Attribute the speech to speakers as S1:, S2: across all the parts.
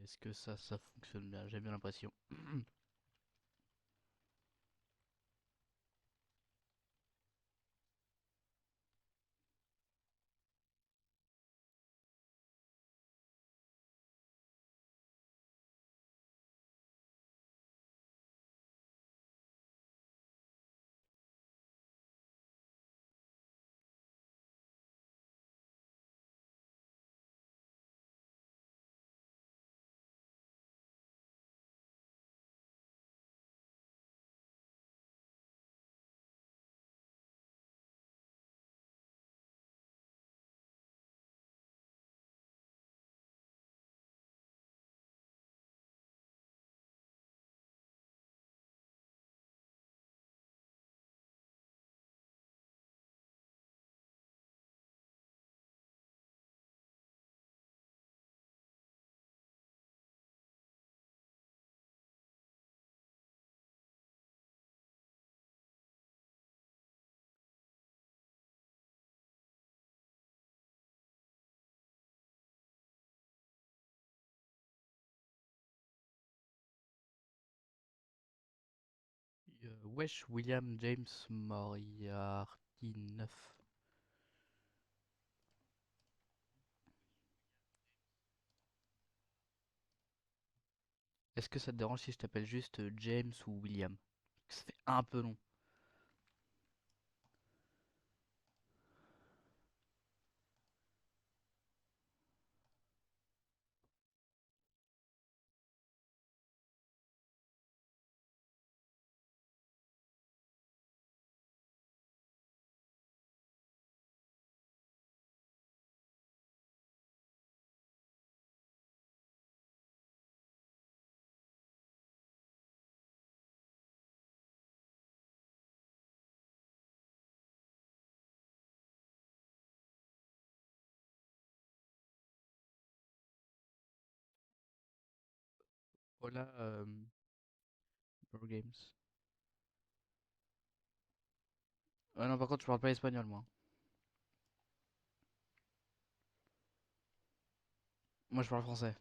S1: Est-ce que ça fonctionne bien? J'ai bien l'impression. Wesh, William James Moriarty 9. Est-ce que ça te dérange si je t'appelle juste James ou William? Ça fait un peu long. Voilà, Games. Ah non, par contre, je parle pas espagnol, moi. Moi, je parle français.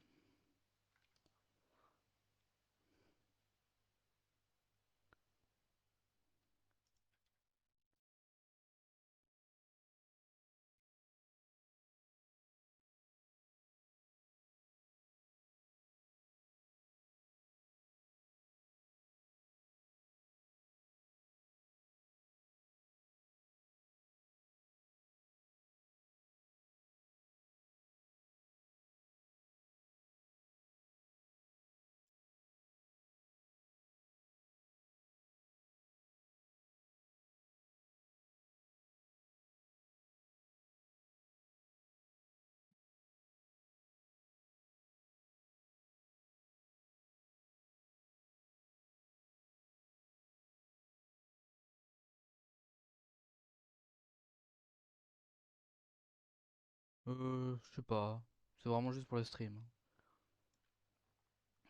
S1: Je sais pas. C'est vraiment juste pour le stream.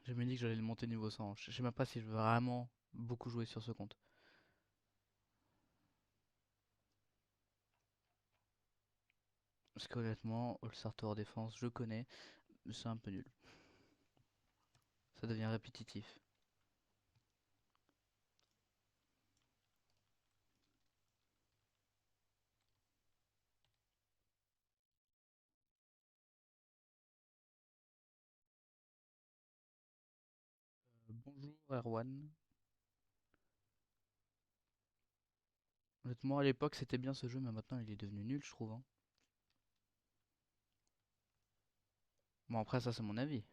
S1: J'ai me dit que j'allais le monter niveau 100. Je sais même pas si je veux vraiment beaucoup jouer sur ce compte. Parce qu'honnêtement, All-Star Tower Defense, je connais, mais c'est un peu nul. Ça devient répétitif. Bonjour Erwan. Honnêtement, à l'époque, c'était bien ce jeu, mais maintenant, il est devenu nul, je trouve, hein. Bon, après, ça, c'est mon avis.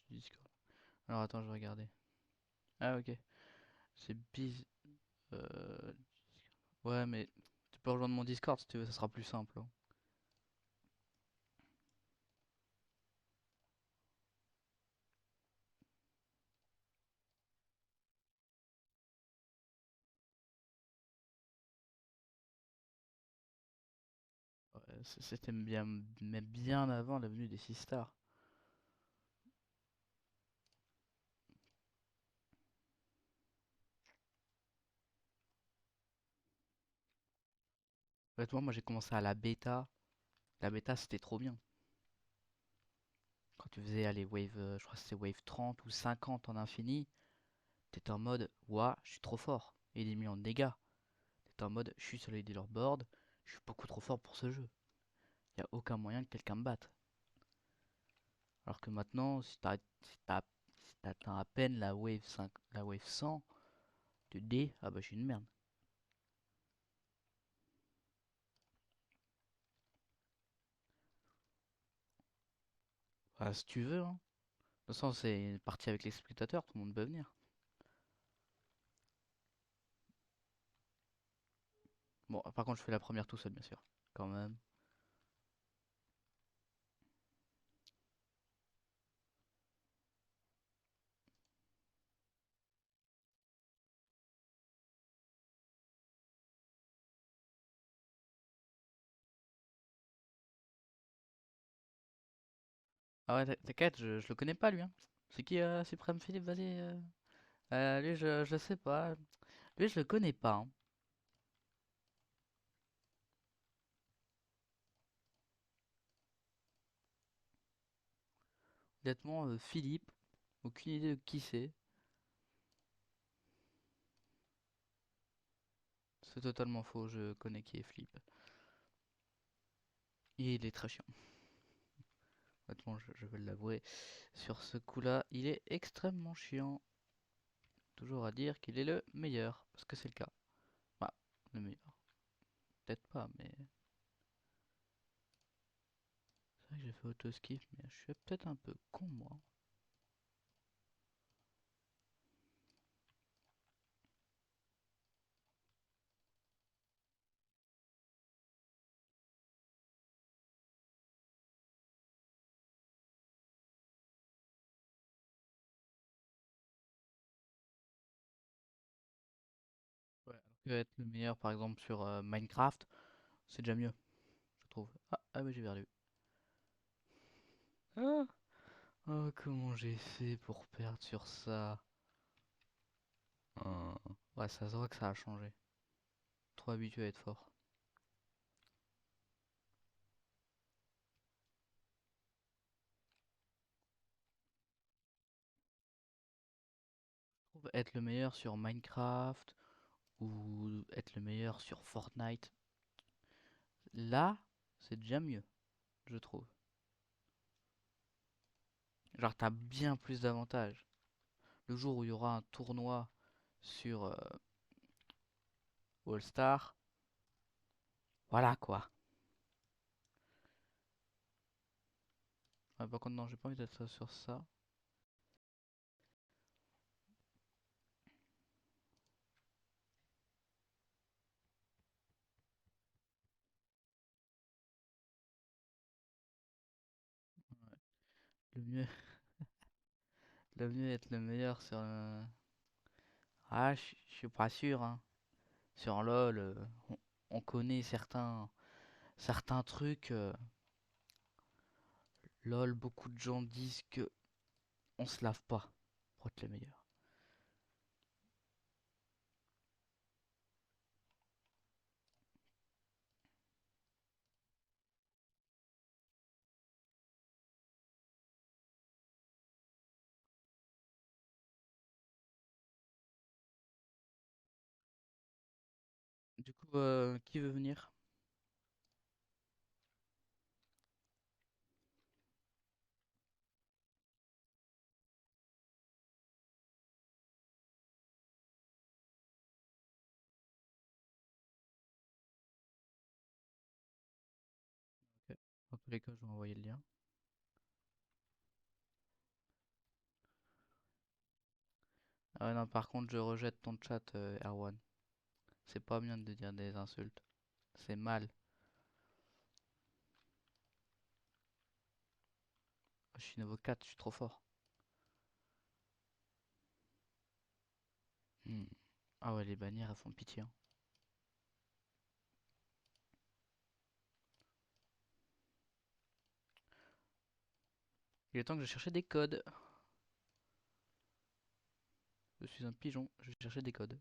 S1: Discord. Alors, attends, je vais regarder. Ah, ok. C'est biz... euh, Ouais, mais tu peux rejoindre mon Discord si tu veux, ça sera plus simple, hein. Ouais, c'était bien, mais bien avant la venue des 6 stars. Honnêtement, moi, j'ai commencé à la bêta. La bêta, c'était trop bien. Quand tu faisais aller wave, je crois que c'était wave 30 ou 50 en infini, t'étais en mode, ouah, je suis trop fort. Et des millions de dégâts. T'étais en mode, je suis sur les leaderboards, je suis beaucoup trop fort pour ce jeu. Y a aucun moyen que quelqu'un me batte. Alors que maintenant, si t'atteins à peine la wave 5, la wave 100, tu te dis, ah bah je suis une merde. Bah, si tu veux, hein. De toute façon, c'est une partie avec les spectateurs, tout le monde peut venir. Bon, par contre, je fais la première tout seul, bien sûr. Quand même. Ah ouais, t'inquiète, je le connais pas lui, hein. C'est qui, Suprême Philippe, vas-y. Lui, je sais pas. Lui, je le connais pas, hein. Honnêtement, Philippe, aucune idée de qui c'est. C'est totalement faux, je connais qui est Philippe. Il est très chiant. Honnêtement, je vais l'avouer. Sur ce coup-là, il est extrêmement chiant. Toujours à dire qu'il est le meilleur, parce que c'est le cas. Bah, le meilleur. Peut-être pas, mais... C'est vrai que j'ai fait auto-skip, mais je suis peut-être un peu con, moi. Ouais, alors que être le meilleur, par exemple, sur Minecraft, c'est déjà mieux, je trouve. Ah oui, j'ai perdu. Ah, oh, comment j'ai fait pour perdre sur ça? Ah. Ouais, ça se voit que ça a changé. Trop habitué à être fort. Je trouve être le meilleur sur Minecraft ou être le meilleur sur Fortnite, là, c'est déjà mieux, je trouve. Genre, t'as bien plus d'avantages. Le jour où il y aura un tournoi sur All Star, voilà quoi. Ouais, par contre, non, j'ai pas envie d'être sur ça. Le mieux, le mieux être le meilleur sur Ah, je suis pas sûr, hein. Sur LoL, on connaît certains trucs. LoL, beaucoup de gens disent que on se lave pas pour être les meilleurs. Du coup, qui veut venir? Ok. Dans tous les cas, je vais envoyer le lien. Ah ouais, non, par contre, je rejette ton chat, Erwan. C'est pas bien de dire des insultes. C'est mal. Je suis niveau 4, je suis trop fort. Hmm. Ah ouais, les bannières, elles font pitié, hein. Il est temps que je cherche des codes. Je suis un pigeon, je cherchais des codes.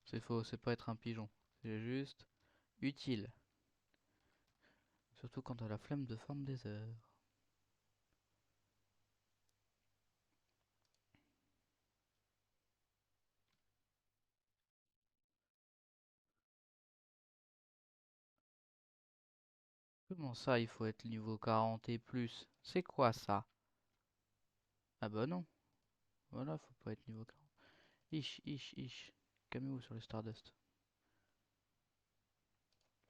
S1: C'est faux, c'est pas être un pigeon. C'est juste Utile. Surtout quand t'as la flemme de farm des heures. Comment ça, il faut être niveau 40 et plus? C'est quoi ça? Ah bah non. Voilà, faut pas être niveau 40. Ish. Calmez-vous sur les Stardust.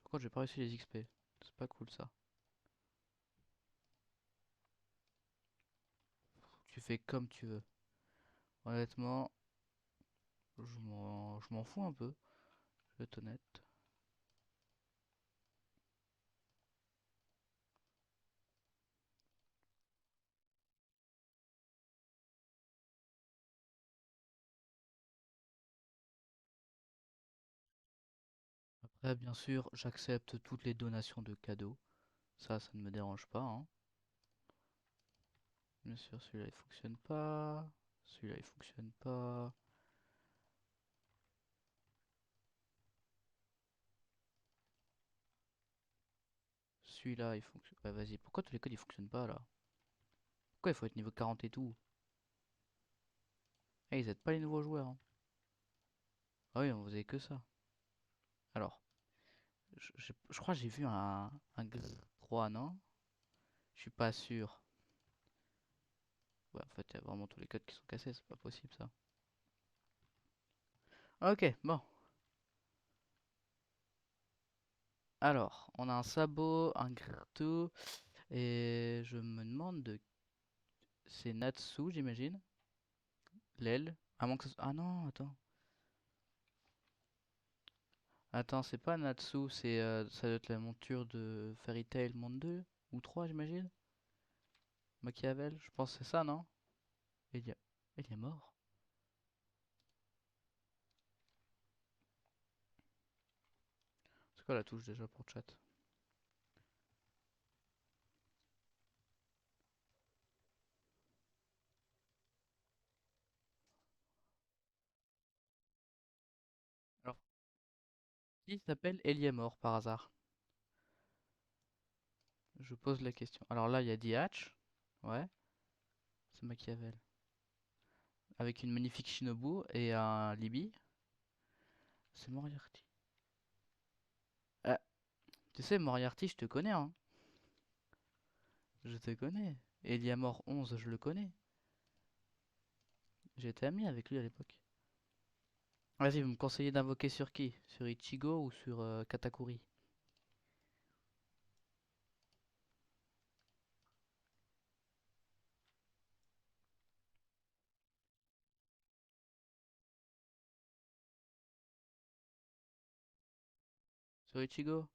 S1: Par contre, j'ai pas réussi les XP. C'est pas cool ça. Tu fais comme tu veux. Honnêtement, je m'en fous un peu. Je vais être honnête. Après, bien sûr, j'accepte toutes les donations de cadeaux. Ça ne me dérange pas, hein. Bien sûr, celui-là il fonctionne pas. Celui-là il fonctionne pas. Celui-là il fonctionne. Bah vas-y, pourquoi tous les codes ils fonctionnent pas là? Pourquoi il faut être niveau 40 et tout? Eh, ils aident pas les nouveaux joueurs, hein. Ah oui, on faisait que ça. Alors, je crois que j'ai vu un 3, non? Je suis pas sûr. Ouais, en fait, il y a vraiment tous les codes qui sont cassés, c'est pas possible ça. Ok, bon. Alors, on a un sabot, un gretto, et je me demande de... C'est Natsu, j'imagine. L'aile. À moins que ça... Ah non, attends. Attends, c'est pas Natsu, ça doit être la monture de Fairy Tail Monde 2 ou 3, j'imagine. Machiavel, je pense que c'est ça, non? Il y a... Il est mort. C'est quoi la touche déjà pour chat? Alors, qui s'appelle Eliamor par hasard? Je pose la question. Alors là, il y a Diatch. Ouais, c'est Machiavel. Avec une magnifique Shinobu et un Libby. C'est Moriarty. Ah, tu sais, Moriarty, je te connais, hein. Je te connais. Eliamor 11, je le connais. J'étais ami avec lui à l'époque. Vas-y, vous me conseillez d'invoquer sur qui? Sur Ichigo ou sur Katakuri? Sur Ichigo?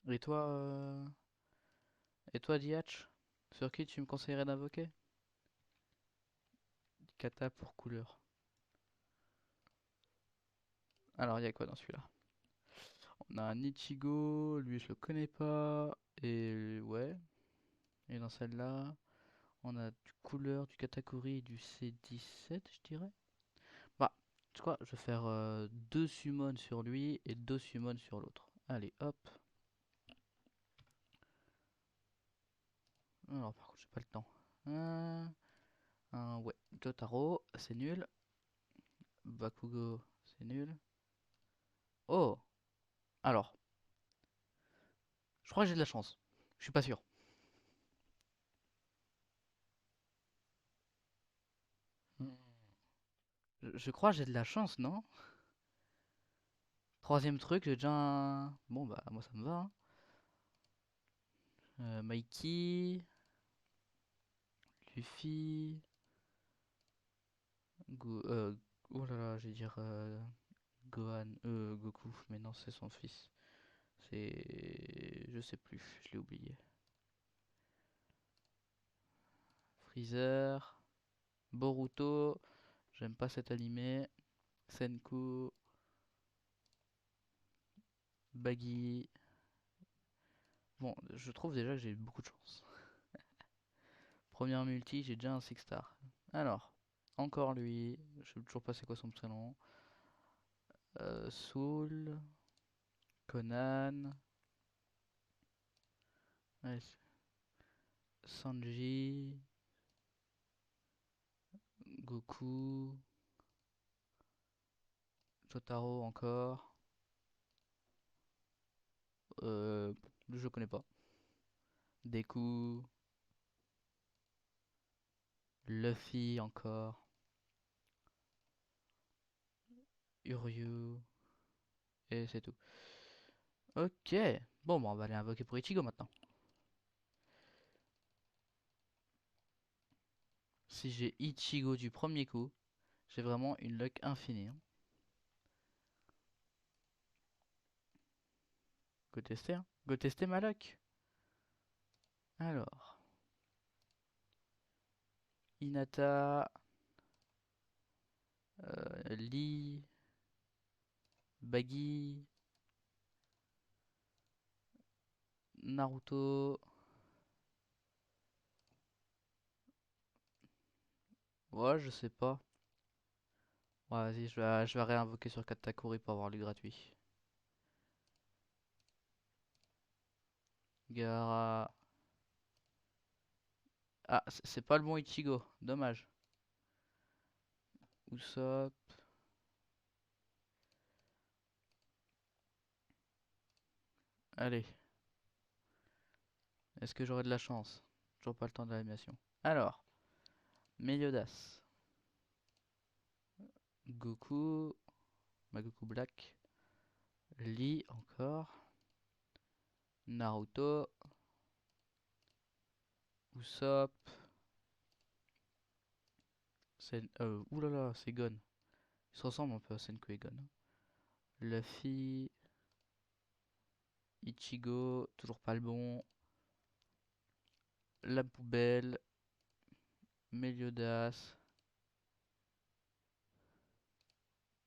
S1: Et toi, Diatch? Sur qui tu me conseillerais d'invoquer? Kata pour couleur. Alors, il y a quoi dans celui-là? On a un Ichigo, lui je le connais pas. Et ouais. Et dans celle-là, on a du couleur, du Katakuri et du C17, je dirais. Bah, tu sais quoi, je vais faire deux summons sur lui et deux summons sur l'autre. Allez, hop. Alors, par contre, j'ai pas le temps. Ouais, Jotaro, c'est nul. Bakugo, c'est nul. Oh, alors, je crois que j'ai de la chance. Je suis pas sûr. Hmm. Je crois que j'ai de la chance, non? Troisième truc, j'ai déjà un... Bon, bah, moi ça me va, hein. Mikey, Luffy, oh là là, je vais dire Gohan, Goku, mais non, c'est son fils. C'est... Je sais plus, je l'ai oublié. Freezer, Boruto, j'aime pas cet animé. Senku, Baggy. Bon, je trouve déjà que j'ai eu beaucoup de chance. Première multi, j'ai déjà un 6 star. Alors, encore lui, je sais toujours pas c'est quoi son prénom. Soul, Conan, ouais, Sanji, Goku, Jotaro encore. Euh, je connais pas. Deku, Luffy encore, Uryu, et c'est tout. Ok, bon, bah, on va aller invoquer pour Ichigo maintenant. Si j'ai Ichigo du premier coup, j'ai vraiment une luck infinie, hein. Go tester, hein. Go tester ma luck. Alors, Hinata, Lee, Buggy, Naruto. Ouais, je sais pas. Ouais, vas-y, je vais réinvoquer sur Katakuri pour avoir le gratuit. Gara. Ah, c'est pas le bon Ichigo, dommage. Usopp. Allez, est-ce que j'aurai de la chance? Toujours pas le temps de l'animation. Alors, Meliodas, Goku, Goku Black, Lee encore, Naruto, Usopp, oulala, c'est Gon. Ils se ressemblent un peu à Senku et Gon, hein. Luffy, Ichigo, toujours pas le bon. La poubelle, Meliodas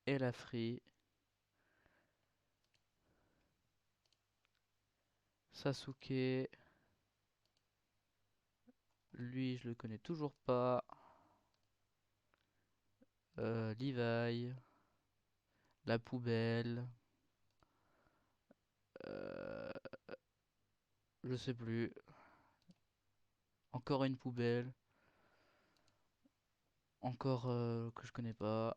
S1: et la Free. Sasuke, lui je le connais toujours pas. Levi, la poubelle, euh, je sais plus. Encore une poubelle. Encore que je connais pas.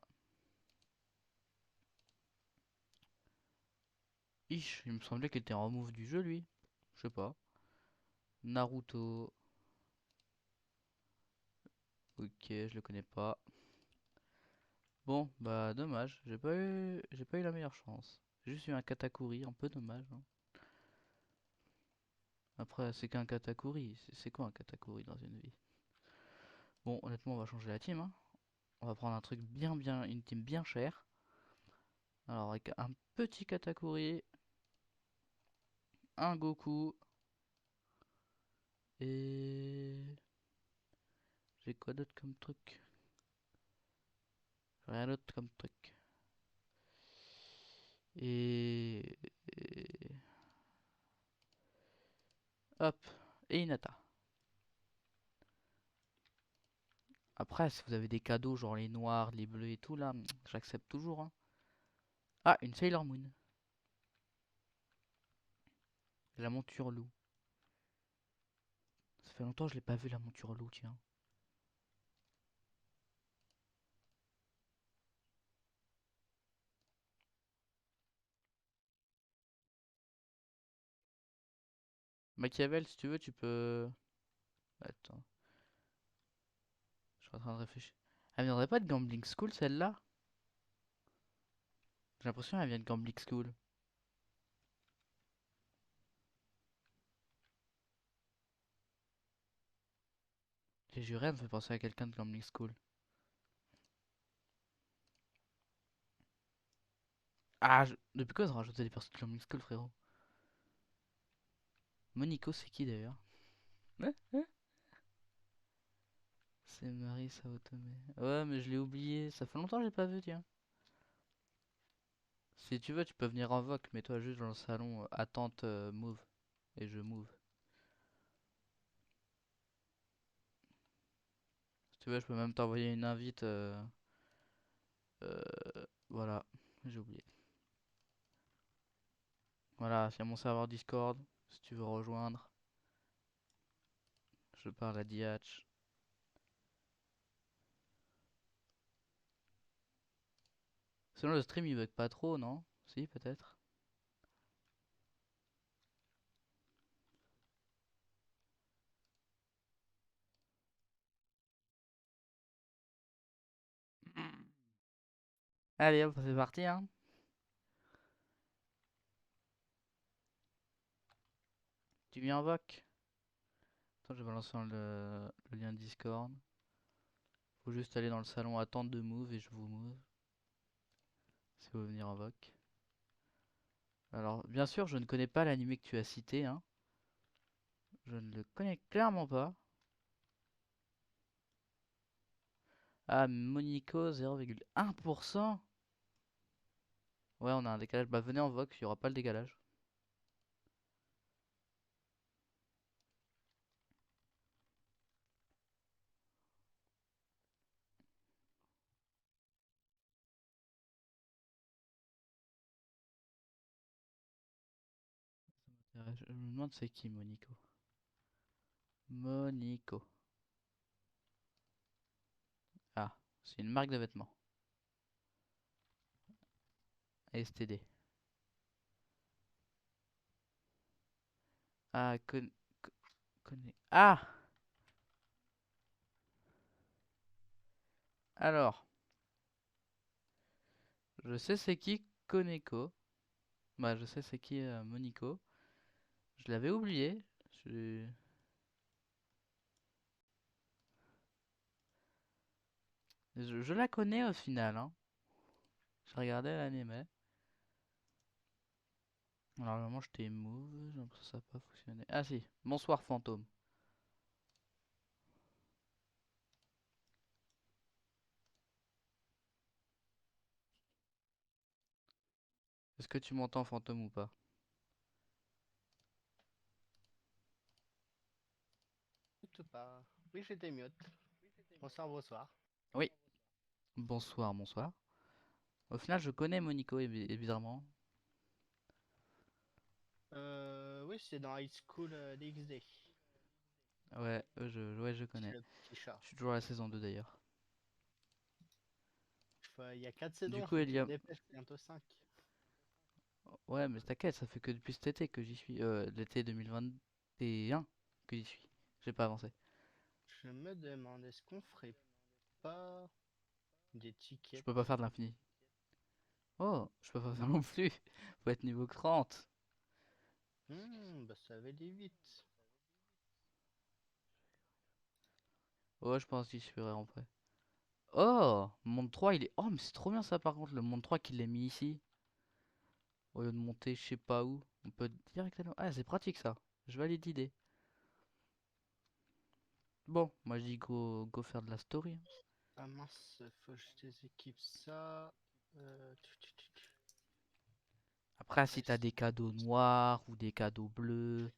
S1: Ish, il me semblait qu'il était en remove du jeu lui. Je sais pas. Naruto. Ok, je le connais pas. Bon, bah dommage. J'ai pas eu la meilleure chance. J'ai juste eu un Katakuri, un peu dommage, hein. Après, c'est qu'un Katakuri. C'est quoi un Katakuri dans une vie? Bon, honnêtement, on va changer la team, hein. On va prendre un truc une team bien chère. Alors, avec un petit Katakuri, un Goku, et... J'ai quoi d'autre comme truc? J'ai rien d'autre comme truc. Et... et- Hop, et Inata. Après, si vous avez des cadeaux, genre les noirs, les bleus et tout, là, j'accepte toujours, hein. Ah, une Sailor Moon. La monture loup. Ça fait longtemps que je l'ai pas vu, la monture loup, tiens. Machiavel, si tu veux, tu peux... Attends, je suis en train de réfléchir. Elle viendrait pas de Gambling School, celle-là? J'ai l'impression qu'elle vient de Gambling School. J'ai juré, elle me fait penser à quelqu'un de Gambling School. Ah, depuis quand ils ont rajouté des personnes de Gambling School, frérot? Monico, c'est qui d'ailleurs? C'est Marie Saotome. Ouais, mais je l'ai oublié. Ça fait longtemps que j'ai pas vu, tiens. Si tu veux, tu peux venir en voc. Mets-toi juste dans le salon, attente, move. Et je move. Si tu veux, je peux même t'envoyer une invite. Voilà, j'ai oublié. Voilà, c'est mon serveur Discord. Si tu veux rejoindre, je parle à Diatch. Sinon, le stream il bug pas trop, non? Si, peut-être. Allez, hop, c'est parti, hein. Tu viens en voc? Attends, je vais balancer le lien Discord. Faut juste aller dans le salon attente de move et je vous move. Si vous voulez venir en voc. Alors, bien sûr, je ne connais pas l'anime que tu as cité, hein. Je ne le connais clairement pas. Ah, Monico 0,1%. Ouais, on a un décalage. Bah, venez en voc, il n'y aura pas le décalage. Je me demande c'est qui Monico. Monico. Ah, c'est une marque de vêtements. STD. Ah, Ah! Alors, je sais c'est qui Koneko. Bah, je sais c'est qui Monico. Je l'avais oublié. Je... je la connais au final, hein. J'ai regardé l'anime. Alors, normalement, je t'ai move. J'ai l'impression que ça n'a pas fonctionné. Ah, si. Bonsoir, fantôme. Est-ce que tu m'entends, fantôme, ou pas?
S2: Tout pas. Oui, j'étais mute. Bonsoir, bonsoir.
S1: Oui. Bonsoir, bonsoir. Au final, je connais Monico, bizarrement.
S2: Oui, c'est dans High School DxD.
S1: Ouais, ouais, je
S2: C'est
S1: connais.
S2: le petit chat.
S1: Je suis toujours à la saison 2 d'ailleurs.
S2: Il y a 4
S1: Du
S2: saisons,
S1: coup,
S2: faut que tu te
S1: Elia.
S2: dépêches, bientôt 5.
S1: Ouais, mais t'inquiète, ça fait que depuis cet été que j'y suis. L'été 2021 que j'y suis. J'ai pas avancé.
S2: Je me demande, est-ce qu'on ferait pas des
S1: Je
S2: tickets?
S1: peux pas faire de l'infini. Oh, je peux pas faire non plus. Faut être niveau 30.
S2: Bah ça va aller vite.
S1: Ouais, je pense que j'y suis en vrai. Oh, monde 3, il est. Oh, mais c'est trop bien ça par contre, le monde 3 qu'il l'ait mis ici. Au lieu de monter je sais pas où. On peut directement. Ah, c'est pratique ça. Je valide l'idée. Bon, moi je dis go faire de la story, hein.
S2: Ah mince, faut que je déséquipe ça.
S1: Après, si t'as
S2: Reste.
S1: des cadeaux noirs ou des cadeaux bleus,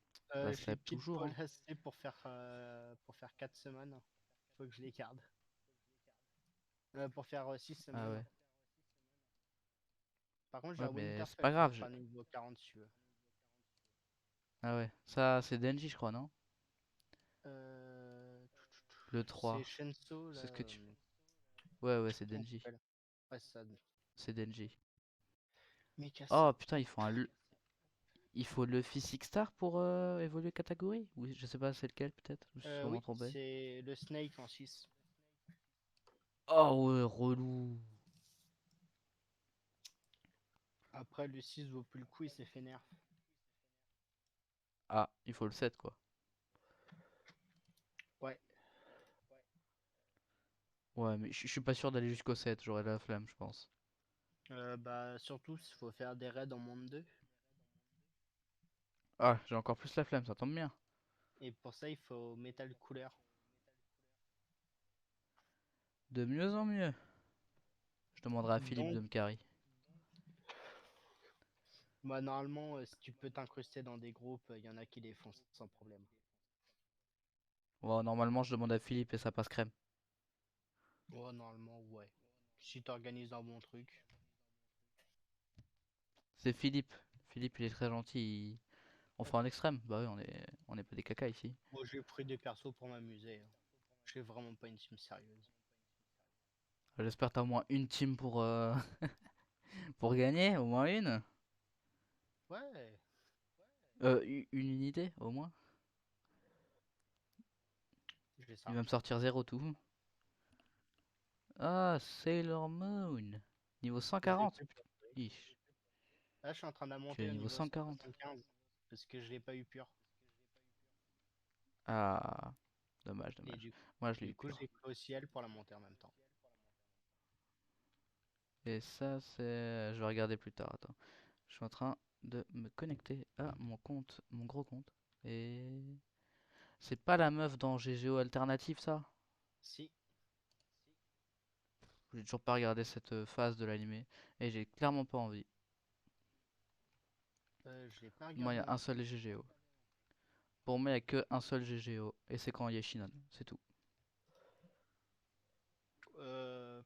S1: ça se
S2: J'ai
S1: lève
S2: pile
S1: toujours,
S2: poil
S1: hein.
S2: assez pour faire 4 semaines. Faut que je les garde. Pour faire 6
S1: Ah
S2: semaines.
S1: ouais.
S2: Par contre, j'ai
S1: Ouais,
S2: un
S1: mais c'est
S2: Winterfell,
S1: pas
S2: faut que
S1: grave.
S2: je prenne niveau 40 si tu veux.
S1: Ah ouais. Ça, c'est Denji, je crois, non?
S2: Euh...
S1: Le
S2: C'est
S1: 3.
S2: Shenso, là.
S1: C'est ce que tu. Ouais, ouais, c'est
S2: Comment ça
S1: Denji.
S2: s'appelle? Ouais, c'est ça.
S1: C'est Denji.
S2: Mikasa.
S1: Oh putain, il faut le physique star pour évoluer catégorie? Oui, je sais pas, c'est lequel peut-être? Je me suis sûrement
S2: Oui,
S1: trompé.
S2: c'est le Snake en 6.
S1: Oh ouais, relou.
S2: Après, le 6 vaut plus le coup, il s'est fait nerf.
S1: Ah, il faut le 7 quoi.
S2: Ouais.
S1: Ouais, mais je suis pas sûr d'aller jusqu'au 7, j'aurais la flemme, je pense.
S2: Bah, surtout, il faut faire des raids en monde 2.
S1: Ah, j'ai encore plus la flemme, ça tombe bien.
S2: Et pour ça, il faut métal couleur.
S1: De mieux en mieux. Je demanderai à Philippe de
S2: Donc,
S1: me carry.
S2: bah, normalement, si tu peux t'incruster dans des groupes, il y en a qui les font sans problème.
S1: Bon, normalement, je demande à Philippe et ça passe crème.
S2: Oh, normalement, ouais. Si t'organises un bon truc.
S1: C'est Philippe. Philippe, il est très gentil. On fait un extrême. Bah oui, on est pas des caca ici.
S2: Moi, j'ai pris des persos pour m'amuser, hein. J'ai vraiment pas une team sérieuse.
S1: J'espère que t'as au moins une team pour gagner, au moins une.
S2: Ouais,
S1: Une unité, au moins.
S2: j'ai
S1: Il
S2: ça.
S1: va me sortir zéro tout. Ah, Sailor Moon. Niveau
S2: Je l'ai
S1: 140.
S2: plus pur.
S1: Ish,
S2: Là, je suis en train de la
S1: tu es
S2: monter au
S1: niveau
S2: niveau
S1: 140.
S2: 175 parce que je l'ai pas eu pur.
S1: Ah, dommage,
S2: Et
S1: dommage.
S2: du,
S1: Moi, je l'ai
S2: du
S1: eu
S2: coup, je
S1: pur.
S2: l'ai pris au ciel pour la monter en même temps.
S1: Et ça, c'est... Je vais regarder plus tard, attends. Je suis en train de me connecter à mon compte, mon gros compte. Et... C'est pas la meuf dans GGO Alternative, ça?
S2: Si,
S1: J'ai toujours pas regardé cette phase de l'animé. Et j'ai clairement pas envie.
S2: je l'ai pas
S1: Moi, il y
S2: regardé
S1: a un
S2: non
S1: seul
S2: plus.
S1: GGO. Pour moi, il y a que un seul GGO. Et c'est quand il y a Shinon. C'est tout.
S2: Euh,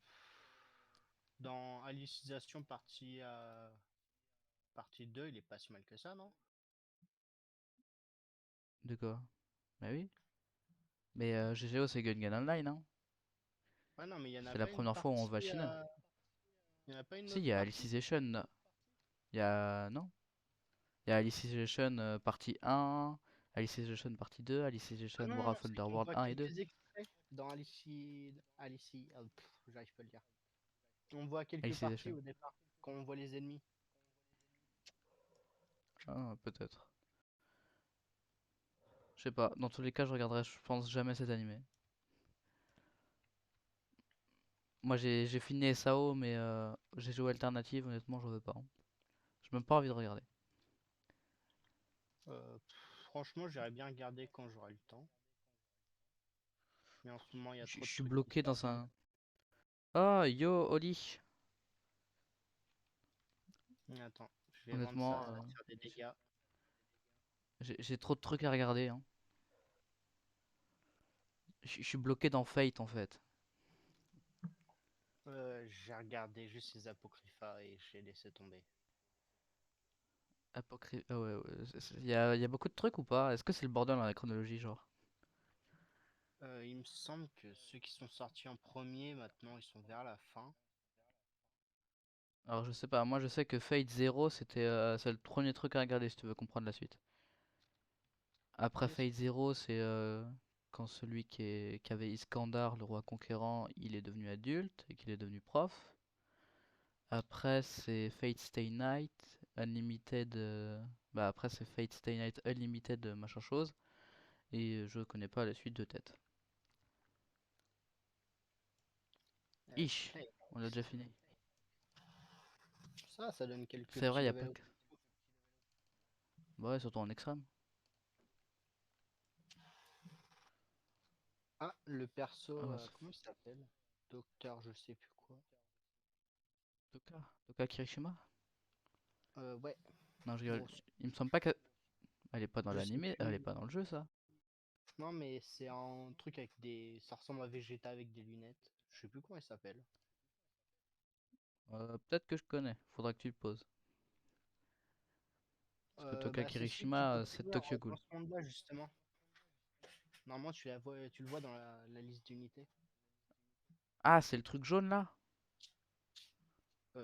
S2: Dans Alicization partie 2, il est pas si mal que ça, non?
S1: De quoi? Bah oui. Mais GGO, c'est Gun Online, hein.
S2: Ouais, non, mais il y en a
S1: C'est la
S2: pas une
S1: première fois où on va
S2: partie.
S1: Shinon.
S2: Il y en a pas une
S1: Si, il
S2: autre
S1: y a
S2: partie?
S1: Alicization. Il y a... Non? Il y a Alicization partie 1, Alicization partie 2,
S2: Ah
S1: Alicization
S2: non,
S1: War
S2: non,
S1: of
S2: c'est qu'on
S1: Underworld
S2: voit
S1: 1 et 2.
S2: quelques extraits dans j'arrive pas à le dire. On voit quelques parties
S1: Alicization.
S2: au départ, quand on voit les ennemis.
S1: Ah, peut-être. Je sais pas. Dans tous les cas, je regarderai, je pense, jamais cet animé. Moi, j'ai fini SAO, mais j'ai joué alternative, honnêtement, je veux pas, hein. J'ai même pas envie de regarder.
S2: Franchement, j'irais bien regarder quand j'aurai le temps. Mais en ce moment, il y a
S1: Je
S2: trop de
S1: suis
S2: trucs qui se
S1: bloqué
S2: passent.
S1: dans un... Oh, yo, Oli.
S2: Attends, je vais vendre ça,
S1: Honnêtement,
S2: ça va te faire des dégâts.
S1: j'ai trop de trucs à regarder, hein. Je suis bloqué dans Fate, en fait.
S2: J'ai regardé juste les Apocrypha et j'ai laissé tomber.
S1: Apocryphe... Ah ouais, ouais. Y a beaucoup de trucs ou pas? Est-ce que c'est le bordel dans la chronologie, genre?
S2: Il me semble que ceux qui sont sortis en premier, maintenant, ils sont vers la fin.
S1: Alors je sais pas, moi je sais que Fate Zero c'était c'est le premier truc à regarder si tu veux comprendre la suite. Après
S2: Yes.
S1: Fate Zero c'est quand celui qui avait Iskandar, le roi conquérant, il est devenu adulte et qu'il est devenu prof. Après c'est Fate Stay Night, Unlimited, bah après c'est Fate Stay Night Unlimited machin chose. Et je connais pas la suite de tête. Ish,
S2: Stay
S1: on l'a déjà
S2: Night.
S1: fini.
S2: Ça donne quelques
S1: C'est vrai,
S2: petits
S1: y a pas
S2: levels.
S1: que... Bah ouais, surtout en extrême.
S2: Ah, le
S1: Ah
S2: perso,
S1: bah,
S2: comment il s'appelle? Docteur, je sais plus quoi.
S1: Toka Kirishima?
S2: Ouais,
S1: Non, je rigole.
S2: bon,
S1: Il me semble pas qu'elle elle est pas dans
S2: je sais
S1: l'animé, elle est
S2: plus.
S1: pas dans le jeu ça.
S2: Non, mais c'est un truc avec des. Ça ressemble à Vegeta avec des lunettes. Je sais plus comment il s'appelle.
S1: Peut-être que je connais, faudra que tu le poses. Parce que Toka
S2: Bah, c'est celui qui
S1: Kirishima,
S2: peut
S1: c'est
S2: finir
S1: Tokyo
S2: dans
S1: Ghoul.
S2: ce monde-là, justement. Normalement, tu le vois dans la liste d'unités.
S1: Ah, c'est le truc jaune là?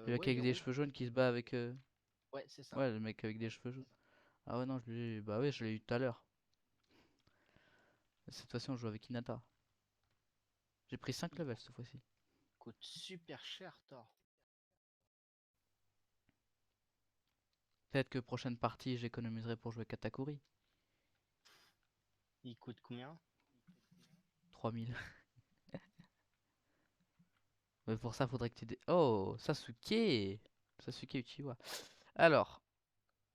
S1: Le mec
S2: Ouais, il est
S1: avec des
S2: rouge.
S1: cheveux jaunes qui se bat avec.
S2: Ouais, c'est ça.
S1: Ouais, le mec avec des cheveux jaunes. Ah ouais, non, je l'ai. Bah ouais, je l'ai eu tout à l'heure. Cette fois-ci, on joue avec Hinata. J'ai pris 5
S2: Il
S1: levels cette fois-ci.
S2: coûte super cher, Thor.
S1: Peut-être que prochaine partie, j'économiserai pour jouer Katakuri.
S2: Il coûte combien?
S1: 3000. Mais pour ça, faudrait que tu... Oh, Sasuke! Sasuke Uchiwa. Alors,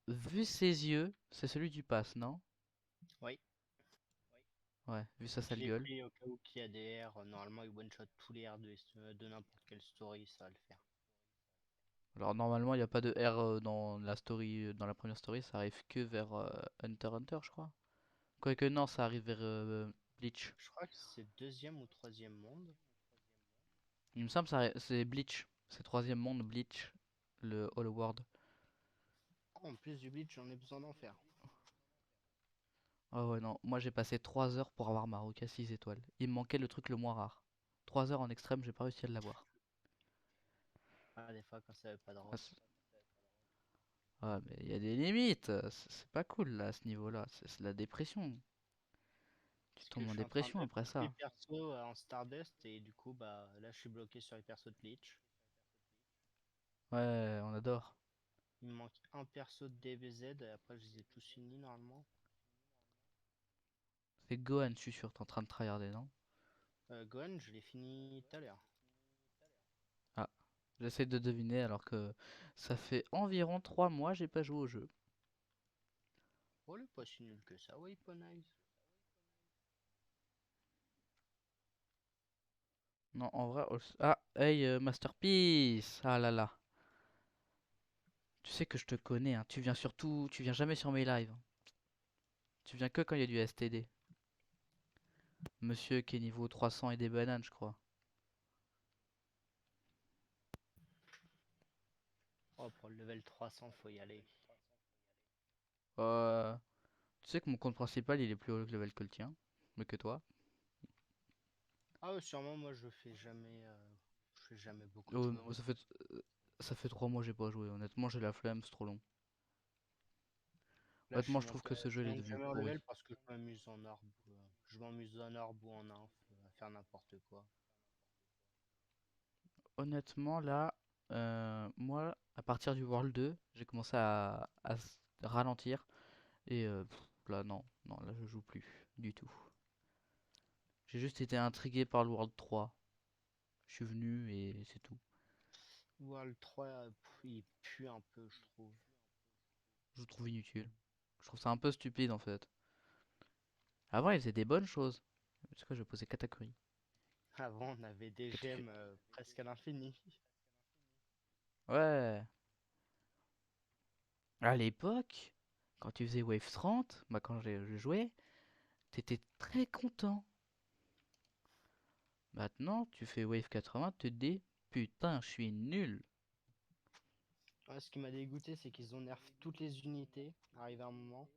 S1: vu ses yeux, c'est celui du pass, non?
S2: Oui.
S1: Ouais, vu sa
S2: Je
S1: sale
S2: l'ai
S1: gueule.
S2: pris au cas où qu'il y a des R. Normalement, il one-shot tous les R de n'importe quelle story, ça va le faire.
S1: Alors normalement il n'y a pas de R dans la story, dans la première story, ça arrive que vers Hunter x Hunter je crois. Quoique non, ça arrive vers Bleach.
S2: Je crois que c'est le deuxième ou troisième monde.
S1: Il me semble que c'est Bleach. C'est troisième monde Bleach, le All World.
S2: En plus du bleach, j'en ai besoin d'en faire.
S1: Ah ouais, non, moi j'ai passé 3 heures pour avoir ma Roca 6 étoiles. Il me manquait le truc le moins rare. 3 heures en extrême, j'ai pas réussi à l'avoir.
S2: Ah, des fois, quand ça veut pas
S1: Ah,
S2: drop.
S1: ah, mais il y a des limites, c'est pas cool là à ce niveau-là, c'est la dépression. Tu
S2: Parce que
S1: tombes
S2: je
S1: en
S2: suis en train
S1: dépression
S2: de
S1: après
S2: tous les
S1: ça.
S2: persos en Stardust et du coup, bah là, je suis bloqué sur les persos de bleach.
S1: Ouais, on adore.
S2: Il me manque un perso de DBZ et après, je les ai tous finis normalement.
S1: C'est Gohan, je suis sûr, t'es en train de tryharder, non?
S2: Gohan, je l'ai fini tout à l'heure.
S1: Ah, j'essaie de deviner alors que ça fait environ 3 mois j'ai pas joué au jeu.
S2: Oh, il est pas si nul que ça, Weaponize.
S1: Non, en vrai. Ah, hey, Masterpiece! Ah là là. Tu sais que je te connais, hein. Tu viens surtout. Tu viens jamais sur mes lives, hein. Tu viens que quand il y a du STD. Monsieur qui est niveau 300 et des bananes, je crois.
S2: Oh, pour le level 300, faut y aller.
S1: Euh, Tu sais que mon compte principal il est plus haut que level que le tien. Mais que toi.
S2: Ah, ouais, sûrement, moi, je fais jamais beaucoup de
S1: Oh non,
S2: choses.
S1: ça fait 3 mois que j'ai pas joué. Honnêtement, j'ai la flemme, c'est trop long.
S2: Là,
S1: Honnêtement, je trouve que ce jeu
S2: je
S1: il est
S2: monte
S1: devenu
S2: jamais en
S1: pourri.
S2: level parce que je m'amuse en orbe. Je m'amuse en orbe ou en inf, à faire n'importe quoi.
S1: Honnêtement, là, moi, à partir du World 2, j'ai commencé à ralentir. Et là, non, non, là, je joue plus du tout. J'ai juste été intrigué par le World 3. Je suis venu et c'est tout.
S2: World 3, il pue un peu, je trouve.
S1: Je le trouve inutile. Je trouve ça un peu stupide en fait. Avant, il faisait des bonnes choses. C'est quoi, je vais poser Katakuri.
S2: Avant, on avait des
S1: Katakuri.
S2: gemmes presque à l'infini.
S1: Ouais. À l'époque, quand tu faisais Wave 30, bah quand j'ai joué, t'étais très content. Maintenant, tu fais Wave 80, tu te dis, putain, je suis nul.
S2: Ouais, ce qui m'a dégoûté, c'est qu'ils ont nerf toutes les unités, arrivé à un moment.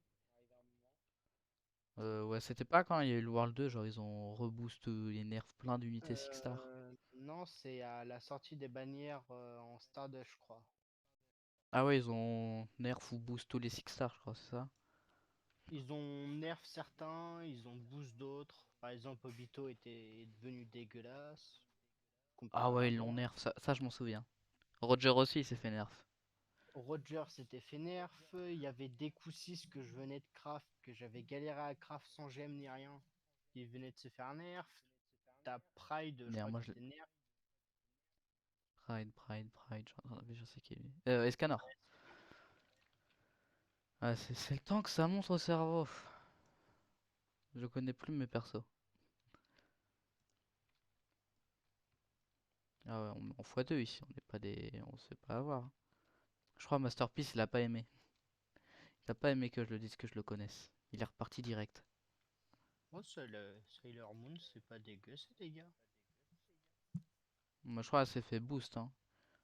S1: Ouais, c'était pas quand il y a eu le World 2, genre ils ont reboost les nerfs plein d'unités 6 star.
S2: Non, c'est à la sortie des bannières en Stardust, je crois.
S1: Ah ouais, ils ont nerf ou boost tous les 6 stars, je crois, c'est ça?
S2: Ils ont nerf certains, ils ont boost d'autres. Par exemple, Obito était devenu dégueulasse
S1: Ah
S2: comparé à
S1: ouais, ils l'ont
S2: avant.
S1: nerf, ça je m'en souviens. Roger aussi, il s'est fait nerf.
S2: Roger s'était fait nerf. Il y avait des coups 6 que je venais de craft, que j'avais galéré à craft sans gemme ni rien. Il venait de se faire nerf. T'as Pride, je
S1: Nerf,
S2: crois
S1: moi
S2: qu'il
S1: je
S2: était nerf.
S1: Pride, je sais qui est lui. Escanor. Ah, c'est le temps que ça monte au cerveau. Je connais plus mes persos. Ah ouais, on est en x2 ici, on n'est pas des. On sait pas avoir. Je crois Masterpiece il a pas aimé. Il a pas aimé que je le dise, que je le connaisse. Il est reparti direct.
S2: Oh, Sailor Moon, c'est pas dégueu, ces dégâts.
S1: Moi je crois qu'elle s'est fait boost, hein.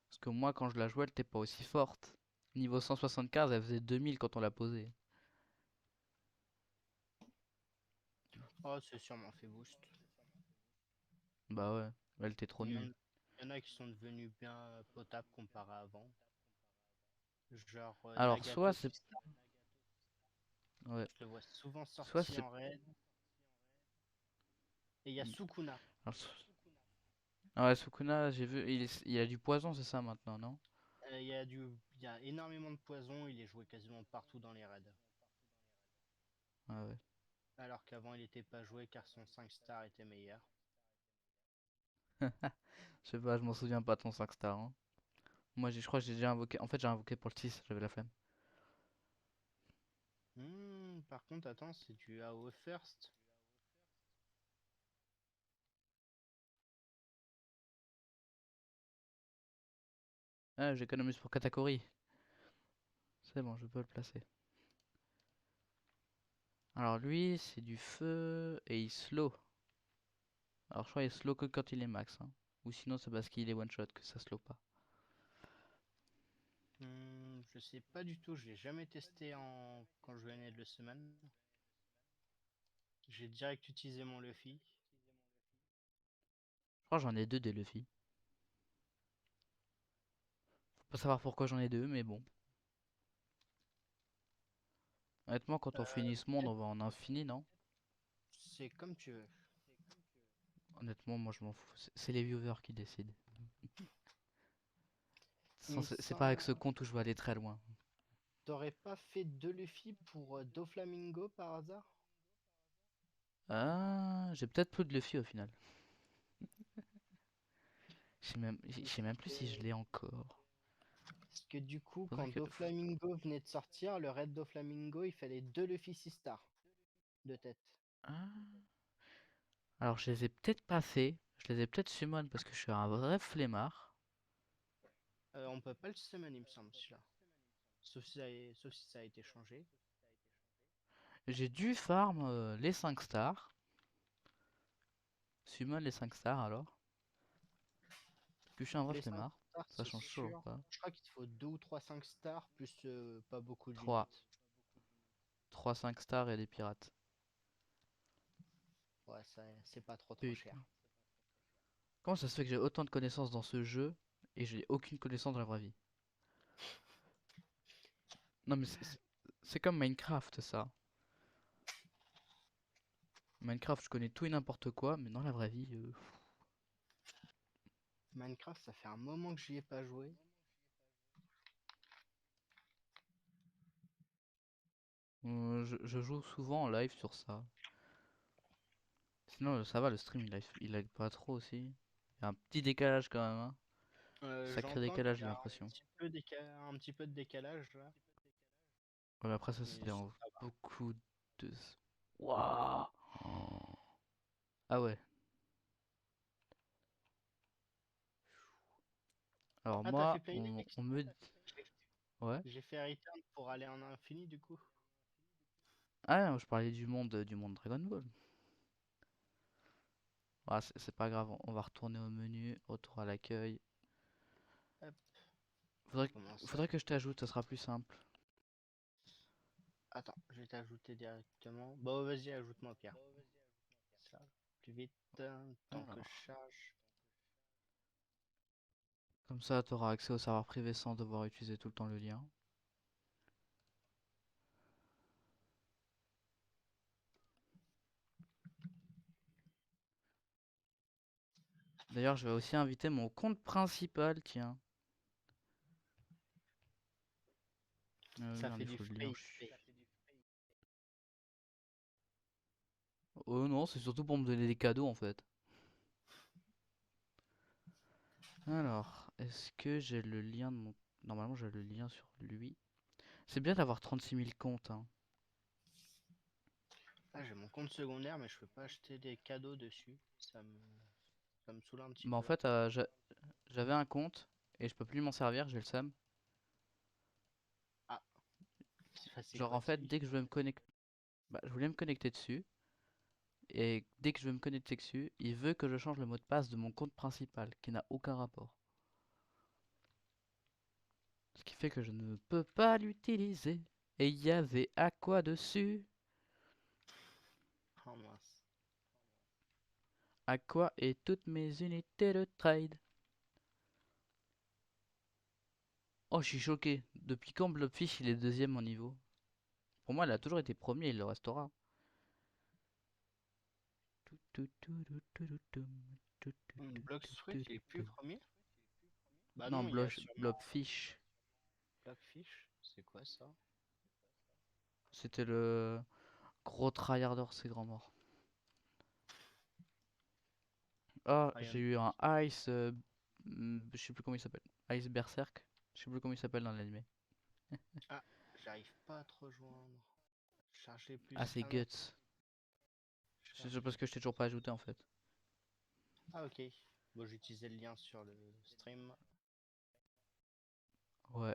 S1: Parce que moi quand je la jouais, elle était pas aussi forte. Niveau 175, elle faisait 2000 quand on l'a posée.
S2: Oh, c'est sûrement fait boost.
S1: Bah ouais, elle était trop
S2: Il y en,
S1: nulle.
S2: il y en a qui sont devenus bien potables comparé à avant. Genre
S1: Alors soit
S2: Nagato,
S1: c'est. Ouais.
S2: je le vois souvent
S1: Soit
S2: sorti
S1: c'est.
S2: en raid. Et il y a Sukuna.
S1: Alors, ah ouais, Sukuna, j'ai vu, il a du poison, c'est ça maintenant, non?
S2: Il y a énormément de poison, il est joué quasiment partout dans les raids.
S1: Ah ouais.
S2: Alors qu'avant il était pas joué car son 5 star était meilleur.
S1: Je sais pas, je m'en souviens pas de ton 5 star, hein. Moi, je crois que j'ai déjà invoqué. En fait, j'ai invoqué pour le 6, j'avais la flemme.
S2: Par contre, attends, c'est du AOE first.
S1: Ah, j'économise pour Katakuri. C'est bon, je peux le placer. Alors lui, c'est du feu et il slow. Alors je crois qu'il slow que quand il est max, hein. Ou sinon c'est parce qu'il est one shot que ça slow pas.
S2: Je sais pas du tout, je l'ai jamais testé quand je venais de le semaine. J'ai direct utilisé mon Luffy.
S1: Je crois que j'en ai deux des Luffy. Faut pas savoir pourquoi j'en ai deux, mais bon. Honnêtement, quand on finit ce monde,
S2: Peut-être
S1: on va en infini, non?
S2: c'est comme tu veux.
S1: Honnêtement, moi je m'en fous. C'est les viewers qui décident.
S2: Il me
S1: C'est pas avec
S2: semble.
S1: ce compte où je vais aller très loin.
S2: T'aurais pas fait deux Luffy pour Doflamingo par hasard?
S1: Ah, j'ai peut-être plus de Luffy au final. Je sais même plus si je l'ai encore.
S2: Parce que du coup,
S1: Faudrait
S2: quand
S1: que...
S2: Doflamingo venait de sortir, le raid Doflamingo, il fallait deux Luffy 6 stars de tête.
S1: Ah. Alors je les ai peut-être pas fait. Je les ai peut-être summon parce que je suis un vrai flemmard.
S2: On peut pas le summon, il me semble, celui-là. Sauf si ça a été changé.
S1: J'ai dû farm les 5 stars. Summon les 5 stars alors. Parce que je suis un vrai
S2: Les 5
S1: flemmard.
S2: stars,
S1: Ça
S2: c'est
S1: change toujours
S2: sûr.
S1: pas.
S2: Je crois qu'il te faut 2 ou 3 5 stars, plus pas beaucoup
S1: Trois,
S2: d'units.
S1: 3 5 stars et des pirates.
S2: Ouais, ça, c'est pas trop cher.
S1: Putain. Comment ça se fait que j'ai autant de connaissances dans ce jeu et j'ai aucune connaissance dans la vraie vie? Non mais c'est comme Minecraft ça. Minecraft je connais tout et n'importe quoi mais dans la vraie vie
S2: Minecraft, ça fait un moment que j'y ai pas joué.
S1: je joue souvent en live sur ça. Sinon ça va, le stream il lag pas trop aussi. Il y a un petit décalage quand même, hein. Sacré
S2: J'entends
S1: décalage
S2: qu'il y
S1: j'ai
S2: a
S1: l'impression.
S2: un petit peu de décalage là,
S1: Ouais, mais après ça
S2: mais
S1: c'est dans
S2: ça va.
S1: beaucoup de... Waouh! Ah ouais. Alors
S2: Ah, t'as fait
S1: moi,
S2: Planet
S1: on me dit... Ouais.
S2: J'ai fait Return pour aller en infini du coup.
S1: Ah non, je parlais du monde Dragon Ball. Ah, c'est pas grave, on va retourner au menu, retour à l'accueil.
S2: Hop,
S1: Faudrait,
S2: comment ça?
S1: faudrait que je t'ajoute, ça sera plus simple.
S2: Attends, je vais t'ajouter directement. Bon, vas-y, ajoute-moi Pierre. Ça, plus vite, tant que je
S1: Alors,
S2: charge.
S1: comme ça, tu auras accès au serveur privé sans devoir utiliser tout le temps le lien. D'ailleurs, je vais aussi inviter mon compte principal, tiens. Oui,
S2: Ça
S1: merde,
S2: fait
S1: il
S2: du
S1: faut le lien.
S2: free XP.
S1: Oh non, c'est surtout pour me donner des cadeaux en fait. Alors, est-ce que j'ai le lien de mon... Normalement, j'ai le lien sur lui. C'est bien d'avoir 36 000 comptes, hein.
S2: Ah, j'ai mon compte secondaire, mais je peux pas acheter des cadeaux dessus. Ça me saoule un petit
S1: Bah en
S2: peu.
S1: fait, j'avais un compte et je peux plus m'en servir, j'ai le seum.
S2: Ah, c'est passé
S1: Genre
S2: quoi
S1: en fait,
S2: dessus?
S1: dès que je veux me connecter... Bah, je voulais me connecter dessus. Et dès que je veux me connecter dessus, il veut que je change le mot de passe de mon compte principal, qui n'a aucun rapport. Ce qui fait que je ne peux pas l'utiliser. Et il y avait à quoi dessus?
S2: Oh mince.
S1: Aqua et toutes mes unités de trade. Oh, je suis choqué. Depuis quand Blobfish il est deuxième en niveau? Pour moi, il a toujours été premier, il le restera.
S2: Bloxfruit, il est plus premier? Bah
S1: Non,
S2: non, il y a sûrement
S1: Blobfish.
S2: Blackfish. C'est quoi ça?
S1: C'était le gros tryharder, c'est grand mort. Ah, j'ai
S2: Iron.
S1: eu un Ice. Je sais plus comment il s'appelle. Ice Berserk. Je sais plus comment il s'appelle dans l'anime.
S2: Ah, j'arrive pas à te rejoindre. Charger
S1: Ah,
S2: plus
S1: c'est
S2: un.
S1: Guts. C'est juste
S2: Charger.
S1: parce que je t'ai toujours pas ajouté en fait.
S2: Ah, ok. Bon, j'utilisais le lien sur le stream.
S1: Ouais.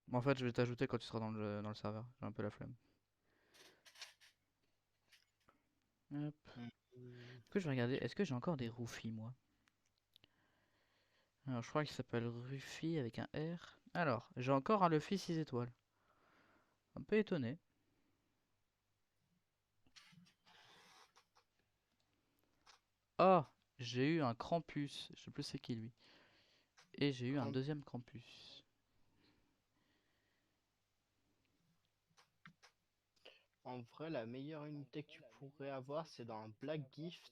S1: Mais en fait, je vais t'ajouter quand tu seras dans le serveur. J'ai un peu la flemme. Hop.
S2: Hmm.
S1: Du coup, je vais regarder. Est-ce que j'ai encore des roofies, moi? Alors, je crois qu'il s'appelle Ruffy avec un R. Alors, j'ai encore un Luffy 6 étoiles. Un peu étonné. Oh, j'ai eu un Krampus. Je sais plus c'est qui lui. Et j'ai eu un
S2: En,
S1: deuxième Krampus.
S2: en vrai, la meilleure unité que tu pourrais avoir, c'est dans un Black Gift.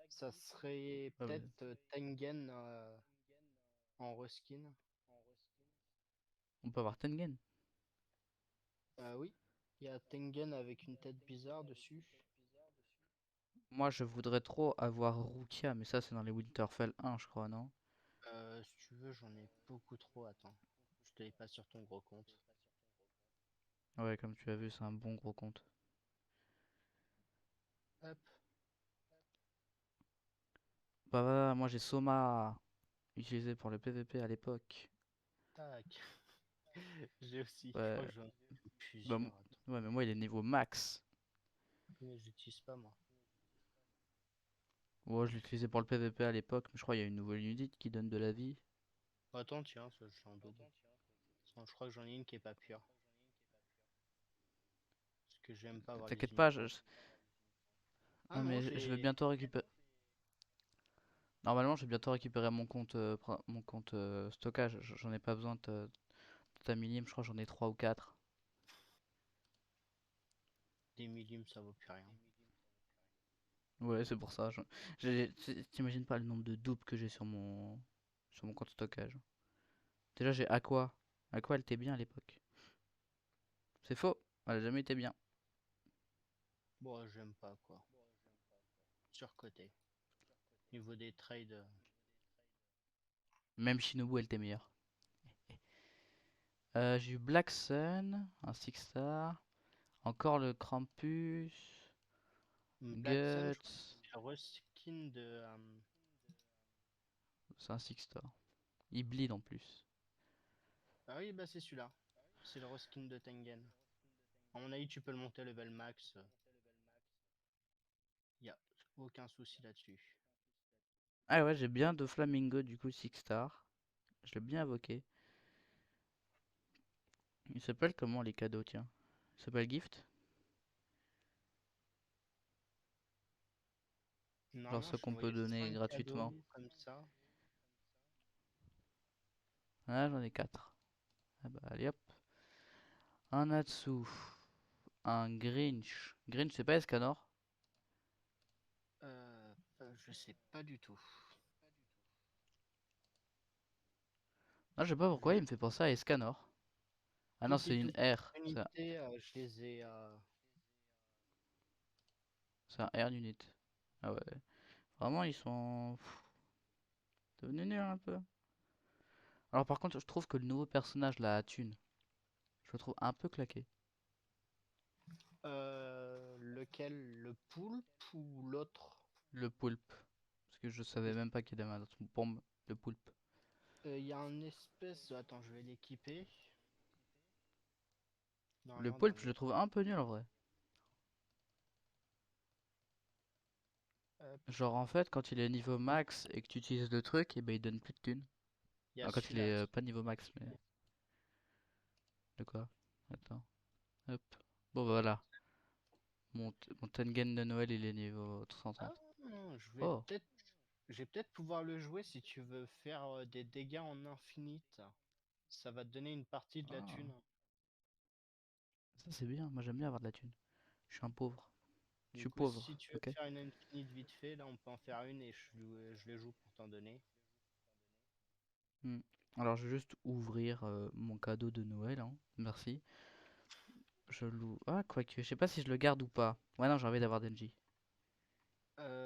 S2: Ça serait
S1: Ah ouais.
S2: peut-être Tengen en reskin.
S1: On peut avoir Tengen.
S2: Oui, il y a Tengen avec une tête bizarre dessus.
S1: Moi, je voudrais trop avoir Rukia, mais ça, c'est dans les Winterfell 1, je crois, non?
S2: Si tu veux, j'en ai beaucoup trop. Attends, je te l'ai pas sur ton gros compte.
S1: Ouais, comme tu as vu, c'est un bon gros compte.
S2: Hop,
S1: Bah voilà, moi j'ai Soma utilisé pour le PVP à l'époque.
S2: tac. J'ai aussi. Je crois
S1: Ouais,
S2: que j'en ai
S1: bah,
S2: plusieurs. Attends,
S1: ouais, mais moi il est niveau max.
S2: mais j'utilise pas moi.
S1: Ouais, je l'utilisais pour le PVP à l'époque, mais je crois qu'il y a une nouvelle unité qui donne de la vie.
S2: Attends, tiens, ça, je l'ai en double. Je crois que j'en ai une qui est pas pure. Parce que j'aime pas avoir les
S1: T'inquiète pas,
S2: unités. Ah
S1: ah,
S2: non,
S1: mais je vais
S2: j'ai.
S1: bientôt récupérer. Normalement, je vais bientôt récupérer mon compte stockage. J'en ai pas besoin de ta millime, je crois que j'en ai 3 ou 4.
S2: Des millimètres, ça vaut plus rien.
S1: Ouais, c'est pour ça. T'imagines pas le nombre de dupes que j'ai sur mon compte stockage. Déjà, j'ai Aqua. Aqua, elle était bien à l'époque. C'est faux, elle a jamais été bien.
S2: Bon, j'aime pas quoi. Surcoté. Niveau des trades.
S1: Même Shinobu, elle était meilleure. J'ai eu Black Sun, un Six Star. Encore le Krampus.
S2: Black Sun, je crois que
S1: Guts.
S2: c'est le reskin de.
S1: C'est un Six Star. Il bleed en plus.
S2: Ah oui, bah c'est celui-là. C'est le reskin de Tengen. À mon avis, tu peux le monter level max. Y a aucun souci là-dessus.
S1: Ah ouais, j'ai bien de Flamingo du coup Six Star. Je l'ai bien invoqué. Il s'appelle comment les cadeaux, tiens? Il s'appelle Gift? Genre
S2: Normalement,
S1: ceux
S2: je t'ai
S1: qu'on peut
S2: envoyé
S1: donner
S2: 5
S1: gratuitement.
S2: cadeaux comme ça.
S1: Ah, j'en ai 4. Ah bah allez hop. Un Natsu. Un Grinch. Grinch, c'est pas Escanor?
S2: Je sais pas du tout.
S1: Ah, je sais pas pourquoi il
S2: Je...
S1: me fait penser à Escanor. Ah non,
S2: Toutes les
S1: c'est une
S2: toutes
S1: R.
S2: petites unités, je les ai.
S1: C'est un R unit. Ah ouais. Vraiment, ils sont devenus nuls un peu. Alors par contre, je trouve que le nouveau personnage, la Thune, je le trouve un peu claqué.
S2: Lequel? Le poulpe ou l'autre?
S1: Le poulpe. Parce que je savais même pas qu'il avait un autre bombe. Le poulpe.
S2: Il y a un espèce. Attends, je vais l'équiper.
S1: Le
S2: Normalement, dans
S1: poulpe, je
S2: les.
S1: le trouve un peu nul en vrai.
S2: Hop,
S1: Genre en fait, quand il est niveau max et que tu utilises le truc, et ben il donne plus de thunes.
S2: il y a
S1: Ah, quand il
S2: celui-là
S1: est
S2: aussi.
S1: pas niveau max, mais de quoi? Attends. Hop. Bon bah voilà. Mon Tengen de Noël, il est niveau
S2: Ah
S1: 330.
S2: non,
S1: Oh.
S2: je vais peut-être pouvoir le jouer si tu veux faire des dégâts en infinite. Ça va te donner une partie de la
S1: Ah.
S2: thune.
S1: Ça c'est bien. Moi j'aime bien avoir de la thune. Je suis un pauvre. Je
S2: Du
S1: suis
S2: coup, si
S1: pauvre.
S2: tu veux
S1: Ok.
S2: faire une infinite vite fait, là, on peut en faire une et je les joue pour t'en donner.
S1: Hmm. Alors je vais juste ouvrir mon cadeau de Noël, hein. Merci. Je loue. Ah, quoique, je sais pas si je le garde ou pas. Ouais, non, j'ai envie d'avoir Denji.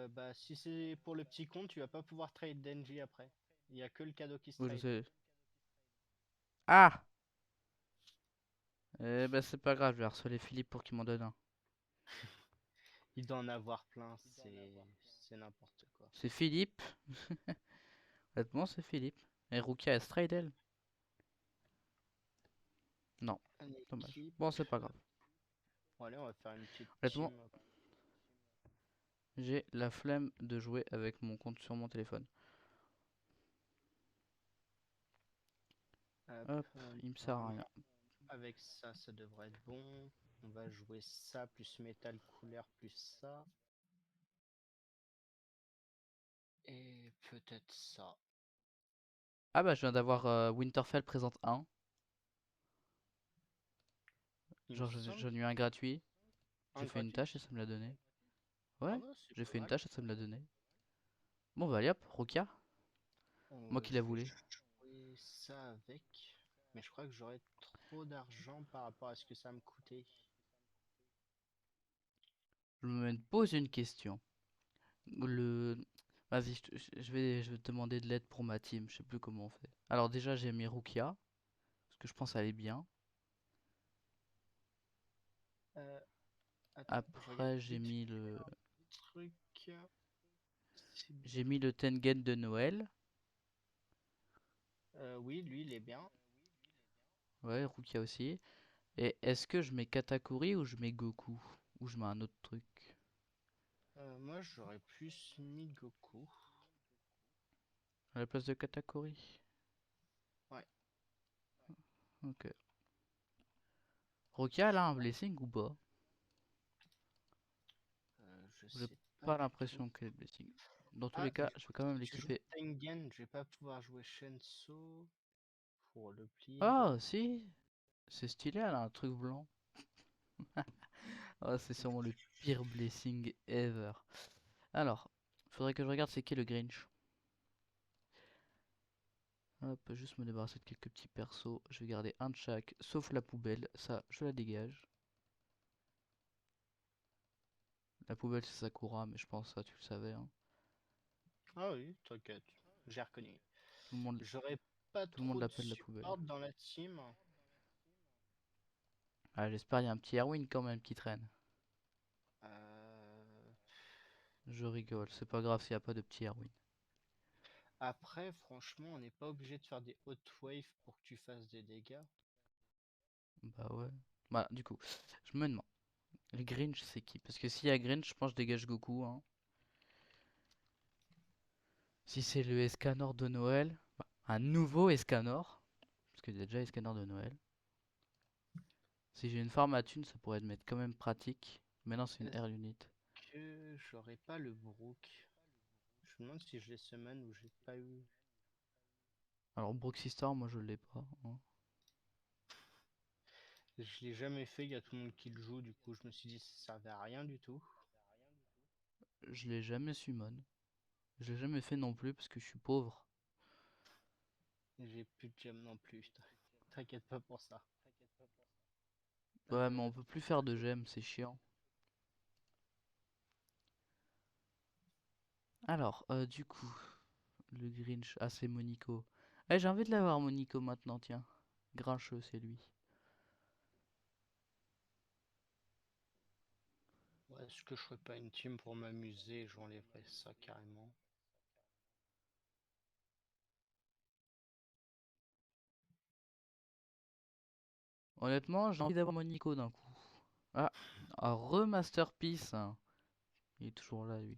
S2: Bah, si c'est pour le petit compte, tu vas pas pouvoir trade Denji après. Il y a que le cadeau qui se
S1: Oui, je
S2: trade.
S1: sais. Ah! Eh ben, c'est pas grave, je vais harceler Philippe pour qu'il m'en donne un.
S2: Il doit en avoir plein, c'est n'importe quoi.
S1: C'est Philippe. Honnêtement, c'est Philippe. Et Rukia Estradel? Non,
S2: Une
S1: dommage.
S2: équipe.
S1: Bon, c'est pas grave.
S2: Bon, allez, on va faire une petite
S1: Honnêtement,
S2: team.
S1: j'ai la flemme de jouer avec mon compte sur mon téléphone.
S2: Hop,
S1: Hop, il me sert à rien.
S2: normalement, avec ça, ça devrait être bon. On va jouer ça, plus métal couleur, plus ça. Et peut-être ça.
S1: Ah bah je viens d'avoir Winterfell présente 1.
S2: Il me
S1: Genre
S2: semble
S1: j'en ai eu un gratuit. J'ai
S2: un
S1: fait une
S2: gratuit.
S1: tâche et ça me l'a donné.
S2: Ah
S1: Ouais,
S2: bah, c'est
S1: j'ai
S2: pas
S1: fait une
S2: mal.
S1: tâche et ça me l'a donné. Bon bah allez hop, Rukia. Moi qui la
S2: Je vais
S1: voulais.
S2: jouer ça avec. Mais je crois que j'aurais trop d'argent par rapport à ce que ça me coûtait.
S1: Je me pose une question. Le... Vas-y, je vais te demander de l'aide pour ma team. Je sais plus comment on fait. Alors déjà j'ai mis Rukia. Parce que je pense qu'elle est bien.
S2: Euh, Attends, je regarde
S1: Après j'ai
S2: vite
S1: mis
S2: fait
S1: le...
S2: un truc. C'est-
S1: J'ai mis le Tengen de Noël.
S2: oui, lui, il est bien.
S1: Ouais, Rukia aussi. Et est-ce que je mets Katakuri ou je mets Goku? Ou je mets un autre truc?
S2: Moi, j'aurais plus mis Goku.
S1: À la place de Katakuri?
S2: Ouais,
S1: Ok. Rukia, elle a un blessing ou pas?
S2: je
S1: J'ai
S2: sais pas
S1: pas
S2: du tout.
S1: l'impression qu'elle est blessing. Dans tous
S2: Ah,
S1: les cas,
S2: du
S1: je vais
S2: coup,
S1: quand même
S2: si tu joues
S1: l'équiper.
S2: Tengen, je vais pas pouvoir jouer Shenso pour le bleed.
S1: Ah, si! C'est stylé, elle a un truc blanc. Ah, c'est sûrement le pire blessing ever. Alors, faudrait que je regarde c'est qui le Grinch. Hop, juste me débarrasser de quelques petits persos. Je vais garder un de chaque, sauf la poubelle. Ça, je la dégage. La poubelle, c'est Sakura, mais je pense que ça, tu le savais, hein.
S2: Ah oui, t'inquiète, j'ai reconnu.
S1: Tout le monde,
S2: J'aurais pas
S1: tout le monde
S2: trop de
S1: l'appelle la poubelle.
S2: support dans la team.
S1: Ah, j'espère qu'il y a un petit Erwin quand même qui traîne.
S2: Euh,
S1: Je rigole, c'est pas grave s'il n'y a pas de petit Erwin.
S2: Après, franchement, on n'est pas obligé de faire des hot waves pour que tu fasses des dégâts.
S1: Bah ouais. Bah, du coup, je me demande. Le Grinch, c'est qui? Parce que s'il y a Grinch, je pense que je dégage Goku, hein. Si c'est le Escanor de Noël, bah, un nouveau Escanor, parce qu'il y a déjà Escanor de Noël. Si j'ai une farm à thune, ça pourrait être quand même pratique. Maintenant, c'est une
S2: Est-ce
S1: air unit.
S2: que j'aurais pas le Brook? Je me demande si je l'ai summon ou j'ai pas eu.
S1: Alors, Broxy Star, moi je l'ai pas, hein.
S2: Je l'ai jamais fait, il y a tout le monde qui le joue, du coup je me suis dit ça servait à rien du tout.
S1: Je l'ai jamais summon. Je l'ai jamais fait non plus parce que je suis pauvre.
S2: J'ai plus de gemme non plus, t'inquiète pas pour ça.
S1: Ouais, mais on peut plus faire de
S2: Truc.
S1: gemmes, c'est chiant. Alors, du coup, le Grinch, ah c'est Monico. Eh, j'ai envie de l'avoir Monico maintenant, tiens. Grincheux, c'est lui.
S2: Ouais, est-ce que je ferais pas une team pour m'amuser? J'enlèverais ça carrément.
S1: Honnêtement, j'ai envie d'avoir Monico d'un coup. Ah, un remasterpiece, hein. Il est toujours là, lui.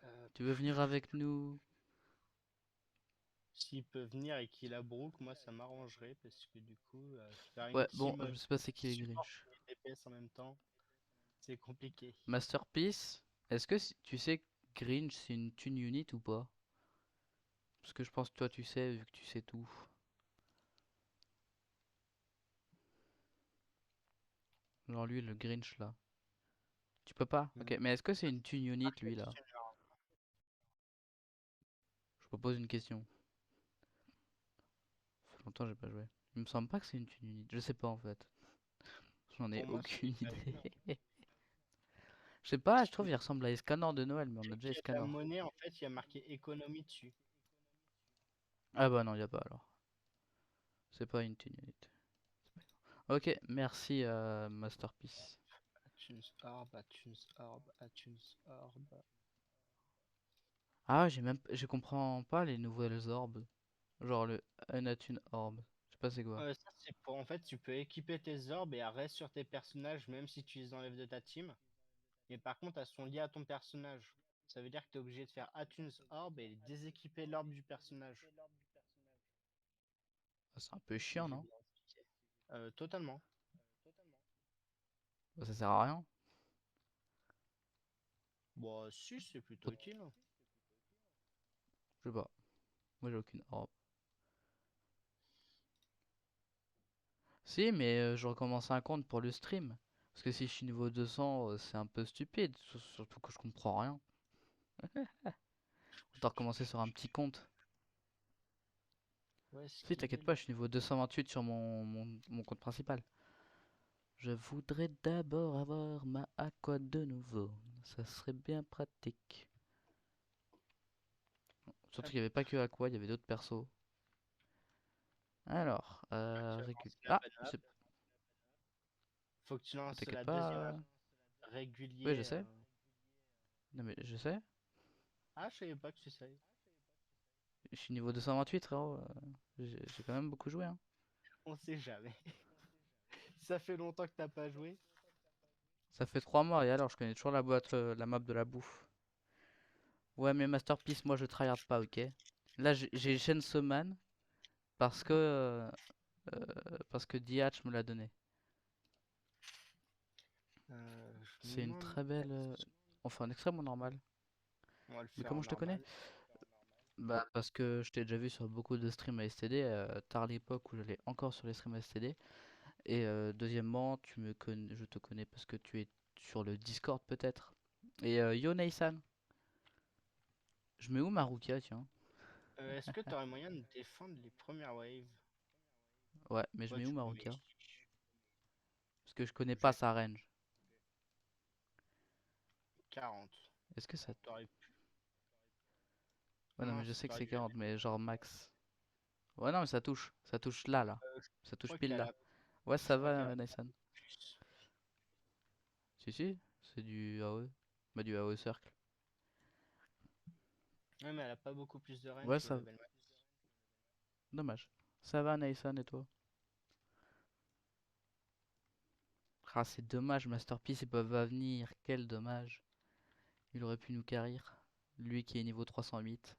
S2: Euh,
S1: Tu veux venir avec nous?
S2: S'il peut venir et qu'il a Brook, moi ça m'arrangerait parce que du coup, faire une
S1: Ouais, bon,
S2: team
S1: je sais pas c'est qui le
S2: support
S1: Grinch.
S2: et DPS en même temps, c'est compliqué.
S1: Masterpiece, est-ce que tu sais que Grinch c'est une tune unit ou pas? Parce que je pense que toi tu sais, vu que tu sais tout. Genre lui, le Grinch là. Tu peux pas?
S2: Hmm.
S1: Ok, mais est-ce que c'est une tune unit lui là?
S2: Question, genre.
S1: Je propose une question. Ça fait longtemps que j'ai pas joué. Il me semble pas que c'est une tune unit. Je sais pas en fait. J'en ai
S2: Pour moi, c'est
S1: aucune
S2: pas une.
S1: idée. Je sais pas, je trouve qu'il ressemble à Escanor de Noël, mais on a déjà
S2: Il y a de la
S1: Escanor.
S2: monnaie, en fait, il y a marqué économie dessus.
S1: Ah bah non, y a pas alors. C'est pas une tune unit. Ok, merci Masterpiece.
S2: Attunes Orb, Attunes Orb, Attunes Orb.
S1: Ah, je comprends pas les nouvelles orbes. Genre le Unatune Orb. Je sais pas c'est quoi.
S2: Ça, c'est pour, en fait, tu peux équiper tes orbes et elles restent sur tes personnages même si tu les enlèves de ta team. Mais par contre, elles sont liées à ton personnage. Ça veut dire que tu es obligé de faire Attunes Orb et déséquiper l'orbe du personnage.
S1: Ah, c'est un peu
S2: si
S1: chiant,
S2: j'ai
S1: non?
S2: bien expliqué. Totalement.
S1: Bah, ça sert à rien.
S2: Bon, si, c'est plutôt
S1: Faut-
S2: utile, hein.
S1: Je sais pas. Moi, j'ai aucune. Oh. Si, mais je recommence un compte pour le stream. Parce que si je suis niveau 200, c'est un peu stupide. Surtout que je comprends rien. Autant recommencer sur un petit compte.
S2: Où est-ce
S1: Si,
S2: qu'il
S1: t'inquiète
S2: est
S1: pas,
S2: le...
S1: je suis niveau 228 sur mon compte principal. Je voudrais d'abord avoir ma aqua de nouveau. Ça serait bien pratique. Surtout
S2: Hop,
S1: qu'il n'y avait pas que aqua, il y avait d'autres persos. Alors,
S2: tu vas lancer la
S1: Ah,
S2: bonne map. Faut que tu lances
S1: t'inquiète
S2: la
S1: pas.
S2: deuxième map.
S1: Oui, je
S2: Régulier.
S1: sais. Non, mais je sais.
S2: Ah, je savais pas que tu savais.
S1: Je suis niveau 228, frérot. J'ai quand même beaucoup joué, hein.
S2: On sait jamais. Ça fait longtemps que t'as pas joué.
S1: Ça fait 3 mois et alors je connais toujours la boîte, la map de la bouffe. Ouais, mais Masterpiece, moi je tryhard pas, ok? Là, j'ai Chainsaw Man parce que, parce que DH me l'a donné.
S2: Je me
S1: C'est une
S2: demande.
S1: très belle. Enfin, un extrême ou normal?
S2: On va le
S1: Mais
S2: faire
S1: comment
S2: en
S1: je te connais?
S2: normal.
S1: Bah, parce que je t'ai déjà vu sur beaucoup de streams à STD, tard l'époque où j'allais encore sur les streams à STD. Et deuxièmement, je te connais parce que tu es sur le Discord peut-être. Et yo Naysan, je mets où ma Rukia, tiens?
S2: Est-ce que t'aurais moyen de défendre les premières waves?
S1: Ouais, mais je
S2: Ouais,
S1: mets où
S2: tu
S1: ma
S2: peux
S1: Rukia?
S2: m'expliquer.
S1: Parce que je connais pas
S2: J'ai
S1: sa range.
S2: 40.
S1: Est-ce que ça...
S2: T'aurais pu.
S1: Ouais, non, mais je
S2: Mince,
S1: sais que
S2: t'aurais
S1: c'est
S2: dû la
S1: 40, mais
S2: défendre.
S1: genre max. Ouais, non, mais ça touche. Ça touche là, là. Ça
S2: Je
S1: touche
S2: crois
S1: pile
S2: qu'elle
S1: là.
S2: a.
S1: Ouais,
S2: Je
S1: ça
S2: crois qu'elle
S1: va,
S2: a
S1: Naysan.
S2: plus.
S1: Si, si, c'est du AOE. Bah, du AOE Circle.
S2: Ouais, mais elle a pas beaucoup plus de
S1: Ouais,
S2: range au
S1: ça...
S2: level max.
S1: Dommage. Ça va, Naysan, et toi? Ah, c'est dommage, Masterpiece, ils peuvent pas venir. Quel dommage. Il aurait pu nous carrir. Lui qui est niveau 308.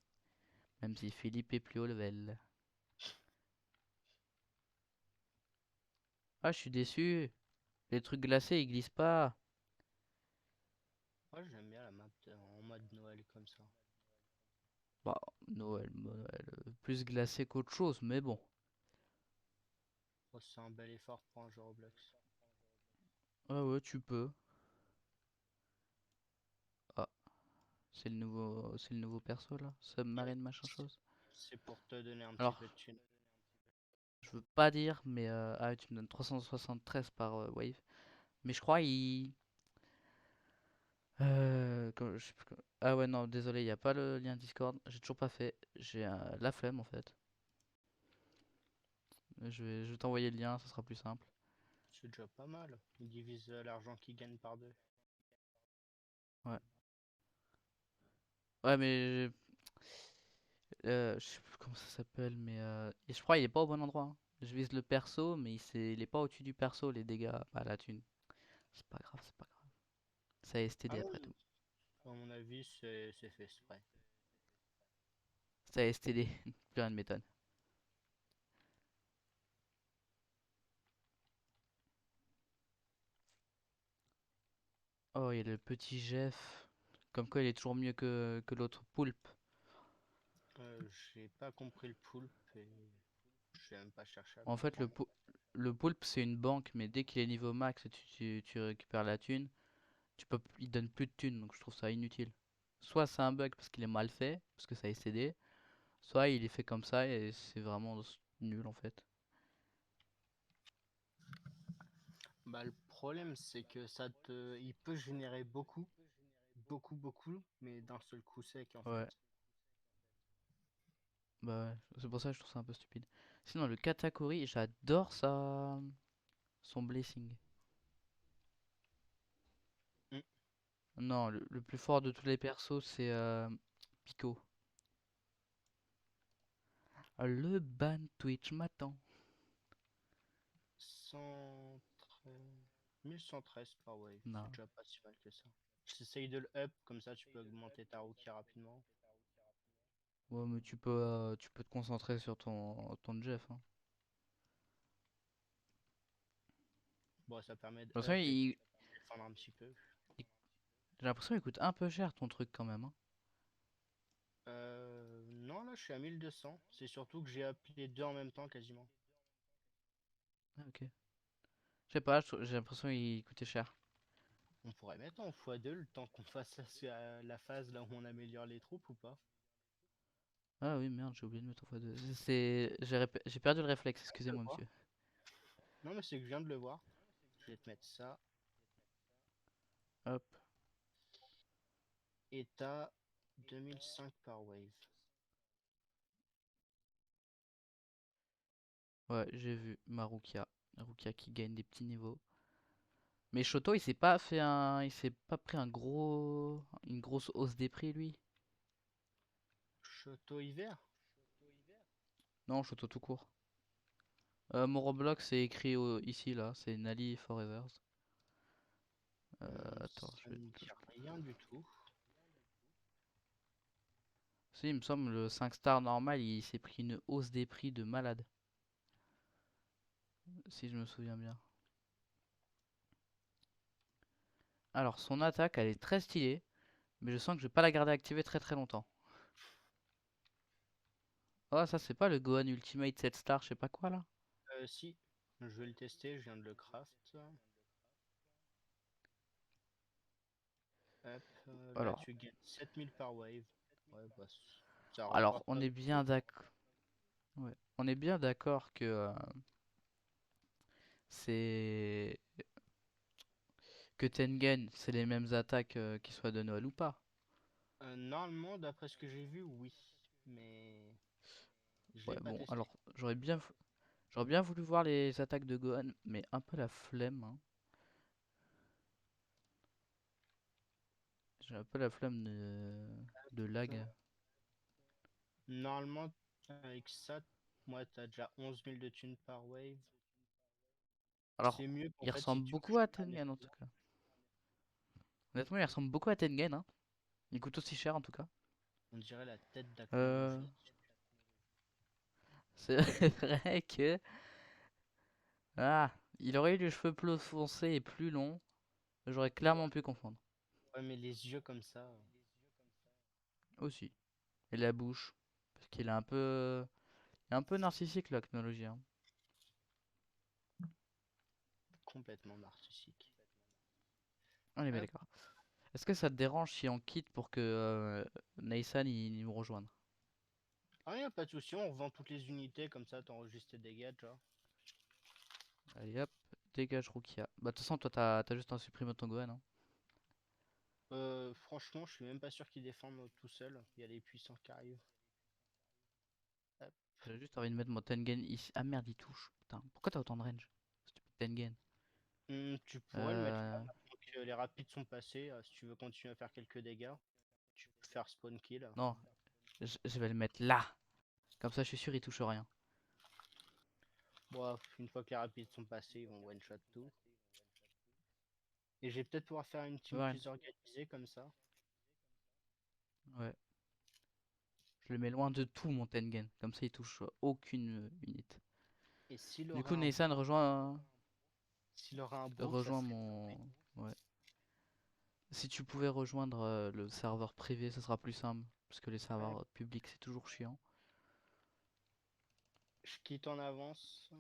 S1: Même si Philippe est plus haut level. Ah, je suis déçu. Les trucs glacés, ils glissent pas.
S2: Moi, j'aime bien la map en mode Noël comme ça.
S1: Bah, Noël, plus glacé qu'autre chose, mais bon.
S2: Oh, c'est un bel effort pour un jeu Roblox.
S1: Ah ouais, tu peux. Ah, c'est le nouveau perso là.
S2: Yep.
S1: Submarine machin chose.
S2: C'est pour te donner un petit
S1: Alors,
S2: peu de thune.
S1: je veux pas dire, mais ah, tu me donnes 373 par wave. Mais je crois il. Je sais plus ah ouais, non, désolé, il n'y a pas le lien Discord. J'ai toujours pas fait. J'ai la flemme en fait. Je vais t'envoyer le lien, ça sera plus simple.
S2: C'est déjà pas mal. Ils divisent l'argent qu'ils gagnent par deux.
S1: Ouais. Ouais, mais je sais plus comment ça s'appelle, mais et je crois qu'il est pas au bon endroit, hein. Je vise le perso, mais il est pas au-dessus du perso, les dégâts, bah la thune. C'est pas grave, c'est pas grave. C'est
S2: Ah
S1: STD
S2: non,
S1: après tout.
S2: à mon avis, c'est fait exprès.
S1: C'est STD, plus rien ne m'étonne. Oh, il y a le petit Jeff. Comme quoi, il est toujours mieux que l'autre poulpe.
S2: J'ai pas compris le poulpe et j'ai même pas cherché à
S1: En fait,
S2: comprendre.
S1: le poulpe, c'est une banque, mais dès qu'il est niveau max et tu récupères la thune, il donne plus de thune, donc je trouve ça inutile. Soit c'est un bug parce qu'il est mal fait, parce que ça a STD, soit il est fait comme ça et c'est vraiment nul en fait.
S2: Bah, le problème, c'est que il peut générer beaucoup, beaucoup, beaucoup, mais d'un seul coup sec en fait.
S1: Ouais, bah ouais, c'est pour ça que je trouve ça un peu stupide. Sinon, le Katakuri, j'adore son blessing.
S2: Hmm.
S1: Non, le plus fort de tous les persos, c'est Pico. Le ban Twitch m'attend.
S2: 113... 1113 par wave, c'est
S1: Non.
S2: déjà pas si mal que ça. J'essaye de le up, comme ça tu peux augmenter ta rookie rapidement.
S1: Ouais, mais tu peux te concentrer sur ton Jeff, hein.
S2: Bon, ça permet de
S1: De toute façon,
S2: up et défendre un petit peu.
S1: j'ai l'impression qu'il coûte un peu cher ton truc quand même, hein.
S2: Non, là, je suis à 1200. C'est surtout que j'ai appelé deux en même temps quasiment.
S1: Ah, ok. Je sais pas, j'ai l'impression qu'il coûtait cher.
S2: On pourrait mettre en x2 le temps qu'on fasse la phase là où on améliore les troupes ou pas?
S1: Ah oui, merde, j'ai oublié de mettre x2. J'ai perdu le réflexe,
S2: Je viens de
S1: excusez-moi,
S2: le voir.
S1: monsieur.
S2: Non, mais c'est que je viens de le voir. Je vais te mettre ça.
S1: Hop.
S2: Et t'as 2005 par wave.
S1: Ouais, j'ai vu Marukia. Marukia qui gagne des petits niveaux. Mais Shoto, il s'est pas fait un. Il s'est pas pris une grosse hausse des prix, lui.
S2: Château hiver?
S1: Non, Shoto tout court. Mon Roblox, c'est écrit ici, là. C'est Nali Forever. Attends,
S2: Ça
S1: je vais
S2: me
S1: te
S2: dit
S1: le-
S2: rien du tout.
S1: Si, il me semble, le 5 star normal, il s'est pris une hausse des prix de malade. Si je me souviens bien. Alors, son attaque, elle est très stylée. Mais je sens que je vais pas la garder activée très très longtemps. Oh, ça, c'est pas le Gohan Ultimate 7 star, je sais pas quoi, là.
S2: Si, je vais le tester, je viens de le craft. Hop, là
S1: Alors,
S2: tu gagnes 7000 par wave. Ouais, bah, ça
S1: alors,
S2: rapporte
S1: on
S2: pas
S1: est
S2: beaucoup.
S1: bien d'accord. Ouais. On est bien d'accord c'est que Tengen, c'est les mêmes attaques qu'ils soient de Noël ou pas.
S2: Normalement, d'après ce que j'ai vu, oui. Mais je
S1: Ouais,
S2: l'ai pas
S1: bon,
S2: testé.
S1: alors, j'aurais bien voulu voir les attaques de Gohan, mais un peu la flemme, hein. J'ai un peu la flemme de lag.
S2: Normalement, avec ça, moi, t'as déjà 11 000 de thunes par wave.
S1: Alors,
S2: C'est mieux qu'en
S1: il
S2: fait si
S1: ressemble
S2: tu veux
S1: beaucoup à
S2: choper un
S1: Tengen en tout
S2: équipement.
S1: cas. Honnêtement, il ressemble beaucoup à Tengen, hein. Il coûte aussi cher en tout cas.
S2: On dirait la tête d'Akmerushi
S1: Euh,
S2: dessus.
S1: c'est vrai que il aurait eu les cheveux plus foncés et plus longs. J'aurais clairement pu confondre.
S2: Ouais, mais les yeux comme ça,
S1: Aussi. Et la bouche. Parce qu'il est un peu narcissique, la technologie, hein.
S2: complètement narcissique.
S1: On est bien
S2: Hop.
S1: d'accord. Est-ce que ça te dérange si on quitte pour que Naysan il nous rejoigne?
S2: Ah, y a pas de souci, on revend toutes les unités, comme ça t'enregistres tes dégâts, tu vois.
S1: Allez hop, dégage Rukia. Bah de toute façon, toi t'as juste un supprimé ton Gohan, hein.
S2: Franchement, je suis même pas sûr qu'ils défendent tout seul. Il y a les puissants qui arrivent. Hop.
S1: J'ai juste envie de mettre mon Tengen ici. Ah merde, il touche. Putain, pourquoi t'as autant de range? Stupide Tengen.
S2: Tu pourrais le mettre là,
S1: Euh...
S2: maintenant que les rapides sont passés. Si tu veux continuer à faire quelques dégâts, tu peux faire spawn kill.
S1: Non, je vais le mettre là. Comme ça, je suis sûr, il touche rien.
S2: Bon, une fois que les rapides sont passés, on one shot tout. Et je vais peut-être pouvoir faire une team
S1: Ouais,
S2: plus organisée comme ça.
S1: ouais. Je le mets loin de tout, mon Tengen. Comme ça, il touche aucune unité.
S2: Et
S1: Du coup, Neysan
S2: s'il aura un bourg, ça
S1: rejoint
S2: serait
S1: mon...
S2: parfait.
S1: Ouais. Si tu pouvais rejoindre le serveur privé, ça sera plus simple. Parce que les
S2: Ouais,
S1: serveurs publics, c'est toujours chiant.
S2: je quitte en avance.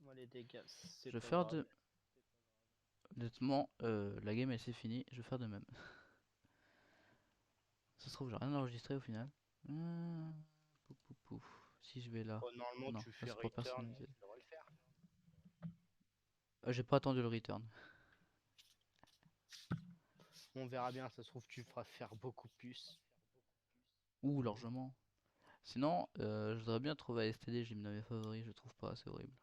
S2: Moi, les dégâts, c'est
S1: Je vais
S2: pas
S1: faire
S2: grave.
S1: de... Honnêtement, la game, elle s'est finie. Je vais faire de même. Ça se trouve, j'ai rien enregistré au final. Pouf, pouf, pouf. Si je vais là.
S2: Bon, normalement,
S1: Non,
S2: tu
S1: là,
S2: fais
S1: c'est pour
S2: return,
S1: personnaliser.
S2: ça devrait le faire.
S1: J'ai pas attendu le return.
S2: On verra bien, ça se trouve, tu feras faire beaucoup plus.
S1: Ouh, largement. Sinon, je voudrais bien trouver STD, j'ai mis dans mes favoris, je le trouve pas, c'est horrible.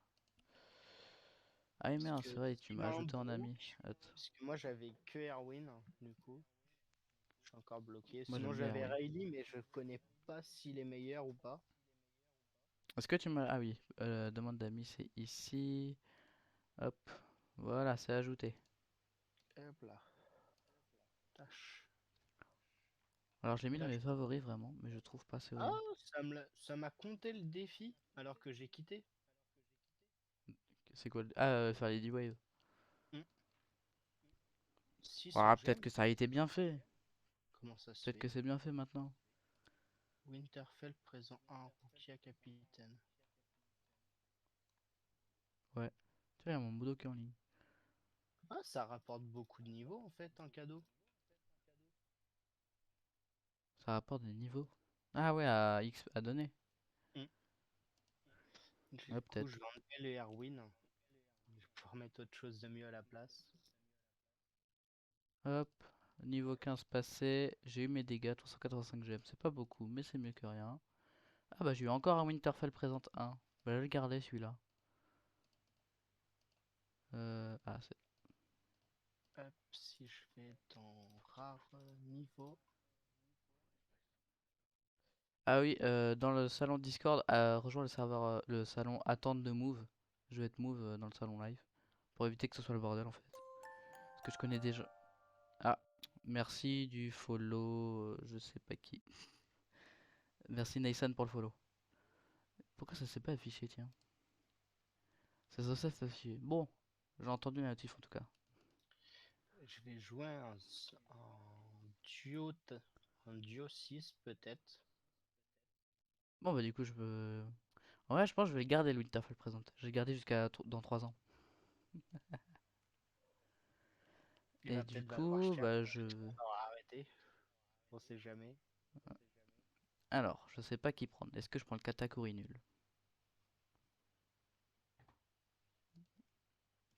S1: Ah
S2: Parce
S1: merde,
S2: que
S1: c'est vrai, tu
S2: s'il
S1: m'as
S2: a un
S1: ajouté en ami.
S2: brook,
S1: Attends,
S2: parce que moi j'avais que Erwin, du coup, je suis encore bloqué.
S1: moi
S2: Sinon
S1: j'aime bien
S2: j'avais
S1: Erwin.
S2: Rayleigh, mais je connais pas s'il est meilleur ou pas.
S1: Est-ce que tu m'as... Ah oui, demande d'amis, c'est ici. Hop, voilà, c'est ajouté.
S2: Hop là, tâche.
S1: Alors je l'ai mis dans
S2: Là,
S1: mes favoris vraiment, mais je trouve pas, c'est
S2: ah,
S1: horrible.
S2: ça m'a compté le défi alors que j'ai quitté.
S1: C'est quoi faire les D-Wave.
S2: 600
S1: Ah, peut-être
S2: gemmes?
S1: que ça a été bien fait.
S2: Comment ça se
S1: Peut-être
S2: fait?
S1: que c'est bien fait maintenant.
S2: Winterfell présent 1, Rukia capitaine.
S1: Ouais. Tiens, y a mon Budo qui est en ligne.
S2: Ah, ça rapporte beaucoup de niveaux en fait, un cadeau.
S1: Ça rapporte des niveaux. Ah ouais, à X à donner.
S2: Hmm. Du
S1: Ouais,
S2: coup, je
S1: peut-être.
S2: vais enlever les Erwin. Je vais pouvoir mettre autre chose de mieux à la place.
S1: Hop. Niveau 15 passé. J'ai eu mes dégâts, 385 gemmes. C'est pas beaucoup, mais c'est mieux que rien. Ah bah j'ai eu encore un Winterfell présente 1. Bah je vais le garder celui-là. Ah, c'est...
S2: Hop, si je vais dans rare niveau.
S1: Ah oui, dans le salon Discord, rejoins le serveur, le salon attente de Move. Je vais être Move dans le salon live. Pour éviter que ce soit le bordel en fait. Parce que je connais déjà. Ah, merci du follow, je sais pas qui. Merci Nathan pour le follow. Pourquoi ça s'est pas affiché, tiens? Ça s'est affiché. Bon, j'ai entendu la notif en tout cas.
S2: Je vais jouer un duo, un duo 6 peut-être.
S1: Bon bah du coup je veux... Ouais, je pense que je vais garder le Winterfell présente. Je vais le garder jusqu'à dans 3 ans.
S2: Il
S1: Et
S2: va
S1: du
S2: peut-être valoir
S1: coup,
S2: cher
S1: bah
S2: quand
S1: je...
S2: on aura arrêté. On sait jamais.
S1: Alors, je sais pas qui prendre. Est-ce que je prends le Katakuri nul?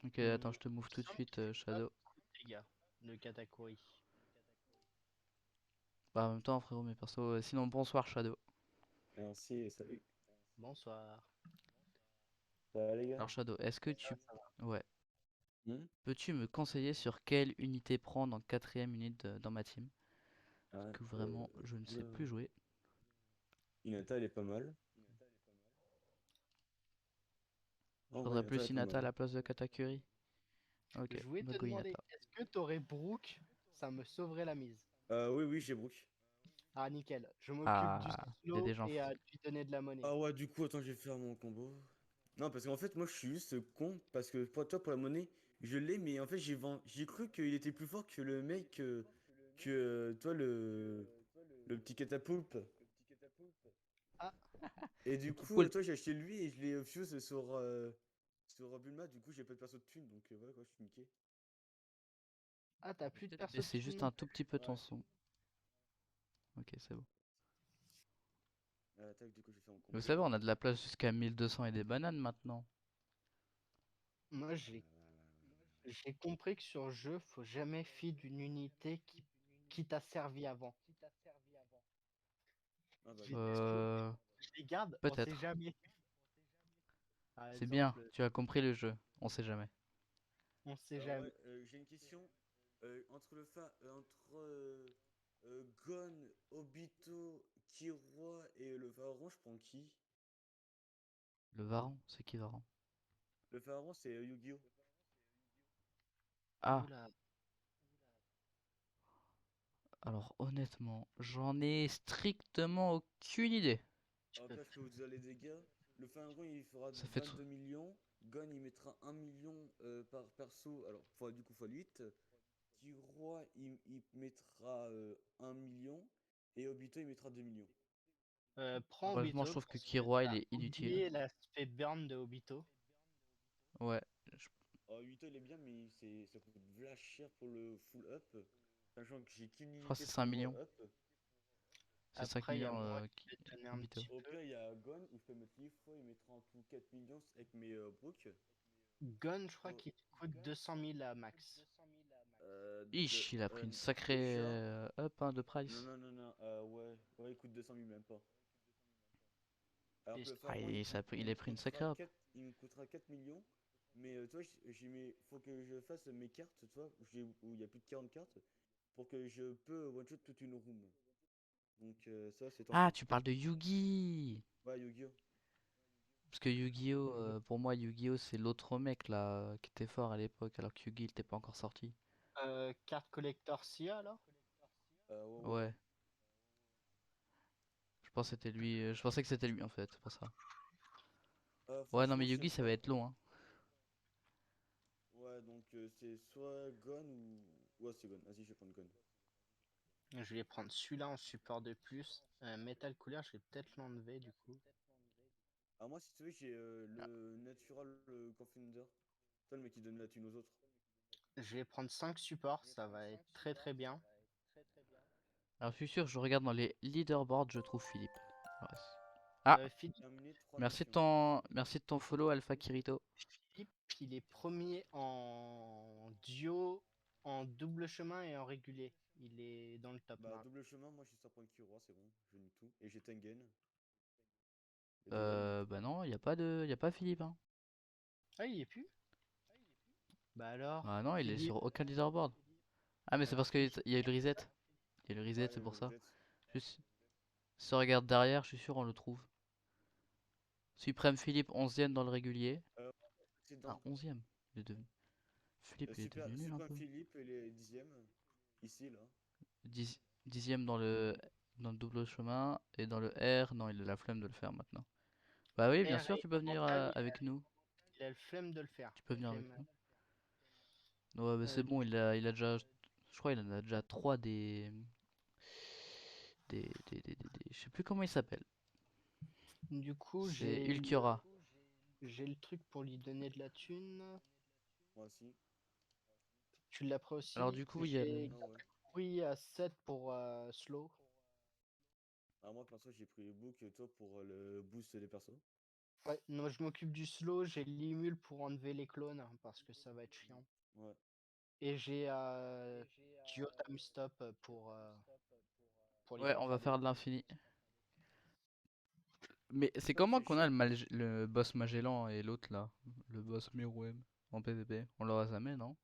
S1: Ok, attends, je te
S2: Il
S1: move
S2: me
S1: tout de
S2: semble
S1: suite,
S2: qu'il fait pas
S1: Shadow.
S2: beaucoup de dégâts, le Katakuri.
S1: Bah, en même temps, frérot, mes persos. Sinon, bonsoir, Shadow.
S3: Merci et salut.
S2: Bonsoir.
S3: Ça va les gars?
S1: Alors, Shadow, est-ce que
S2: Ça,
S1: tu...
S2: ça va.
S1: Ouais.
S3: Hmm.
S1: Peux-tu me conseiller sur quelle unité prendre en quatrième unité dans ma team? Parce
S3: Ah,
S1: que vraiment, je ne sais
S3: oula.
S1: plus jouer.
S3: Hinata elle est pas mal. Oh ouais,
S1: Faudrait
S3: Hinata elle est
S1: plus
S3: pas
S1: Hinata à
S3: mal.
S1: la place de Katakuri. Ok,
S2: Je voulais
S1: bah
S2: te
S1: go
S2: demander,
S1: Hinata.
S2: est-ce que t'aurais Brook? Ça me sauverait la mise.
S3: Oui, oui, j'ai Brook.
S2: Ah, nickel. Je m'occupe du
S1: Ah, il y a des
S2: slow
S1: gens...
S2: et à lui donner de la monnaie.
S3: Ah ouais, du coup, attends, je vais faire mon combo. Non, parce qu'en fait, moi je suis juste con. Parce que pour toi, pour la monnaie, je l'ai, mais en fait, j'ai cru qu'il était plus fort que le mec. Toi, le petit catapoulpe.
S2: Ah,
S3: Et du
S1: Petit
S3: coup,
S1: poulpe.
S3: toi, j'ai acheté lui et je l'ai fuse sur Bulma. Du coup, j'ai pas de perso de thune. Donc voilà, quoi, je suis niqué.
S2: ah, t'as
S1: Je vais
S2: plus de
S1: peut-être
S2: perso de
S1: baisser
S2: thune
S1: juste
S2: non
S1: un
S2: plus.
S1: tout petit peu ton
S3: Ouais.
S1: son. Ok, c'est bon.
S3: Tac, du coup, je vais faire mon
S1: Vous
S3: combo.
S1: savez, on a de la place jusqu'à 1200 et des bananes maintenant.
S2: Moi, j'ai compris que sur le jeu, faut jamais fier d'une unité qui t'a servi avant.
S3: Ah bah
S2: J'ai
S3: oui.
S2: des slows,
S1: Euh...
S2: je les garde, on sait
S1: Peut-être.
S2: jamais. Par
S1: C'est bien,
S2: exemple,
S1: tu as compris le jeu. On sait jamais.
S2: on sait
S3: Alors
S2: jamais.
S3: ouais, j'ai une question. Entre Gon, Obito, Killua et le Pharaon, je prends qui?
S1: Le Varan, c'est qui Varan?
S3: Le Pharaon, c'est Yu-Gi-Oh!
S1: Ah,
S2: Oula,
S1: alors honnêtement, j'en ai strictement aucune idée.
S2: je peux
S3: Après, je peux
S2: faire.
S3: vous dire les dégâts. Le Pharaon, il fera
S1: Ça fait trop...
S3: 22 millions. Gon, il mettra 1 million par perso. Alors, du coup, x 8. Killua, il mettra 1 million. Et Obito, il mettra 2 millions.
S2: Prends
S1: Honnêtement, je
S2: Obito
S1: trouve que
S2: parce que
S1: Killua, il
S2: t'as
S1: est inutile.
S2: oublié l'aspect burn de Obito.
S1: Ouais, je
S3: Oh, Obito, il est bien, mais ça coûte v'là cher pour le full up. Sachant que j'ai qu'une
S1: crois que
S3: unité
S1: c'est 5
S3: pour
S1: millions.
S3: up.
S1: C'est 5
S2: Après, il y a
S1: millions
S2: moi qui vais te donner un
S1: Obito.
S2: petit
S3: Au
S2: peu.
S3: pire, il y a Gon où je peux mettre l'IFO, il mettra en tout 4 millions avec mes Brook.
S2: Gun, je crois
S3: Oh,
S2: qu'il te coûte 200 000 à max.
S1: Ich, il a pris une sacrée
S3: déjà.
S1: up hein, de
S3: Non,
S1: price.
S3: non, non, non, ouais, ouais, il coûte 200 000 même pas. Alors
S2: Et
S3: que le
S1: Ah,
S3: pharaon, il,
S1: il a pris une sacrée up.
S3: il me coûtera 4 millions. Mais toi, faut que je fasse mes cartes, tu vois, où il y a plus de 40 cartes, pour que je peux one-shot toute une room. Donc ça, c'est tant
S1: Ah,
S3: pis.
S1: tu parles de Yugi!
S3: Ouais, Yu-Gi-Oh!
S1: Parce que Yu-Gi-Oh, pour moi, Yu-Gi-Oh, c'est l'autre mec là qui était fort à l'époque, alors que Yugi il était pas encore sorti.
S2: carte collector SIA, là?
S3: Ouais, ouais, ouais.
S1: Ouais, je pense que c'était lui. Je pensais que c'était lui en fait, c'est pour ça. Ouais, non, mais
S3: Franchement, je sais
S1: Yugi, ça va
S3: pas.
S1: être long, hein.
S3: Ouais, donc c'est soit Gon Ouais, c'est Gon. Vas-y, je vais prendre Gon.
S2: Je vais prendre celui-là en support de plus. Metal Cooler, je vais peut-être l'enlever du coup.
S3: Ah, moi, si tu veux, j'ai
S1: Ah,
S3: le Natural Confounder. Toi, le mec qui donne la thune aux autres.
S2: Je vais prendre 5 supports, ça va être très très bien.
S1: alors, je suis sûr, je regarde dans les leaderboards, je trouve Philippe. Ouais, ah,
S2: Philippe,
S3: Terminé 3 missions.
S1: merci de ton follow, Alpha Kirito.
S2: Philippe, il est premier en duo, en double chemin et en régulier. Il est dans le top
S3: Bah,
S2: maintenant.
S3: double chemin, moi, je suis sur point Kuro, c'est bon. Je nique tout. Et j'ai Tengen. Et toi, Walid?
S1: Bah non, y a pas Philippe, hein.
S2: Ah, il y est plus? Bah alors,
S1: Ah non, il est
S2: Philippe.
S1: sur aucun leaderboard. Ah, mais c'est
S2: Alors
S1: parce qu'il
S2: qui?
S1: y a eu le reset. Il y a eu le reset,
S3: Ouais, il y
S1: c'est
S3: a eu
S1: pour
S3: le
S1: ça.
S3: reset.
S1: Juste, si on regarde derrière, je suis sûr on le trouve. Suprême Philippe, 11ème dans le régulier.
S3: C'est
S1: Ah,
S3: dans
S1: 11ème. Il est devenu... Philippe, il est devenu nul un
S3: Super
S1: peu.
S3: Philippe, il est 10ème. Ici, là.
S1: 10ème dans le double chemin. Et dans le R, non, il a la flemme de le faire maintenant. Bah oui, bien
S2: R
S1: sûr,
S2: et
S1: tu peux
S2: en
S1: venir
S2: mental,
S1: avec nous.
S2: il a le flemme de le faire.
S1: Tu peux venir avec
S2: Flemme.
S1: nous. Ouais, mais c'est
S2: Du
S1: bon, il a déjà... Je crois qu'il en a déjà 3 Je sais plus comment il s'appelle.
S2: du coup,
S1: C'est Ulquiorra.
S2: j'ai le truc pour lui donner de la thune.
S3: Moi aussi.
S2: Tu l'as pris
S1: Alors
S2: aussi?
S1: du coup, il y a le...
S2: J'ai
S3: Non, ouais.
S2: pris à 7 pour slow.
S3: Ah, moi, perso, j'ai pris le book, toi, pour le boost des persos.
S2: Ouais, non, je m'occupe du slow, j'ai l'imule pour enlever les clones parce que ça va être chiant.
S3: Ouais.
S2: Et j'ai Geotime Stop pour les
S1: Ouais, on va
S2: refroidir.
S1: faire de l'infini. Mais c'est
S3: Toi,
S1: comment
S3: t'es
S1: qu'on a
S3: chaud.
S1: le boss Magellan et l'autre là? Le boss Meruem en PvP? On l'aura jamais, non?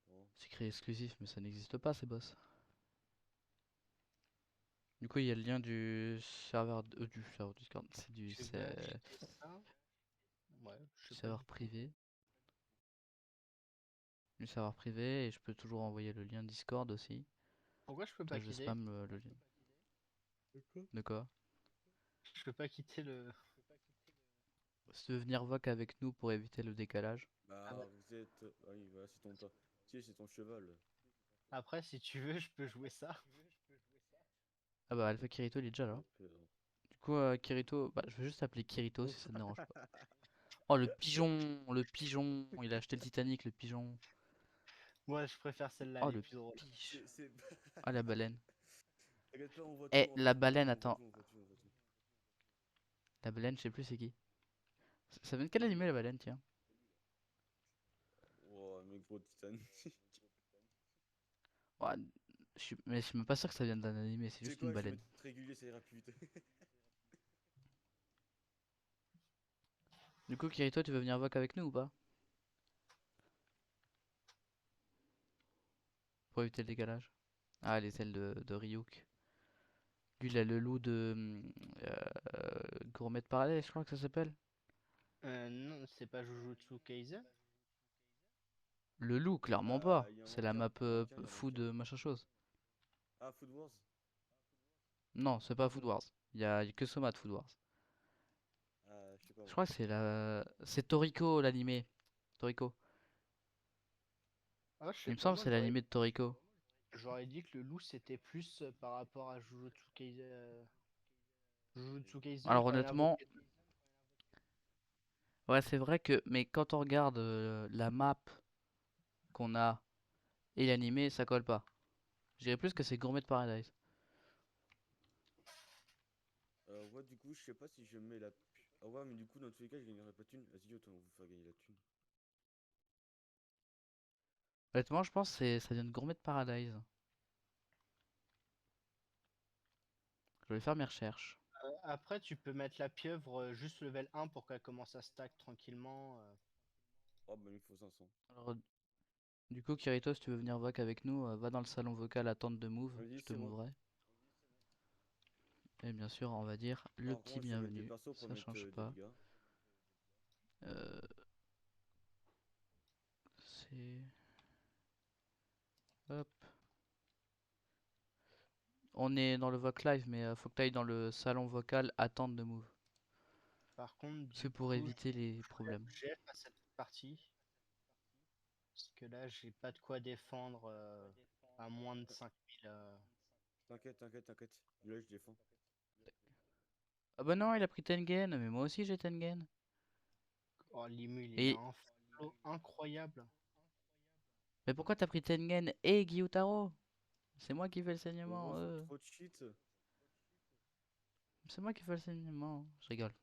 S3: Bon.
S1: C'est créé exclusif, mais ça n'existe pas ces boss. Du coup, il y a le lien du serveur Discord.
S2: Je vais acheter ça. Ouais, je
S1: Du
S2: sais pas
S1: serveur
S2: du tout.
S1: privé. Du serveur privé, et je peux toujours envoyer le lien Discord aussi.
S2: Pourquoi je peux pas
S1: Toi, je
S2: quitter?
S1: spam le lien.
S3: De quoi?
S1: De quoi?
S2: Je peux pas quitter le.
S1: Si tu veux venir voc avec nous pour éviter le décalage.
S2: Ah bah,
S3: Bah, vous êtes. Ah oui, voilà, c'est ton. Si, c'est ton cheval.
S2: après, si tu veux, je peux jouer ça.
S1: Ah bah, Alpha Kirito, il est déjà là.
S3: J'ai peur.
S1: Du coup, Kirito, bah, je vais juste appeler Kirito si ça te dérange pas. Oh, le pigeon, il a acheté le Titanic, le pigeon.
S2: Moi, je préfère celle-là,
S1: Oh,
S2: elle est
S1: le
S2: plus drôle.
S1: pige.
S3: C'est.
S1: Ah, la baleine.
S3: T'inquiète pas, on voit tout,
S1: Eh,
S3: en
S1: la
S3: fait, on voit tout,
S1: baleine,
S3: on voit
S1: attends.
S3: tout, on voit tout, on voit tout.
S1: La baleine, je sais plus c'est qui. Ça vient de quel animé, la baleine, tiens?
S3: Oh, mais gros Titanic.
S1: Ouais, mais je suis même pas sûr que ça vienne d'un animé, c'est
S3: Tu sais
S1: juste une
S3: quoi, je vais
S1: baleine.
S3: mettre régulier, ça ira plus vite.
S1: Du coup, Kirito, tu veux venir voc avec nous ou pas? Pour éviter le décalage. Ah, les ailes de Ryuk. Lui, il a le loup de Gourmet de Paradis, je crois que ça s'appelle.
S2: Non, c'est pas Jujutsu Kaisen?
S1: Le loup, clairement
S3: Bah,
S1: pas. C'est la map
S3: il y a un
S1: food
S3: mannequin.
S1: machin chose.
S3: Ah, Food Wars?
S1: Non, c'est pas Food Wars. Y a que Soma de Food Wars.
S3: Ah, je sais pas,
S1: Je
S3: moi.
S1: crois que c'est Toriko l'animé. Toriko.
S2: Ah, je sais
S1: Il me
S2: pas,
S1: semble que
S2: moi
S1: c'est l'animé de Toriko.
S2: j'aurais dit que le loup c'était plus par rapport à Jujutsu Kaisen. Jujutsu Kaisen
S1: Alors
S2: quand il
S1: honnêtement,
S2: invoquait.
S1: ouais c'est vrai que, mais quand on regarde la map qu'on a et l'animé, ça colle pas. Je dirais plus que c'est Gourmet de Paradise.
S3: Ouais, du coup, je sais pas si je mets la. Ah ouais, mais du coup, dans tous les cas, je gagnerai pas de thune. Vas-y, autant vous faire gagner la thune.
S1: Honnêtement, je pense que ça vient de Gourmet de Paradise. Je vais faire mes recherches.
S2: Après, tu peux mettre la pieuvre juste level 1 pour qu'elle commence à stack tranquillement.
S3: Oh, bah, il me faut 500.
S1: Alors, du coup, Kirito, si tu veux venir voc avec nous, va dans le salon vocal attente de move,
S3: Vas-y,
S1: je te
S3: c'est bon.
S1: moverai. Et bien sûr, on va dire le
S3: Par
S1: petit
S3: contre, je vais mettre des
S1: bienvenu,
S3: persos pour
S1: ça
S3: mettre
S1: change
S3: des
S1: pas.
S3: dégâts.
S1: Euh, c'est... Hop. On est dans le voc live, mais faut que tu ailles dans le salon vocal attente de move.
S2: Par contre, du
S1: C'est pour
S2: coup,
S1: éviter les
S2: je
S1: problèmes.
S2: Jeff à cette partie. Parce que là, j'ai pas de quoi défendre à moins de 5000.
S3: T'inquiète, t'inquiète, t'inquiète. Là, je défends.
S1: Ah bah non, il a pris Tengen, mais moi aussi j'ai Tengen.
S2: Oh, Limul, il a
S1: Et
S2: un flow incroyable.
S1: mais pourquoi t'as pris Tengen et Gyutaro? C'est moi qui fais le
S3: Gros,
S1: saignement,
S3: trop de cheat.
S1: C'est moi qui fais le saignement. Je rigole.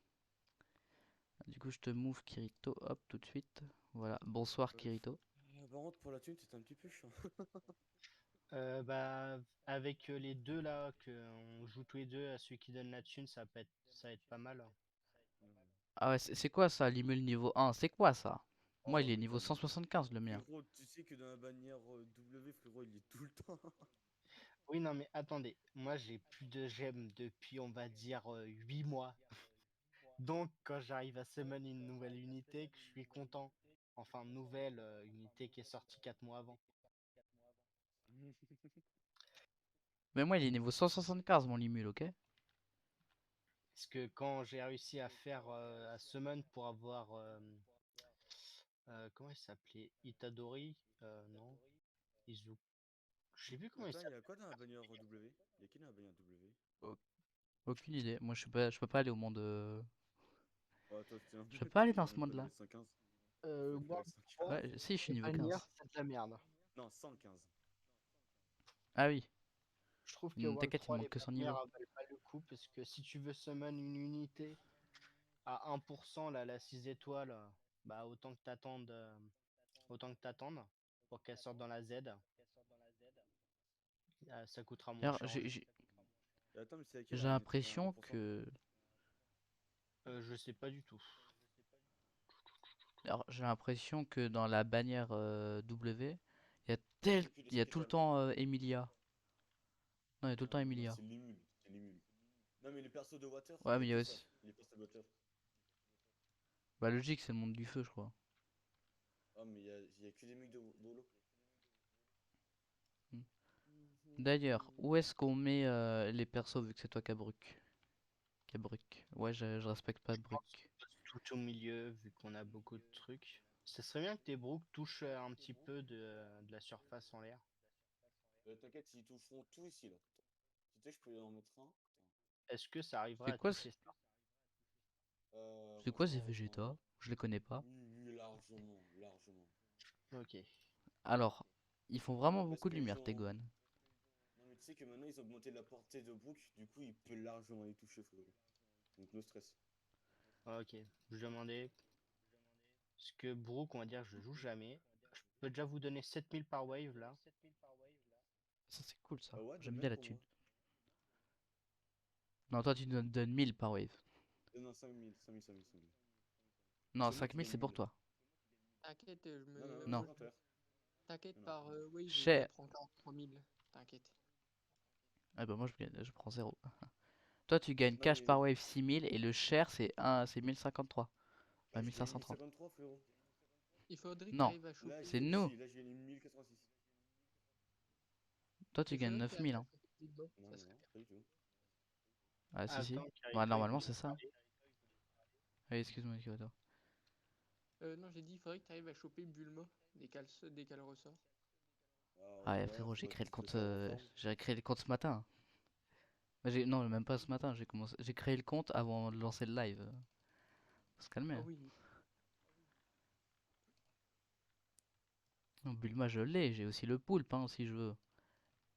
S1: Du coup, je te move Kirito, hop, tout de suite. Voilà, bonsoir
S3: Euh,
S1: Kirito.
S3: Par contre, pour la thune, c'est un petit peu chiant.
S2: Bah, avec les deux là, que on joue tous les deux à celui qui donne la thune, ça va être pas mal.
S1: Ah ouais, c'est quoi ça, Limul niveau 1? C'est quoi ça? Moi, il
S3: Oh,
S1: est
S3: mais
S1: niveau
S3: non, mais
S1: 175 le mien.
S3: frérot, tu sais que dans la bannière W, frérot, il est tout le temps.
S2: Oui, non, mais attendez, moi j'ai plus de gemmes depuis, on va dire, 8 mois. Donc, quand j'arrive à summon une nouvelle unité, que je suis content. Enfin, nouvelle unité qui est sortie 4 mois avant.
S1: Mais moi, il est niveau 175 mon Limul, ok?
S2: Parce que quand j'ai réussi à faire à summon pour avoir comment il s'appelait? Itadori? Non. Izu. Je sais plus comment il
S3: Attends, il y
S2: s'appelle.
S3: a quoi dans la bannière W? Il y a qui dans la bannière W?
S1: Au- Aucune idée. Moi, je peux pas aller au monde.
S3: Oh, toi, t'es un
S1: Je peux
S3: peu,
S1: pas aller
S3: t'es
S1: dans ce
S3: même pas
S1: monde-là.
S3: level 115. Faut être level
S2: World
S3: 115.
S2: War,
S1: Ouais, si, je suis
S2: les
S1: niveau
S2: bannières,
S1: 15.
S2: c'est de la merde.
S3: Non, 115.
S1: Ah oui,
S2: Je trouve que World
S1: t'inquiète, il me
S2: 3,
S1: manque
S2: les
S1: que 100
S2: bannières
S1: niveaux.
S2: valent pas le coup parce que si tu veux summon une unité à 1%, là, la 6 étoiles, bah autant que t'attendes pour qu'elle sorte dans la Z, ça coûtera moins
S1: D'ailleurs,
S2: cher en jeu.
S3: Et attends, mais c'est laquelle
S1: j'ai
S3: à
S1: l'impression
S3: 1%?
S1: que.
S2: Je sais pas du tout.
S1: Alors, j'ai l'impression que dans la bannière W,
S3: Depuis les
S1: il y a
S3: 5
S1: tout le
S3: étoiles.
S1: temps Emilia. Non, il y a tout le temps
S3: Non,
S1: Emilia.
S3: c'est Limul. C'est Limul. Non, mais les persos de Water,
S1: Ouais,
S3: il y
S1: mais
S3: a
S1: il y a
S3: que ça.
S1: aussi.
S3: Les persos de Water.
S1: Bah, logique, c'est le monde du feu, je crois.
S3: Ah, mais il y a que des mecs de l'eau.
S1: Hmm. D'ailleurs, où est-ce qu'on met les persos vu que c'est toi qui as Bruk. Ouais, je respecte pas
S2: Je pense
S1: Bruk.
S2: qu'on passe tout au milieu vu qu'on a beaucoup de trucs. Ça serait bien que tes Brook touchent un petit peu de la surface en l'air.
S3: T'inquiète, ils toucheront tout ici, là. Tu sais, je peux en mettre un.
S2: Est-ce que ça arriverait
S1: C'est
S2: à
S1: quoi,
S2: toucher ça?
S1: c'est quoi ces
S3: Franchement,
S1: Vegeta? Je les connais pas.
S3: oui, oui, largement, largement.
S2: Ok.
S1: Alors, ils font vraiment
S3: Parce
S1: beaucoup de
S3: que,
S1: lumière,
S3: genre.
S1: Tegoan.
S3: Non, mais tu sais que maintenant, ils ont augmenté la portée de Brook, du coup, il peut largement les toucher, frérot. Donc, no stress.
S2: Ok. Je demandais. Parce que Brook, on va dire, je joue jamais. Je peux déjà vous donner 7000 par wave là.
S1: Ça, c'est cool, ça.
S3: Ah ouais, de
S1: J'aime
S3: même
S1: bien la
S3: pour
S1: thune.
S3: moi.
S1: Non, toi, tu nous donnes 1000 par wave.
S3: Non, 5000, 5000, 5000, 5000.
S1: Non,
S3: C'est moi qui
S1: 5000,
S3: gagne
S1: c'est pour
S3: 1000.
S1: toi.
S4: T'inquiète,
S3: Non, non,
S1: Non.
S4: moi,
S3: sans faire.
S4: t'inquiète
S3: Non, non.
S4: par wave, je
S1: Cher.
S4: prends 43 000. T'inquiète.
S1: Ah bah, moi, je prends 0. Toi, tu gagnes
S3: Non,
S1: cash par
S3: mais.
S1: wave 6000 et le cher, c'est 1053.
S3: Ah,
S1: Bah,
S3: je gagne
S1: 1530.
S3: 1053, frérot.
S4: Il faudrait que
S1: Non,
S4: t'arrives à
S3: Là,
S1: c'est
S4: choper.
S1: nous.
S3: si, là, je gagne 1086.
S1: Toi, tu
S4: Il
S1: gagnes
S4: faudrait que t'arrives
S1: 9000,
S4: à
S1: hein.
S4: choper Bulma,
S3: Non,
S4: ça
S3: non,
S4: serait
S3: non,
S4: bien.
S3: pas du tout.
S1: Ah, si, si.
S2: Attends,
S1: Bah,
S2: Kirito, il
S1: normalement,
S2: voulait
S1: c'est ça.
S2: parler.
S1: Oui, excuse-moi, Kyoto.
S4: Non, j'ai dit, il faudrait que t'arrives à choper Bulma dès qu'elle ressort.
S3: Ah,
S1: Ah, ouais,
S3: ouais,
S1: frérot,
S3: faudrait peut-être le faire en forme.
S1: j'ai créé le compte ce matin. Bah, non, même pas ce matin, j'ai créé le compte avant de lancer le live. Faut se calmer,
S4: Ah
S1: hein.
S4: oui.
S1: Non, Bulma, je l'ai. J'ai aussi le poulpe, hein, si je veux.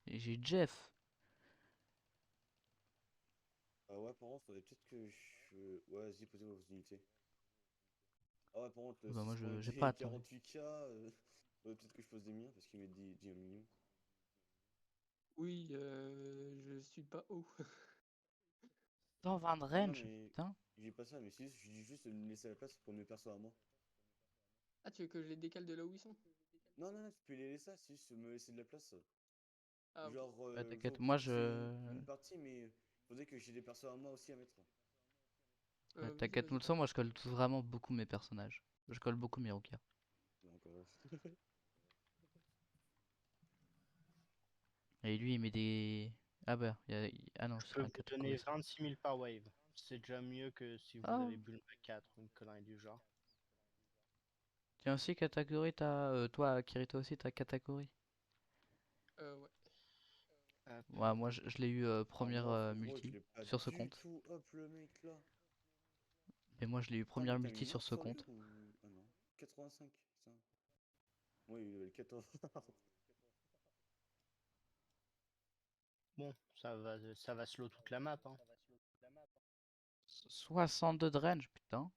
S1: Et j'ai Jeff.
S3: Ah ouais, par contre, faudrait peut-être que je. Ouais, vas-y, posez vos unités. Ah ouais, par contre,
S1: Bah,
S3: si
S1: moi,
S3: je prends
S1: j'ai pas
S3: des
S1: attendu.
S3: 48K, faudrait peut-être que je pose des miens parce qu'ils mettent 10 millions.
S4: Oui, je suis pas haut.
S1: 120 de
S3: Non, non,
S1: range,
S3: mais
S1: putain.
S3: j'ai pas ça, mais si je dis juste de me laisser la place pour mes persos à moi.
S4: Ah, tu veux que je les décale de là où ils sont?
S3: Non, non, non, tu peux les laisser, c'est juste me laisser de la place.
S4: Ah, ok.
S1: Ouais, t'inquiète,
S3: Genre
S1: moi,
S3: c'est une partie, mais faudrait que j'ai des persos à moi aussi à mettre.
S1: ouais,
S4: Vas-y,
S1: t'inquiète,
S4: vas-y,
S1: Moulson, moi,
S4: t'inquiète.
S1: je colle vraiment beaucoup mes personnages. Je colle beaucoup mes Rukia.
S3: Donc,
S1: Et lui, il met des. Ah bah, ah non,
S2: Je
S1: c'est
S2: peux
S1: un
S2: vous donner
S1: Katakuri, ça.
S2: 26 000 par wave. C'est déjà mieux que si vous
S1: Ah,
S2: avez Bulma 4 ou une connerie du genre.
S1: Tiens aussi catégorie, toi Kirito aussi t'as catégorie.
S4: Ouais.
S2: Hop.
S1: Ouais, moi je l'ai eu
S3: Ah,
S1: première
S3: moi, frérot, je
S1: multi
S3: l'ai pas
S1: sur ce
S3: du
S1: compte.
S3: tout. Hop, le mec là.
S1: Mais moi je l'ai eu
S3: Ah, mais
S1: première
S3: t'as mis
S1: multi sur
S3: mort
S1: ce
S3: sur lui
S1: compte.
S3: ou. Ah non. 85, ça. Moi, il avait le 14.
S2: Bon, ça va slow toute la map, hein.
S1: 62 de range, putain.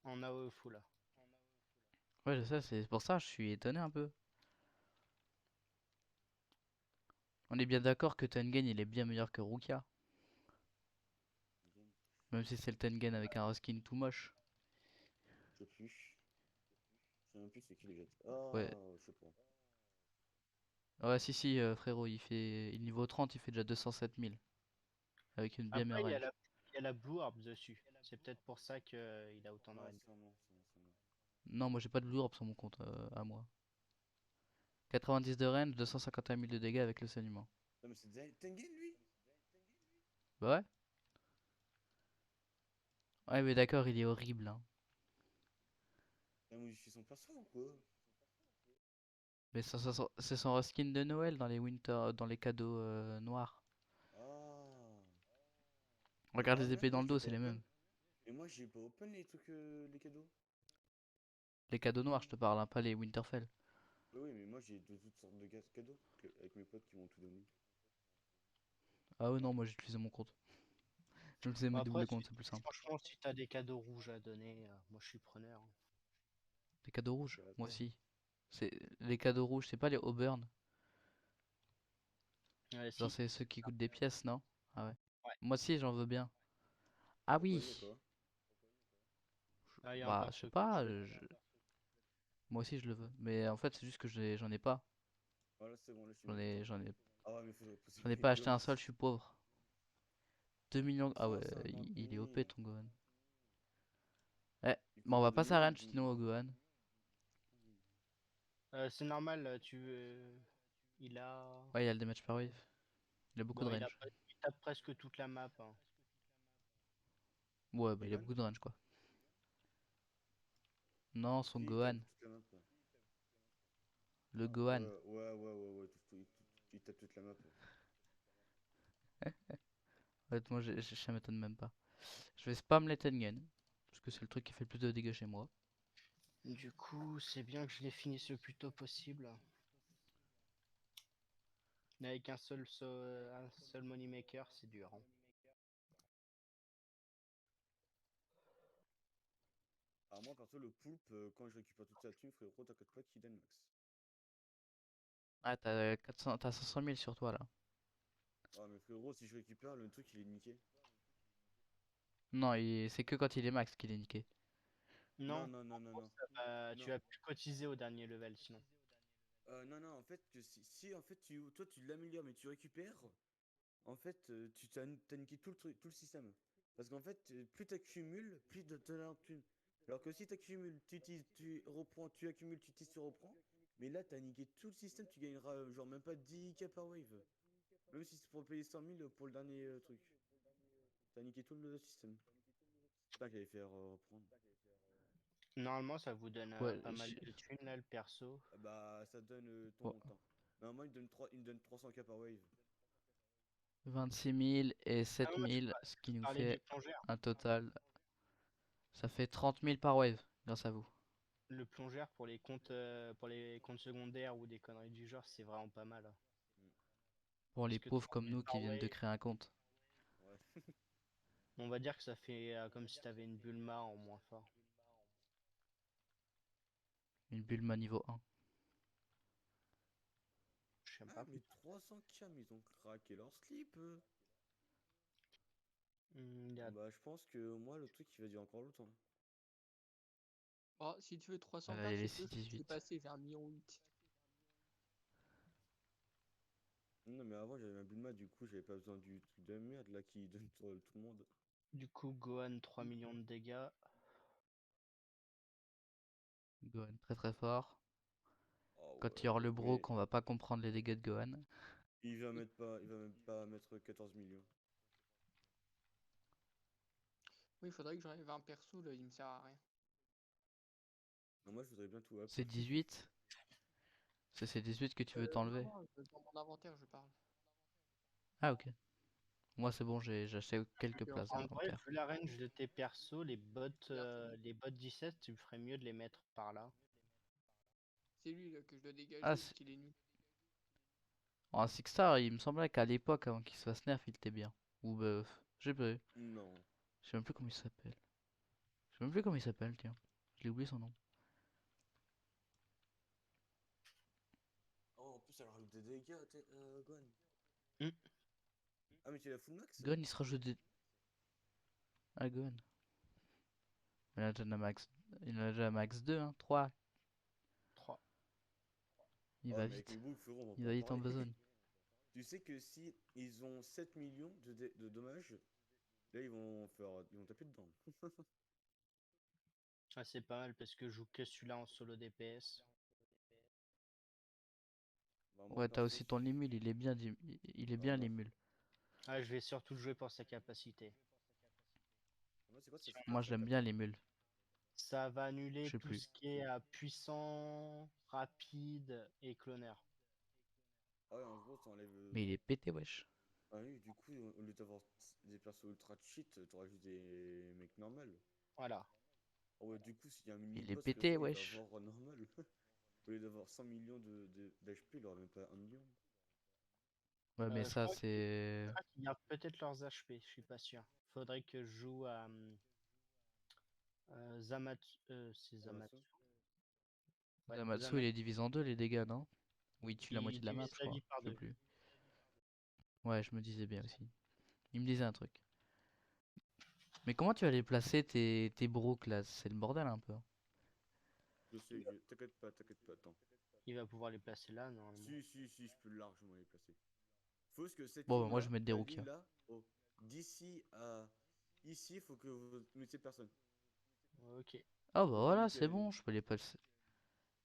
S2: En AOE full là.
S1: Ouais, je sais, c'est pour ça je suis étonné un peu. On est bien d'accord que Tengen il est bien meilleur que Rukia. Même si c'est le Tengen avec un reskin tout moche.
S3: Je sais plus. Je sais même plus c'est qui les jette. Ah,
S1: Ouais,
S3: je sais pas.
S1: ouais, si, frérot, il niveau 30, il fait déjà 207 000. Avec une bien
S2: Après,
S1: meilleure range.
S2: il y a la Blue Orb dessus. C'est peut-être pour ça qu'il a autant de
S3: Ah,
S2: range.
S3: sûrement, sûrement, sûrement.
S1: Non, moi j'ai pas de blue orb sur mon compte à moi. 90 de range, 251 000 de dégâts avec le saignement.
S3: Non, mais c'est Tengen lui?
S1: Bah ouais. Ouais, mais d'accord, il est horrible, hein.
S3: Il a modifié son perso ou quoi?
S1: Mais c'est son reskin de Noël dans les dans les cadeaux noirs.
S3: Ah.
S1: Regarde
S3: Ah
S1: les épées
S3: merde,
S1: dans
S3: moi
S1: le
S3: j'ai
S1: dos,
S3: pas
S1: c'est les
S3: open.
S1: mêmes.
S3: Et moi j'ai pas open les trucs, les cadeaux.
S1: Les cadeaux noirs, je te parle, hein, pas les Winterfell.
S3: Oui, oui, mais moi j'ai de toutes sortes de cadeaux avec mes potes qui m'ont tout donné.
S1: Ah ouais, non, moi j'ai utilisé mon compte. Je utilisé
S2: Bon,
S1: mes
S2: après,
S1: doubles comptes, c'est plus simple.
S2: franchement, si t'as des cadeaux rouges à donner, moi je suis preneur, hein.
S1: Les cadeaux rouges,
S3: Intérêt à
S1: moi
S3: toi.
S1: aussi. C'est les cadeaux rouges, c'est pas les Auburn.
S2: Ouais,
S1: Genre
S2: si.
S1: c'est ceux qui coûtent des pièces, non? Ah ouais.
S2: Ouais.
S1: Moi aussi, j'en veux bien. Ah
S3: Pourquoi il y a
S1: oui.
S3: quoi?
S2: Ah, il y a un
S1: Bah, je sais
S2: perso que
S1: pas.
S2: je veux.
S1: Moi aussi, je le veux. Mais en fait, c'est juste que j'en ai pas.
S3: Voilà, c'est bon, là je suis
S1: J'en
S3: mis.
S1: ai, j'en ai,
S3: Ah ouais, mais faudrait poser
S1: j'en ai
S3: les
S1: pas acheté
S3: Gohan
S1: un seul,
S3: aussi.
S1: je suis pauvre. 2 millions. Ah ouais,
S3: 150
S1: il est
S3: 000.
S1: OP ton Gohan. Eh,
S3: Il
S1: bon, on
S3: coûte
S1: va
S3: 2
S1: passer à
S3: millions,
S1: range
S3: 2
S1: sinon
S3: millions.
S1: au Gohan.
S2: C'est normal, il a.
S1: Ouais, il y a le damage per wave. Il a beaucoup
S2: Bon,
S1: de range.
S2: il tape presque toute la map, hein.
S1: Ouais, bah il a
S3: Gohan?
S1: beaucoup de range quoi. Non, son
S3: Si, il tape
S1: Gohan.
S3: toute la map. Ouais,
S1: Le
S3: ouais,
S1: Gohan.
S3: ouais, il tape toute la map. Ouais.
S1: Honnêtement, ça m'étonne même pas. Je vais spam les Tengen. Parce que c'est le truc qui fait le plus de dégâts chez moi.
S2: Du coup, c'est bien que je les finisse le plus tôt possible. Mais avec un seul money maker, c'est dur, hein.
S3: Alors moi, perso, le poulpe, quand je récupère toute sa thune, frérot, t'inquiète pas qu'il donne max.
S1: Ah, t'as 400, t'as 500 000 sur toi là.
S3: Ah mais frérot, si je récupère, le truc il est niqué.
S1: Non, c'est que quand il est max qu'il est niqué.
S2: Non,
S3: Non.
S2: tu
S3: Non.
S2: vas plus cotiser au dernier level sinon.
S3: Non, en fait, que si en fait toi tu l'améliores mais tu récupères, en fait t'as niqué tout le truc, tout le système. Parce qu'en fait, plus t'accumules, plus de t'en thune. Alors que si t'accumules, tu reprends, tu accumules, tu utilises, tu reprends. Mais là, t'as niqué tout le système, tu gagneras genre même pas 10K par wave. Même si c'est pour payer 100 000 pour le dernier truc. T'as niqué tout le système. C'est ça qu'il allait faire reprendre.
S2: Normalement, ça vous donne
S1: Ouais,
S2: pas mal de thunes là, le perso.
S3: Ah bah, ça donne ton
S1: ouais,
S3: montant. Normalement, il me donne 300K par wave.
S1: 26 000 et
S2: Ah
S1: 7
S2: non, moi
S1: 000, ce qui
S2: je
S1: nous
S2: parlais du
S1: fait
S2: plongeur.
S1: un total. Ça fait 30 000 par wave, grâce à vous.
S2: Le plongeur pour les comptes secondaires ou des conneries du genre, c'est vraiment pas mal, hein.
S3: Mm.
S1: Pour
S2: Parce
S1: les
S2: que
S1: pauvres
S2: 30
S1: comme
S2: 000
S1: nous qui
S2: par
S1: viennent de
S2: wave,
S1: créer un compte.
S3: Ouais.
S2: on va dire que ça fait comme si t'avais une Bulma en moins fort.
S1: Une Bulma niveau 1.
S2: Je sais
S3: Ah,
S2: pas.
S3: mais 300K, mais ils ont craqué leur slip.
S2: Il y a
S3: Bah, je pense que moi, le truc, il va durer encore longtemps.
S4: Oh, si tu veux 300
S1: Voilà,
S4: k
S1: il est
S4: c'est peu, faut que tu fais
S1: 6-18.
S4: passer vers 1,8 million.
S3: Non, mais avant, j'avais ma Bulma, du coup, j'avais pas besoin du truc de merde là qui donne sur tout le monde.
S2: du coup Gohan 3 millions de dégâts.
S1: Gohan très très fort.
S3: Oh
S1: Quand il y
S3: ouais,
S1: aura le
S3: mais
S1: broc, on va pas comprendre les dégâts de Gohan.
S3: il va même pas mettre 14 millions.
S4: Oui, il faudrait que j'enlève un perso là, il me sert à rien.
S3: Non, moi, je voudrais bien tout up.
S1: C'est 18? C'est 18 que tu veux
S4: Non,
S1: t'enlever?
S4: non, dans mon inventaire, je parle.
S1: Ah, ok. Moi, c'est bon, j'ai acheté quelques
S4: Ok,
S1: places dans
S2: En vrai,
S1: l'inventaire.
S2: vu la range de tes persos, les bots 17, tu ferais mieux de les mettre par là.
S4: C'est lui là, que je dois
S1: Ah,
S4: dégager vu qu'il est nul.
S1: en Six Star, il me semblait qu'à l'époque, avant qu'il se fasse nerf, il était bien. Ou bah, je sais pas.
S3: Non.
S1: Je sais même plus comment il s'appelle. Je sais même plus comment il s'appelle, tiens. Je l'ai oublié son nom.
S3: Oh, en plus, elle rajoute des dégâts, Gon.
S2: Hmm.
S3: Ah, mais tu l'as full max?
S1: Gon, il se rajoute des. Ah, Gon. Il en a déjà max. Il en a déjà max 2, hein. 3.
S2: 3.
S1: Il
S3: Oh,
S1: va
S3: mais avec les
S1: vite.
S3: boules, frérot, on va
S1: Il
S3: pas
S1: va
S3: en
S1: vite en
S3: parler.
S1: besogne.
S3: Tu sais que si ils ont 7 millions de dommages, là, ils vont taper dedans.
S2: Ah, c'est pas mal parce que je joue que celui-là en solo DPS.
S3: Bah, moi,
S1: Ouais, t'as
S3: perso,
S1: aussi ton Limul, il est bien, il est bien
S3: moi,
S1: Limul.
S2: Ah, je vais surtout le jouer pour sa capacité.
S3: moi c'est quoi
S2: Si
S3: sa
S1: Moi, je l'aime bien Limul.
S2: Ça va
S1: Je
S2: annuler
S1: sais
S2: tout
S1: plus.
S2: ce qui est puissant, rapide et cloneur.
S3: Ah ouais, en gros, t'enlèves.
S1: Mais il est pété, wesh.
S3: Ah oui, du coup, au lieu d'avoir des persos ultra cheat, t'auras juste des mecs normaux.
S2: Voilà.
S3: Ah ouais, du coup, s'il y a un
S1: Il est
S3: mini-boss, le
S1: pété,
S3: frère, il va
S1: wesh.
S3: avoir normal. Au lieu d'avoir 100 millions d'HP, il aura même pas 1 million.
S1: Ouais, mais
S2: Je
S1: ça,
S2: crois
S1: c'est.
S2: qu'ils gardent peut-être leurs HP, je suis pas sûr. Faudrait que je joue à Zamatsu. C'est
S3: Zamatsu.
S2: Zamatsu. Ouais,
S1: Zamatsu, il
S2: Zamatsu.
S1: est divisé en deux, les dégâts, non? Oui, il tue la
S2: Il
S1: moitié de la map,
S2: divise
S1: je
S2: la
S1: crois.
S2: vie par
S1: Je sais
S2: deux.
S1: plus. Ouais, je me disais bien aussi. Il me disait un truc. Mais comment tu vas les placer, tes brooks, là? C'est le bordel, un peu.
S3: Je sais, t'inquiète pas, attends.
S2: Il va pouvoir les placer là, normalement.
S3: Si, je peux largement les placer. Faut que cette
S1: Bon, bah, moi, je
S3: ligne-là,
S1: vais mettre des
S3: la
S1: rookies,
S3: ligne
S1: hein.
S3: là, oh, d'ici à ici, faut que vous mettiez personne.
S2: Ok.
S1: Ah, bah
S3: Faut pas
S1: voilà,
S3: louper
S1: c'est
S3: la ligne.
S1: bon, je peux les placer.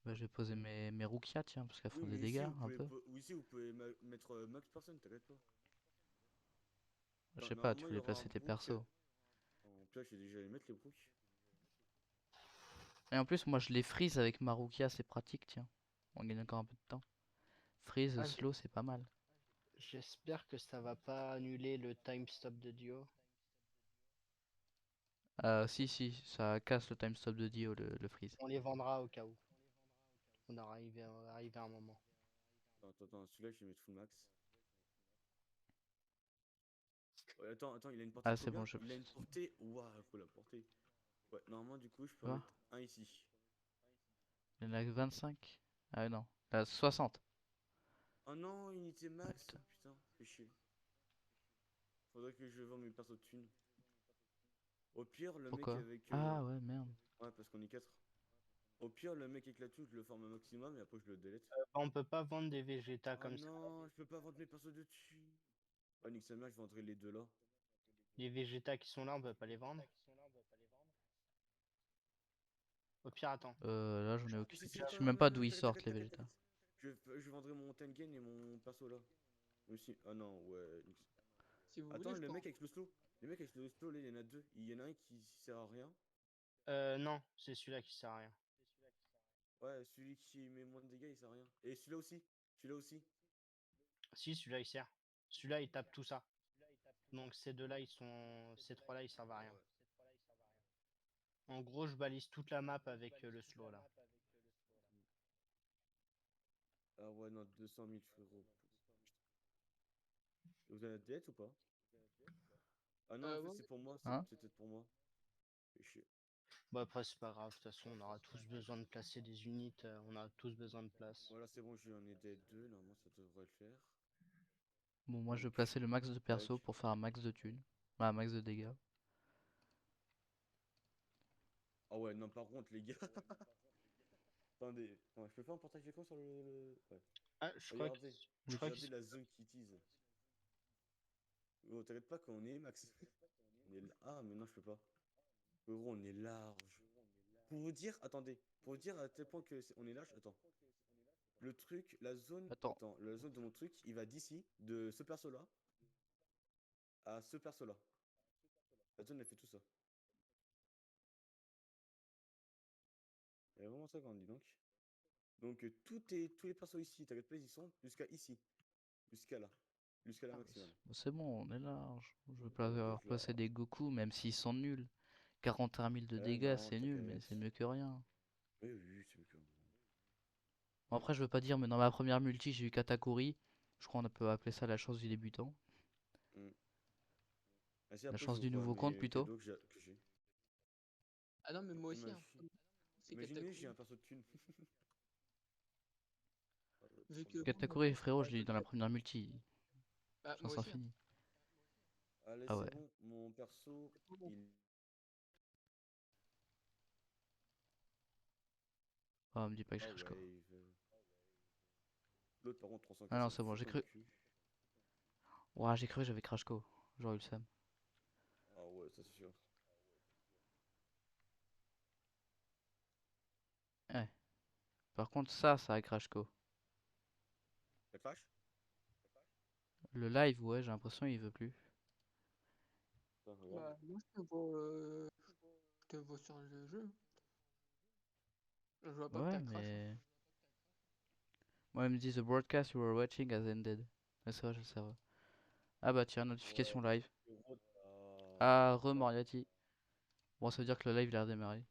S1: Bah, je vais poser mes rookies, tiens, parce qu'elles
S3: Oui,
S1: font des
S3: mais ici,
S1: dégâts,
S3: vous
S1: un
S3: pouvez,
S1: peu.
S3: ou ici, vous pouvez mettre max personne, t'inquiète pas.
S1: Je
S3: Attends,
S1: sais pas, tu
S3: normalement,
S1: peux
S3: il y
S1: les
S3: aura un
S1: placer tes
S3: brook.
S1: persos.
S3: En pire, j'ai déjà les mettre les brooks.
S1: Et en plus, moi, je les freeze avec ma rookia, c'est pratique, tiens. On gagne encore un peu de temps. Freeze,
S2: Ah,
S1: slow, c'est pas mal.
S2: j'espère que ça va pas annuler le time stop de Dio.
S1: Si, ça casse le time stop de Dio, le freeze.
S2: On les vendra au cas où. On arrive à un moment.
S3: Attends, celui-là, je vais mettre full max. Ouais, attends, il a une portée
S1: Ah,
S3: de
S1: c'est bon,
S3: combien?
S1: je.
S3: Il a une portée. Waouh, faut la portée. Ouais, normalement, du coup, je peux en
S1: Quoi?
S3: mettre un ici.
S1: Il y en a que 25? Ah, non. 60.
S3: Oh non, unité
S1: Ah,
S3: max.
S1: putain.
S3: Putain, fais chier. Faudrait que je vende mes persos de thunes. Au pire, le mec
S1: Pourquoi?
S3: avec.
S1: Ah, ouais, merde.
S3: Ouais, parce qu'on est 4. Au pire, le mec avec la thune, je le forme un maximum et après, je le delete.
S2: On peut pas vendre des végétas
S3: Oh
S2: comme ça.
S3: non, je peux pas vendre mes persos de thunes. Oh, nique sa mère, je vendrai les deux là.
S2: Les végétas qui sont là, on peut pas les vendre. Au pire, attends.
S1: Là, j'en ai aucune.
S3: Si,
S1: Je sais
S3: attends,
S1: même
S3: non,
S1: pas
S3: non,
S1: d'où
S3: non,
S1: ils sortent, les
S3: t'inquiète.
S1: Vegeta.
S3: Je vendrai mon Tengen et mon perso là. Aussi. Ah non, ouais.
S4: Si vous voulez,
S3: Attends,
S4: je
S3: le
S4: peux en...
S3: mec avec le slow. Les mecs avec le slow, là, il y en a deux. Il y en a un qui sert à rien.
S2: Non, c'est celui-là qui sert à rien.
S3: Ouais, celui qui met moins de dégâts, il sert à rien. Et celui-là aussi. Celui-là aussi.
S2: Si, celui-là il sert. Celui-là il tape tout ça. Donc ces deux-là, ces trois-là, ils servent à
S3: Ah
S2: rien.
S3: ouais.
S2: En gros, je balise toute la map avec le slow là.
S3: Ah ouais, non, 200 000 frérot. Et vous avez la dette ou pas? Ah non, en fait,
S4: ouais,
S3: c'est pour moi.
S1: Hein?
S3: C'est peut-être pour moi. Fais chier.
S2: Bon, après, c'est pas grave. De toute façon, on aura tous besoin de placer des unités. On a tous besoin de place.
S3: Voilà, c'est bon, j'en ai des deux. Normalement, ça devrait le faire.
S1: Bon, moi, je
S3: Donc,
S1: vais placer le max de
S3: tac.
S1: perso pour faire un max de thunes. Bah, un max de dégâts.
S3: Ah ouais, non, par contre, les gars. Attendez. Ouais, je peux faire un partage d'écran sur Ouais.
S2: Ah, je crois que
S3: Regardez.
S2: je
S1: Oui.
S2: crois
S3: Regardez
S2: qu'ils
S3: la zone qui tease. Oh, t'inquiète pas qu'on est max. Ah, mais non, je peux pas. Gros, on est large. Pour vous dire, attendez. Pour vous dire à tel point que on est large, attends. Le truc, la zone.
S1: Attends.
S3: Attends, la zone de mon truc, il va d'ici, de ce perso-là, à ce perso-là. La zone, elle fait tout ça. Il y a vraiment ça quand on dit donc. Donc tous les persos ici, t'inquiète pas, ils y sont jusqu'à ici. Jusqu'à là. Jusqu'à la
S2: Ah,
S3: maximum.
S1: C'est bon, on est large. Je veux
S3: Ah
S1: pas
S3: ouais,
S1: avoir
S3: donc là.
S1: placé des Goku, même s'ils sont nuls. 41 000 de
S3: Eh
S1: dégâts,
S3: non,
S1: c'est nul, mais c'est
S3: t'inquiète.
S1: mieux que rien.
S3: Oui, oui, c'est mieux que.
S1: Bon, après, je veux pas dire, mais dans ma première multi, j'ai eu Katakuri. Je crois qu'on peut appeler ça la chance du débutant.
S3: Hmm. Ah si,
S1: La
S3: après, je
S1: chance
S3: vous
S1: du
S3: vois
S1: nouveau compte,
S3: mes
S1: plutôt.
S3: cadeaux que j'ai.
S4: Ah non, mais moi aussi, hein.
S3: Imagine.
S4: C'est
S3: Imaginez, j'ai un
S4: Katakuri.
S3: perso de thune.
S4: Vu
S3: Trop
S4: que
S3: bien.
S4: moi, mon
S1: Katakuri,
S4: perso,
S1: frérot, je l'ai eu dans la
S4: c'est
S1: première multi.
S4: bah, moi
S1: Chance
S4: aussi, hein.
S1: infinie.
S3: Allez,
S1: Ah
S3: c'est
S1: ouais.
S3: bon. Mon perso,
S4: C'est pas bon.
S3: il.
S1: Ah, me dis pas que je
S3: Ah
S1: crache quoi.
S3: ouais. L'autre, par contre,
S1: Ah
S3: 300K,
S1: non,
S3: ça me
S1: c'est bon,
S3: fout
S1: j'ai
S3: trop le
S1: cru.
S3: cul.
S1: Ouah, j'ai cru que j'avais crash co. J'aurais eu le seum.
S3: Ah ouais, ça c'est sûr.
S1: Ouais. Par contre, ça a crash co.
S3: Ça crash?
S1: Le live, ouais, j'ai l'impression il veut plus.
S3: Attends, je regarde.
S4: Bah, moi, je te vois sur le jeu. Je vois pas que
S1: Ouais,
S4: t'as crash, hein.
S1: mais. Moi, il me dit The broadcast you were watching has ended. Ouais, c'est vrai, je le sais. Ah bah tiens,
S3: Ouais,
S1: notification live.
S3: gros, t'as.
S1: Ah, Moriarty. Bon, ça veut dire que le live il a redémarré.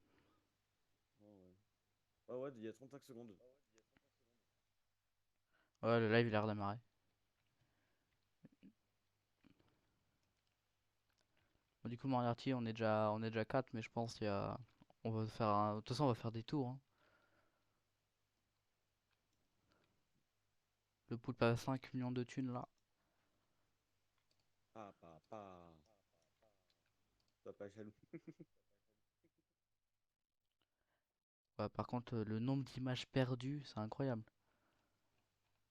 S3: Ouais, ouais. Ah ouais, il y a 35 secondes.
S1: Ouais, le live il a redémarré. Bon, du coup, Moriarty, on est déjà 4, mais je pense qu'il y a. On va faire un. De toute façon, on va faire des tours, hein. Le poulpe a 5 millions de thunes là.
S3: Ah, papa. Sois pas jaloux.
S1: Ouais, par contre, le nombre d'images perdues, c'est incroyable.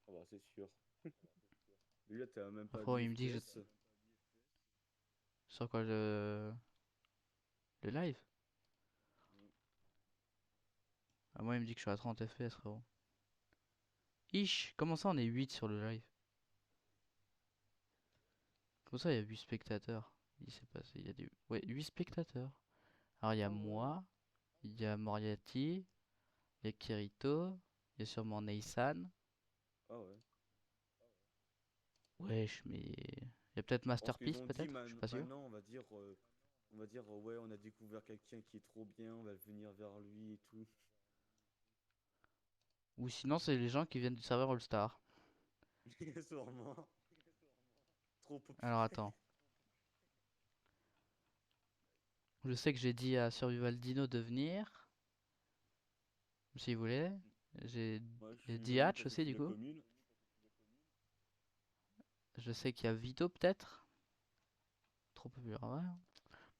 S3: Ah bah, c'est sûr. Lui, là, t'as même pas
S1: Après, ouais,
S3: 10
S1: il me dit que j'ai.
S3: FPS.
S1: Sur quoi le live?
S3: Mm.
S1: Ah, moi, il me dit que je suis à 30 FPS, frérot. Ish, comment ça on est 8 sur le live? Comment ça il y a 8 spectateurs? Il s'est passé, il y a des. Ouais, 8 spectateurs. Alors il y a
S4: Ah ouais.
S1: moi, il y a Moriarty, il y a Kirito, il y a sûrement Neysan.
S3: Ah ouais.
S1: Wesh, mais. Il y a peut-être
S3: Je pense qu'ils
S1: Masterpiece,
S3: ont dit
S1: peut-être? Je suis pas sûr.
S3: maintenant, on va dire, ouais, on a découvert quelqu'un qui est trop bien, on va venir vers lui et tout.
S1: Ou sinon, c'est les gens qui viennent du serveur All-Star.
S3: Sûrement. Trop
S1: Alors
S3: populaire.
S1: attends. Je sais que j'ai dit à Survival Dino de venir, s'il voulait. J'ai
S3: Moi, je
S1: j'ai
S3: suis venu
S1: Diatch
S3: parce que je
S1: aussi,
S3: suis
S1: du
S3: de la
S1: coup.
S3: commune.
S1: Je sais qu'il y a Vito, peut-être. Trop populaire, ouais.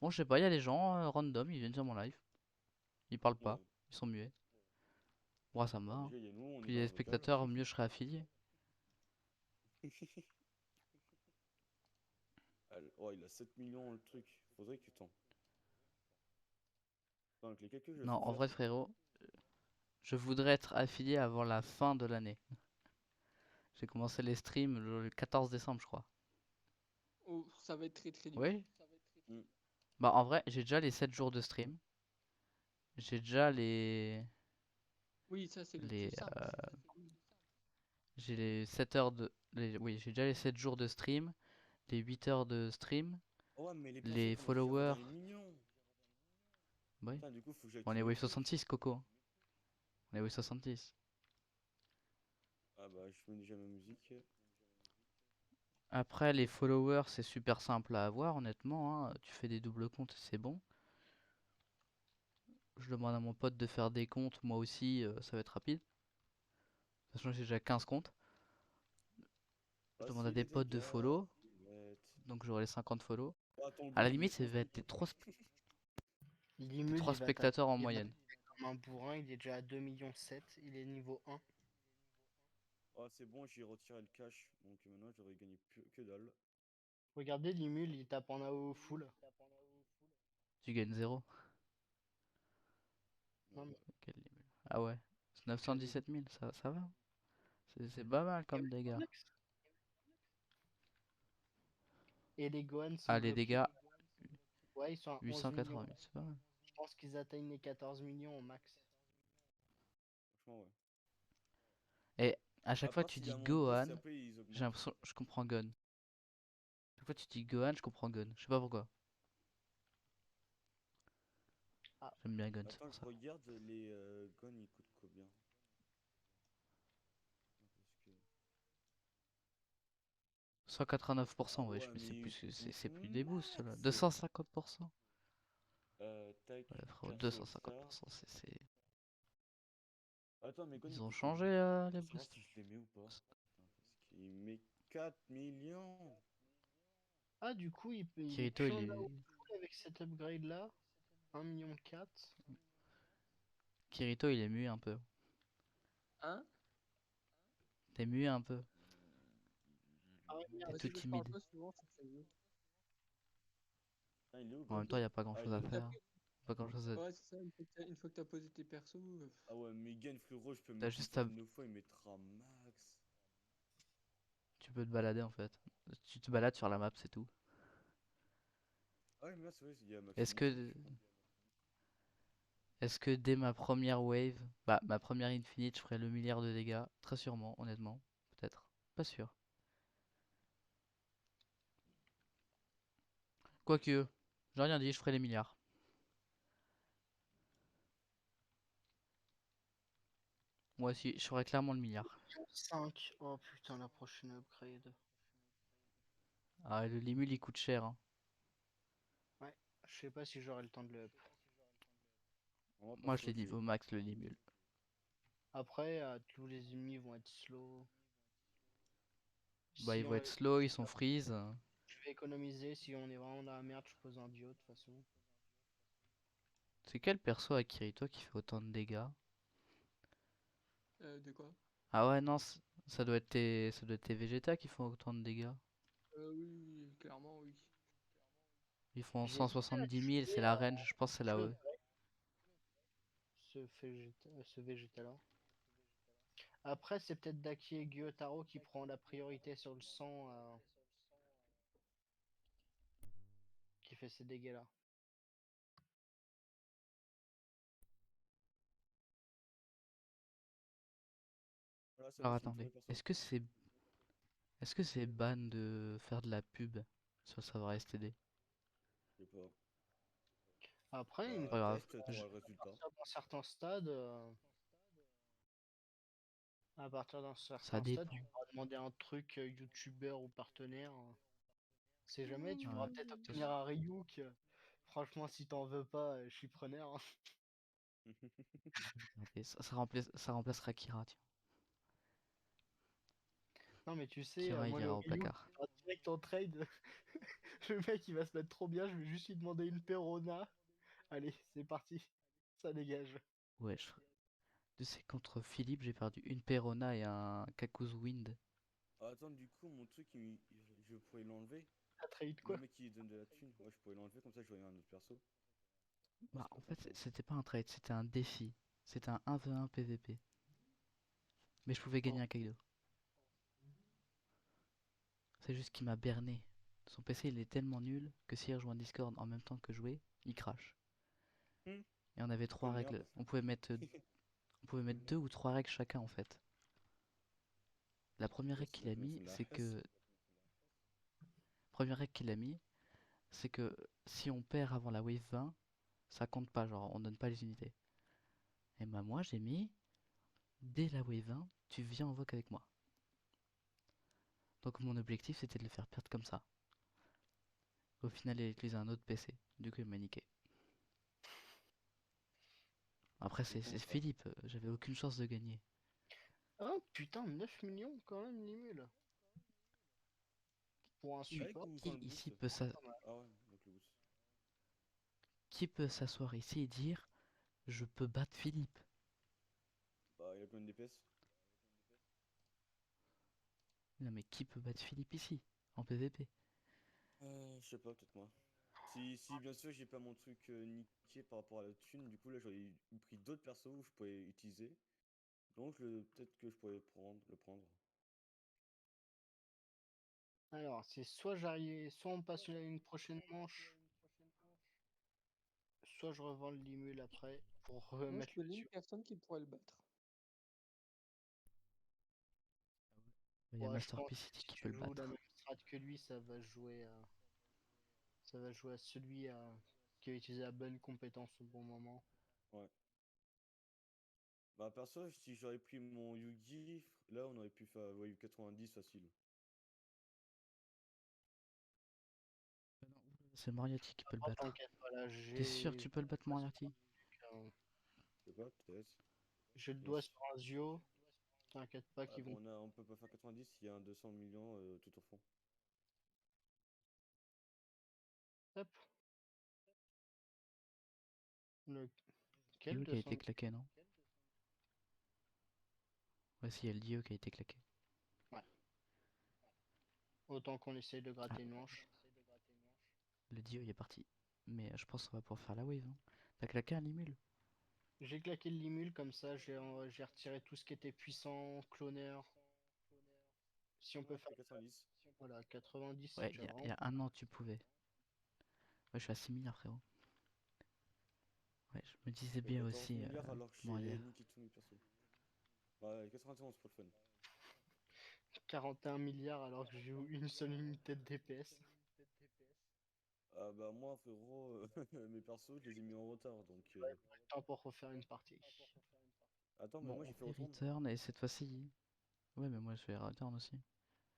S1: Bon, je sais pas, il y a des gens random, ils viennent sur mon live. Ils parlent pas,
S3: Ouais.
S1: ils sont muets. Moi, ça me va,
S3: Bah,
S1: hein.
S3: déjà, il y a nous, on est
S1: Plus il
S3: dans
S1: y a des
S3: la vocal.
S1: spectateurs, mieux je serai affilié.
S3: Oh, il a 7 millions le truc. Faudrait que tu t'en. Enfin, avec les calculs que je
S1: Non,
S3: sais
S1: en
S3: faire.
S1: vrai, frérot, je voudrais être affilié avant la fin de l'année. J'ai commencé les streams le 14 décembre, je crois.
S4: Oh, ça va être très très dur.
S1: Oui?
S3: Hmm.
S1: Bah, en vrai, j'ai déjà les 7 jours de stream. J'ai déjà les.
S4: Oui, ça c'est le plus
S1: les
S4: simple.
S1: J'ai les 7 heures de. Oui, j'ai déjà les 7 jours de stream, les 8 heures de stream,
S3: Oh, ouais, mais les persos,
S1: les
S3: comment je gère
S1: followers.
S3: dans les millions?
S1: Oui.
S3: Putain, du coup, faut que
S1: On
S3: j'active
S1: est
S3: le
S1: Wave
S3: truc.
S1: 66, Coco. On est Wave 66.
S3: Ah bah, je mets déjà ma musique.
S1: Après, les followers, c'est super simple à avoir, honnêtement, hein. Tu fais des doubles comptes, c'est bon. Je demande à mon pote de faire des comptes, moi aussi, ça va être rapide. De toute façon, j'ai déjà 15 comptes. Je demande à
S3: Voici
S1: des
S3: les
S1: potes de
S3: dégâts.
S1: follow,
S3: Net.
S1: donc j'aurai les 50 follow.
S3: Ah, ton
S1: À la
S3: build, il est
S1: limite, ça
S3: trop
S1: va
S3: stylé.
S1: être les 3,
S2: Limul,
S1: spectateurs en
S2: il va
S1: moyenne.
S2: taper comme un bourrin, il est déjà à 2,7 millions, il est niveau 1.
S3: Ah, c'est bon, j'ai retiré le cash. Donc maintenant, j'aurais gagné que dalle.
S2: Regardez, Limul, il tape en AO full.
S1: Tu gagnes 0.
S2: Non, mais
S1: Ah ouais, c'est
S2: quel
S1: 917 000, ça va. C'est pas mal comme dégâts.
S2: max. Et les Gohan sont
S1: Ah, les
S2: bloqués.
S1: dégâts,
S2: Ouais, ils sont à 11
S1: 880
S2: millions.
S1: 000, c'est pas mal.
S2: Je pense qu'ils atteignent les 14 millions au max.
S3: franchement, ouais.
S1: Et à chaque
S3: À
S1: fois
S3: part
S1: que tu
S3: s'il y
S1: dis
S3: a un monde boss
S1: Gohan,
S3: et après ils
S1: j'ai
S3: augmentent.
S1: l'impression je comprends Gon. Chaque fois que tu dis Gohan, je comprends Gon. Je sais pas pourquoi.
S2: Ah,
S1: J'aime bien Gon, c'est
S3: Attends,
S1: pour
S3: je
S1: ça.
S3: regarde les guns, ils coûtent combien? Parce que...
S1: 189%,
S3: Ah
S1: wesh,
S3: ouais,
S1: mais c'est
S3: mais
S1: plus,
S3: ils
S1: c'est
S3: font
S1: plus des boosts, là.
S3: max!
S1: 250%.
S3: Tac,
S1: Ouais, frérot,
S3: perso star.
S1: 250%,
S3: Attends, mes guns,
S1: Ils
S3: ils
S1: ont
S3: coûtent
S1: changé
S3: combien?
S1: les
S3: Pour savoir
S1: boosts.
S3: si je les mets ou pas. Putain, parce qu'il met 4 millions!
S2: ah, du coup, il est
S1: Kirito,
S2: plus
S1: il
S2: en
S1: est...
S2: AO avec cet upgrade-là. 1,4 million.
S1: Kirito, il est muet un peu.
S4: Hein?
S1: T'es muet un peu.
S2: Ah ouais,
S1: T'es
S2: merde.
S1: tout
S4: Si je parle
S1: timide.
S4: pas souvent, c'est que c'est mieux.
S3: Ah, il est où,
S1: En même
S3: God?
S1: temps, il y a pas grand
S3: Ah,
S1: chose
S3: il est
S1: à
S3: là.
S1: faire. Pas grand chose à...
S4: Ouais, c'est ça, une fois que t'as posé tes persos,
S3: Ah ouais, Megan, frérot, je peux
S1: T'as
S3: mettre une
S1: juste
S3: fois
S1: à...
S3: de 9 fois, il mettra max.
S1: Tu peux te balader, en fait. Tu te balades sur la map, c'est tout.
S3: Ah ouais, mais là, c'est vrai, il y a
S1: Est-ce
S3: Maximum, je
S1: que...
S3: suis con.
S1: Est-ce que dès ma première wave... Bah, ma première infinite, je ferai le milliard de dégâts? Très sûrement, honnêtement. Peut-être. Pas sûr. Quoique... J'ai rien dit, je ferai les milliards. Moi aussi, je ferai clairement le milliard.
S2: 5. Oh putain, la prochaine upgrade.
S1: Ah, le limul, il coûte cher, hein.
S2: Ouais, je sais pas si j'aurai le temps de le up.
S3: Moi,
S1: Moi, je
S3: perso,
S1: l'ai dit
S3: j'ai.
S1: au max, le limul.
S2: Après, tous les ennemis vont être slow.
S1: Bah, ils
S2: Si
S1: vont
S2: on
S1: être slow, ils sont freeze.
S2: Je vais économiser. Si on est vraiment dans la merde, je pose un dio de toute façon.
S1: C'est quel perso à Kirito qui fait autant de dégâts?
S4: de quoi?
S1: Ah ouais, non, ça doit être tes Vegeta qui font autant de dégâts.
S4: Oui, oui, clairement, oui.
S1: Ils font
S2: J'ai hésité à
S1: 170 000, c'est
S2: tuer
S1: la range, je pense que c'est la...
S2: ce, ce Vegeta-là. Après, c'est peut-être Daki et Gyotaro qui prend la priorité sur le sang qui fait ces dégâts-là.
S3: Voilà, ça
S1: Alors
S3: va, c'est une
S1: attendez,
S3: forêt, perso.
S1: est-ce que c'est ban de faire de la pub sur le serveur STD?
S3: Je sais pas.
S2: Après,
S1: Pas
S3: Bah,
S1: grave.
S3: test,
S1: Je-
S3: t'auras le résultat.
S2: dans certains stades, à partir d'un
S1: Ça
S2: certain stade, tu
S1: dépend.
S2: pourras demander un truc youtubeur ou partenaire. C'est jamais, tu pourras
S1: Ouais.
S2: peut-être
S1: Ça,
S2: obtenir un Ryuk. Franchement, si t'en veux pas, je suis preneur, hein.
S1: regardez, ça remplacera Kira, tiens.
S2: Non, mais tu sais,
S1: Kira, il
S2: moi le
S1: ira au
S2: Ryuk,
S1: placard.
S2: direct en trade, le mec il va se mettre trop bien, je vais juste lui demander une Perona. Allez, c'est parti, ça dégage.
S1: Ouais, tu sais, contre Philippe, j'ai perdu une Perona et un Kakuzu Wind.
S3: Ah, attends, du coup, mon truc, je pourrais l'enlever.
S2: À trade
S3: Le
S2: quoi?
S3: mec qui donne de la thune, ouais, je pourrais l'enlever, comme ça, j'aurais un autre perso. Ouais,
S1: Bah,
S3: c'est pas
S1: en
S3: con,
S1: fait,
S3: ça.
S1: c'était pas un trade, c'était un défi. C'était un 1v1 PVP. Mais je pouvais gagner
S2: Oh.
S1: un Kaido. C'est juste qu'il m'a berné. Son PC, il est tellement nul que s'il rejoint Discord en même temps que jouer, il crache.
S3: Hmm.
S1: Et on avait
S3: Comme
S1: 3
S3: merde.
S1: règles. On pouvait mettre 2 ou 3 règles chacun en fait. La première
S3: Ouais,
S1: règle
S3: c'est
S1: qu'il
S3: vrai
S1: a
S3: que m'a
S1: mis,
S3: fait de la
S1: c'est
S3: hesse.
S1: que première règle qu'il a mis, c'est que si on perd avant la wave 20, ça compte pas, genre on donne pas les unités. Et bah moi j'ai mis dès la wave 20, tu viens en voc avec moi. Donc mon objectif c'était de le faire perdre comme ça. Au final il a utilisé un autre PC, du coup il m'a niqué. Après
S3: C'est
S1: c'est
S3: con, ça.
S1: Philippe, j'avais aucune chance de gagner.
S2: Oh putain, 9 millions quand même, Limul. Pour un
S1: Qui,
S3: Avec
S2: support,
S3: ou sans
S1: qui
S3: le
S1: ici
S3: boost?
S1: peut s'a-
S2: pas mal.
S3: Ah ouais, donc le boost.
S1: qui peut s'asseoir ici et dire je peux battre Philippe?
S3: Bah, il a combien de DPS?
S1: Non mais qui peut battre Philippe ici en PVP?
S3: Je sais pas, peut-être moi. Si bien sûr j'ai pas mon truc niqué par rapport à la thune, du coup là j'aurais pris d'autres persos où je pourrais utiliser. Donc peut-être que je pourrais le prendre.
S2: Alors, c'est soit on passe une prochaine manche, soit je revends le Limul après pour
S4: Moi, je
S2: remettre le
S4: connais une
S2: dessus.
S4: personne qui pourrait le battre.
S1: Il y a
S2: Ouais, je pense
S1: Masterpiece
S2: que
S1: City
S2: si
S1: qui peut
S2: tu
S1: le
S2: joues la
S1: battre.
S2: même strat que lui, ça va jouer à celui qui a utilisé la bonne compétence au bon moment.
S3: Ouais. Bah, perso, si j'aurais pris mon Yugi, là, on aurait pu faire ouais, 90 facile.
S1: C'est Moriarty qui peut le
S2: Oh,
S1: battre.
S2: t'inquiète pas, là,
S1: T'es sûr que
S2: j'ai
S1: tu peux le battre, Moriarty?
S3: Je sais pas, peut-être.
S2: j'ai le doigt
S3: Yes.
S2: sur un Zio. T'inquiète pas
S3: Ah
S2: qu'ils vont.
S3: bon, on peut pas faire 90, il y a un 200 millions tout au fond.
S2: Hop. Lequel
S1: Dio qui a été
S2: 200?
S1: claqué, non? Ouais, si, il y a le Dio qui a été claqué.
S2: Ouais. Autant qu'on essaye de
S1: Ah,
S2: gratter une manche.
S1: le Dio il est parti. Mais je pense qu'on va pouvoir faire la wave, hein. T'as claqué un Limul?
S2: J'ai claqué le limul comme ça, j'ai retiré tout ce qui était puissant, cloneur. Si on
S3: Ouais,
S2: peut
S3: je
S2: faire
S3: fais 90.
S2: voilà, 90, c'est
S1: Ouais,
S2: déjà
S1: il y
S2: vraiment.
S1: a un an tu pouvais. Ouais, je suis à 6 milliards, frérot. Ouais, je me disais
S3: Et
S1: bien
S3: 14
S1: aussi,
S3: milliards alors que j'ai
S1: Moria.
S3: niqué tous mes persos. Ouais, 91 pour le fun.
S2: 41 milliards alors que j'ai eu une seule unité de DPS.
S3: Ah bah moi frérot, mes persos je les ai mis en retard donc
S2: Temps pour refaire une partie.
S3: attends mais
S1: Bon,
S3: moi
S1: on
S3: j'ai fait
S1: fait
S3: retourne.
S1: return et cette fois-ci. Ouais, mais moi je fais return aussi.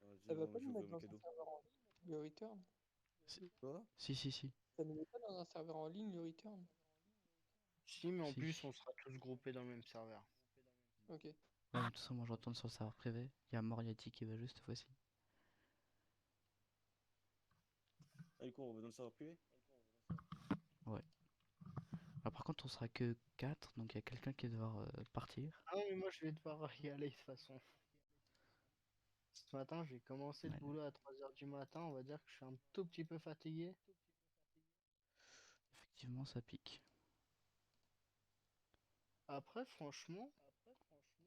S3: Vas-y
S4: Ça va
S3: bon
S4: pas
S3: je
S4: nous
S3: vais
S4: mettre
S3: ouvrir mes
S4: dans un
S3: cadeaux.
S4: serveur en ligne, le return?
S1: Si,
S3: Quoi?
S1: si.
S4: Ça nous met pas dans un serveur en ligne, le return?
S2: Si, mais en
S1: Si.
S2: plus, on sera tous groupés dans le même serveur.
S4: Ok.
S1: Ouais, mais de toute façon, moi je retourne sur le serveur privé. Il y a Moriarty qui va juste cette fois-ci.
S3: Ah du coup on va dans le serveur privé?
S1: Ouais. Alors, par contre, on sera que 4, donc il y a quelqu'un qui va devoir partir.
S2: Ah, mais moi, je vais devoir y aller de toute façon. Ce matin, j'ai commencé le
S1: Ouais,
S2: boulot à 3 h du matin. On va dire que je suis un tout petit peu fatigué.
S1: effectivement, ça pique.
S2: Après, franchement,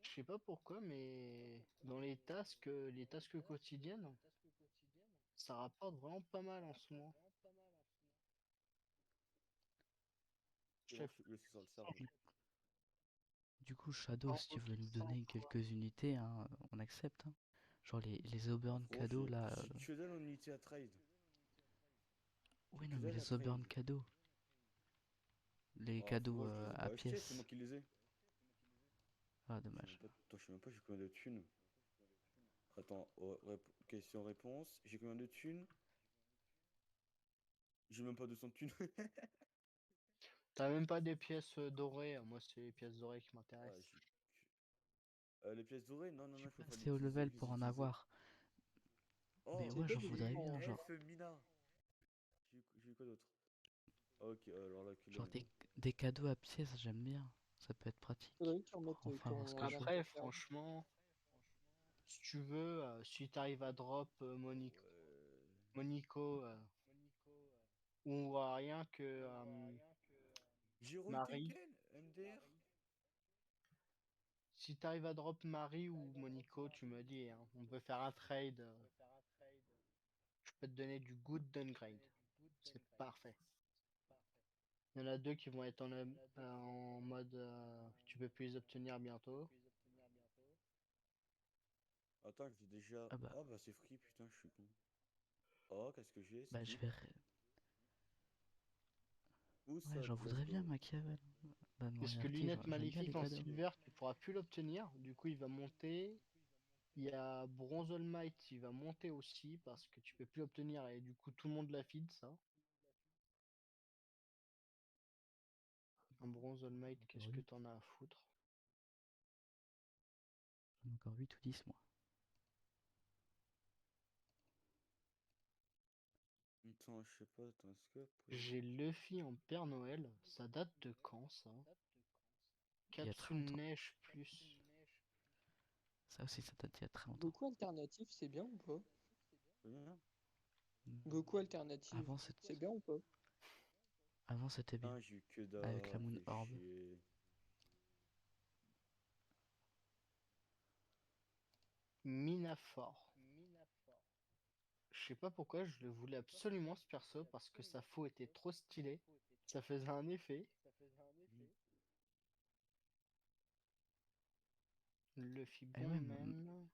S2: je sais pas pourquoi, mais dans les tasks quotidiennes, ça rapporte vraiment pas mal en ce moment. Je
S3: C'est
S2: sais
S3: bon, je suis sur le serveur.
S1: Du, du coup, Shadow,
S2: pas,
S1: si tu veux nous donner quelques unités, hein, on accepte, hein. Genre les
S3: Ah,
S1: Auburn
S3: frérot,
S1: cadeaux là.
S3: j'ai que dalle en unité à trade. J'ai
S1: Oui, non,
S3: que
S1: mais
S3: dalle à
S1: les Auburn
S3: trade.
S1: cadeaux. Les
S3: Ah
S1: cadeaux
S3: frérot je les ai
S1: à
S3: pas achetés, c'est moi
S1: pièces.
S3: qui les ai.
S1: Ah,
S3: Je sais même
S1: dommage.
S3: pas, attends, je sais même pas j'ai combien de thunes. Attends, question-réponse. J'ai combien de thunes? J'ai même pas 200 thunes.
S2: t'as même pas des pièces dorées. Moi, c'est les pièces dorées qui
S3: Ah,
S2: m'intéressent.
S3: les pièces dorées? Non,
S1: Je
S3: non,
S1: suis
S3: non, je
S1: pas
S3: peux pas
S1: assez haut
S3: l'utiliser,
S1: level
S3: je les
S1: pour
S3: ai
S1: en
S3: utilisées.
S1: avoir. Mais
S3: Oh,
S4: C'est
S1: ouais,
S4: quoi
S1: j'en
S4: les
S1: voudrais
S4: différents
S1: bien.
S3: F
S1: Genre,
S3: Mina. J'ai eu quoi d'autre? Ok, alors là,
S1: genre des cadeaux à pièces, j'aime bien. Ça peut être pratique
S4: faudrait que tu remettes
S1: pour enfin voir ce que je veux.
S2: Après, franchement, si tu veux, si t'arrives à drop
S3: Ouais.
S2: Monico ou rien que
S3: Giro
S2: Marie,
S3: Taken, MDR?
S2: si t'arrives à drop Marie ou Monico, tu me dis, hein, on peut faire un trade. Je peux te donner du good downgrade. C'est parfait. Il y en a deux qui vont être en mode tu peux plus les obtenir bientôt.
S3: Attends, j'ai déjà.
S1: Ah bah,
S3: Ah bah c'est free, putain, je suis con. Oh, qu'est-ce que j'ai?
S1: bah je
S3: Skip.
S1: vais.
S3: Où
S1: Ouais,
S3: ça?
S1: j'en
S3: Let's
S1: voudrais bien,
S3: go.
S1: Machiavel. Bah,
S2: Parce que
S1: Moriarty,
S2: lunette
S1: j'aime bien les
S2: maléfique en
S1: cadeaux.
S2: silver, tu pourras plus l'obtenir. Du coup, il va monter. Il y a Bronze All Might, il va monter aussi parce que tu peux plus l'obtenir et du coup tout le monde la feed ça. Un Bronze All Might,
S1: Encore
S2: qu'est-ce que
S1: 8.
S2: t'en as à foutre?
S1: J'en ai encore 8 ou 10, moi.
S3: Attends, je sais pas, attends, est-ce que après.
S2: J'ai Luffy en Père Noël, ça date de quand ça?
S1: Il y a très longtemps.
S2: Katsune Neige plus.
S1: Ça aussi, ça date d'il y a très longtemps.
S4: Beaucoup alternatif, c'est bien ou pas?
S3: Rien.
S4: Beaucoup alternative,
S1: Avant,
S4: c'est bien ou pas?
S1: Avant c'était bien.
S3: Putain, j'ai eu que
S1: Avec la
S3: dalle,
S1: Moon
S3: fais
S1: Orb.
S3: chier.
S2: Minafor. Je sais pas pourquoi je le voulais absolument ce perso parce que sa faux était trop stylée. Ça faisait un effet. Luffy
S1: Eh ouais,
S2: Bombman.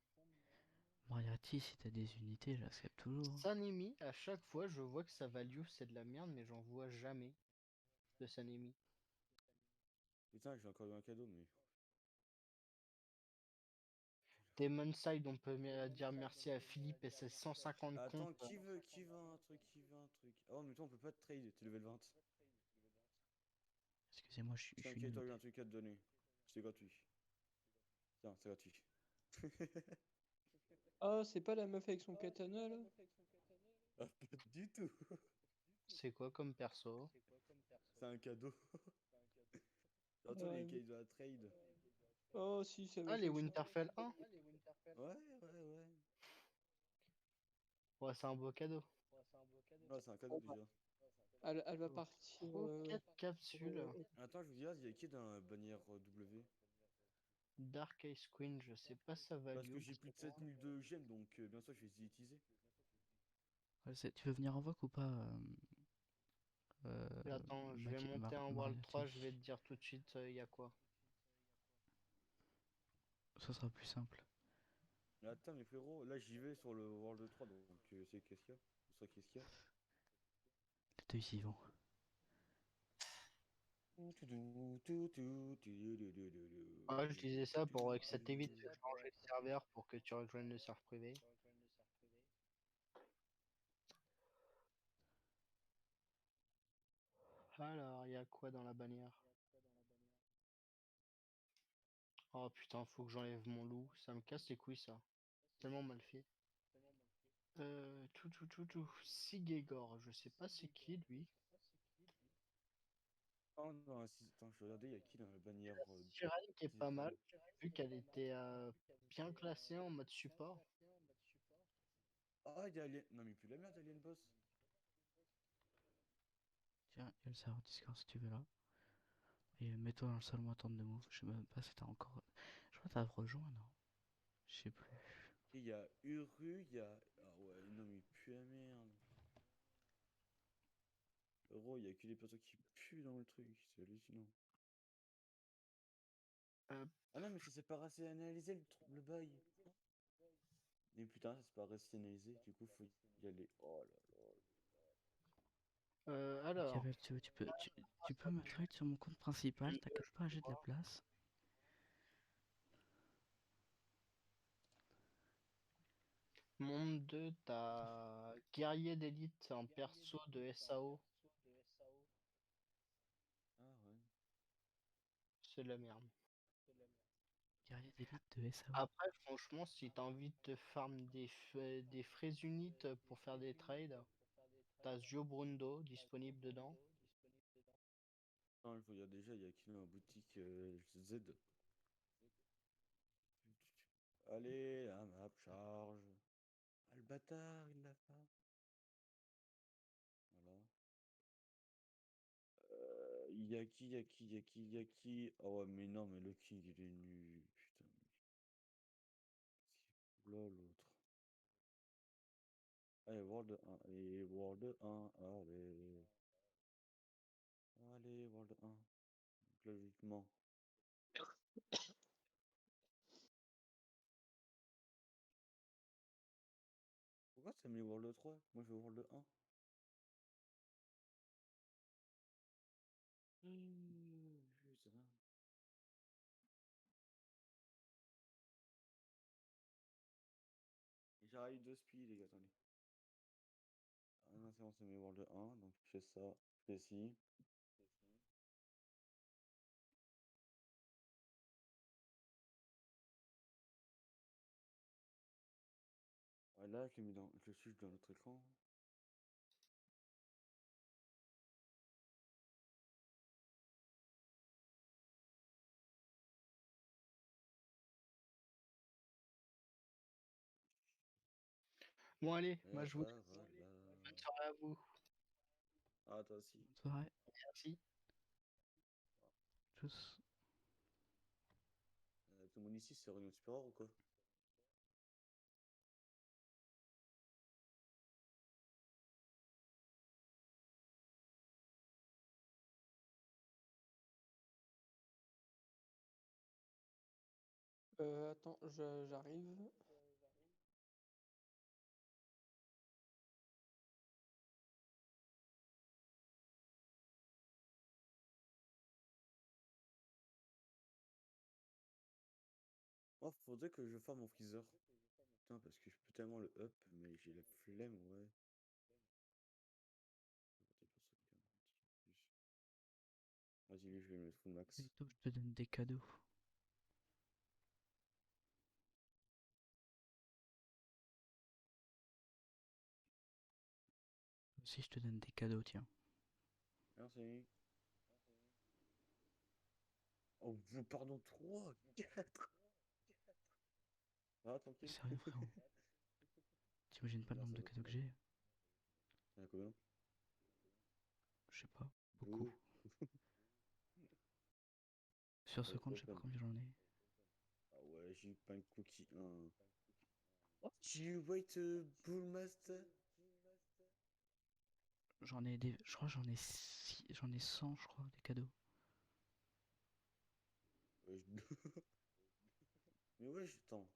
S1: Moriarty, si t'as des unités, j'accepte toujours.
S2: Sanemi, à chaque fois, je vois que sa value c'est de la merde, mais j'en vois jamais de Sanemi.
S3: Putain, j'ai encore eu un cadeau, mais.
S2: Demon Side, on peut dire merci à Philippe et ses 150 comptes.
S3: Attends, qui veut un truc, qui veut un truc? Oh, mais toi, on peut pas te trade, t'es level 20.
S1: Excusez-moi, je suis
S3: T'inquiète,
S1: noob.
S3: j'ai un truc à te donner. C'est gratuit. Tiens, c'est gratuit.
S4: Ah, c'est pas la meuf avec son katana là?
S3: Ah, pas du tout.
S2: C'est quoi comme perso?
S3: C'est un cadeau. Surtout les
S4: Ouais.
S3: cases de la trade.
S4: Oh, si, c'est la
S2: Ah,
S4: meuf
S2: les
S4: avec son.
S2: Winterfell 1?
S3: Ouais, ouais, ouais.
S2: Ouais, c'est un beau cadeau.
S3: Ouais, c'est un cadeau déjà.
S4: Elle va
S2: Oh,
S4: partir.
S2: Croquette
S4: Pour,
S2: capsule.
S3: Attends, je vous dis, il y a qui dans la bannière W?
S2: Dark Ice Queen, je sais pas sa
S3: Parce que
S2: value.
S3: j'ai plus de 7000 de gemmes, donc bien sûr, je vais les utiliser.
S1: Ouais, tu veux venir en voc ou pas
S2: Attends, je vais monter en World 3, je vais te
S1: Moriarty?
S2: dire tout de suite, il y a quoi.
S1: Ça sera plus simple.
S3: Mais attends, mes frérots, là j'y vais sur le World 3, donc c'est qu'est-ce qu'il y a? C'est qu'est-ce qu'il y a?
S1: Les deux y vont.
S2: Ah, je disais ça pour que ça t'évite de changer de serveur pour que tu rejoignes le serveur privé. Alors, il y a quoi dans la bannière? Oh putain, faut que j'enlève mon loup. Ça me casse les couilles, ça. Tellement mal fait. Tout. Sigegor, je sais pas c'est qui lui.
S3: Oh non, attends, je vais regarder, il y a qui dans la bannière
S2: Sirène qui est pas mal,
S3: défaut?
S2: vu qu'elle était bien classée en mode support.
S3: Ah, il y a Alien. Non, mais plus la merde, Alien Boss.
S1: Tiens, il y a le serveur Discord si tu veux là. Et mets-toi dans le salon attente de move. Je sais même pas si t'as encore. Je crois que t'as rejoint, non? Je sais plus.
S3: Et il y a Uru, il y a. Ah ouais, non, mais pue la merde. Gros, il y a que des personnes qui puent dans le truc, c'est hallucinant.
S2: Euh,
S3: Ah non, mais ça s'est pas rationalisé le bail. Mais putain, ça s'est pas rationalisé, du coup, faut y aller. Oh là là.
S2: alors,
S1: Diabel, tu peux me trade sur mon compte principal, t'inquiète pas, j'ai de la place.
S2: monde 2, t'as guerrier d'élite en perso de SAO.
S3: Ah ouais.
S2: C'est de la merde.
S1: Guerrier d'élite de SAO.
S2: Après, franchement, si t'as envie de te farm des frais unites pour faire des trades, t'as Zio Brundo disponible dedans.
S3: Non, il faut dire déjà, il y a qui dans la boutique Z. Allez, la map charge. Ah, le bâtard, il l'a pas. Voilà. Y a qui, y a qui, y a qui, y a qui? Ah ouais, mais non, mais le king, il est nul. Putain, mais. Là, l'autre. Allez, World 1. Allez, World 1. Allez. Allez, World 1. Donc, logiquement. Pourquoi ça met World 3? Moi, je veux World 1. Putain. J'arrive de speed, les gars, attendez. Ah non, c'est bon, ça met World 1. Donc, je fais ça. Je fais ci. Ah, là, je le mets dans. Je le switch dans l'autre écran.
S2: Bon, allez,
S3: Et
S2: moi
S3: ah
S2: je vous
S3: bah
S2: laisse.
S3: voilà.
S2: Bonne soirée à vous.
S3: Ah, toi aussi.
S1: Bonne soirée.
S2: Merci.
S1: Tchuss.
S3: Tout le monde ici, c'est Réunion Supérieure ou quoi?
S4: Attends, j'arrive.
S3: Oh, faudrait que je fasse mon freezer. Putain, parce que je peux tellement le up, mais j'ai la flemme, ouais. Vas-y, lui, je vais le mettre full max.
S1: Vito, je te donne des cadeaux. Aussi, je te donne des cadeaux, tiens.
S3: Merci. Oh, pardon, 3, 4. Ah, tranquille.
S1: Sérieux, frérot. T'imagines pas le
S3: Non,
S1: nombre
S3: ça
S1: de
S3: va, ça
S1: cadeaux que
S3: va.
S1: j'ai?
S3: T'en as combien?
S1: Je sais pas. Beaucoup.
S3: Beau.
S1: Sur ce
S3: Ouais,
S1: compte,
S3: trop
S1: je sais pas
S3: fun.
S1: combien j'en ai.
S3: Ah ouais, j'ai eu plein de cookies. Oh, j'ai eu White Bullmaster.
S1: J'en ai des. Je crois que j'en ai 100, je crois, des cadeaux.
S3: Ouais, mais ouais, attends.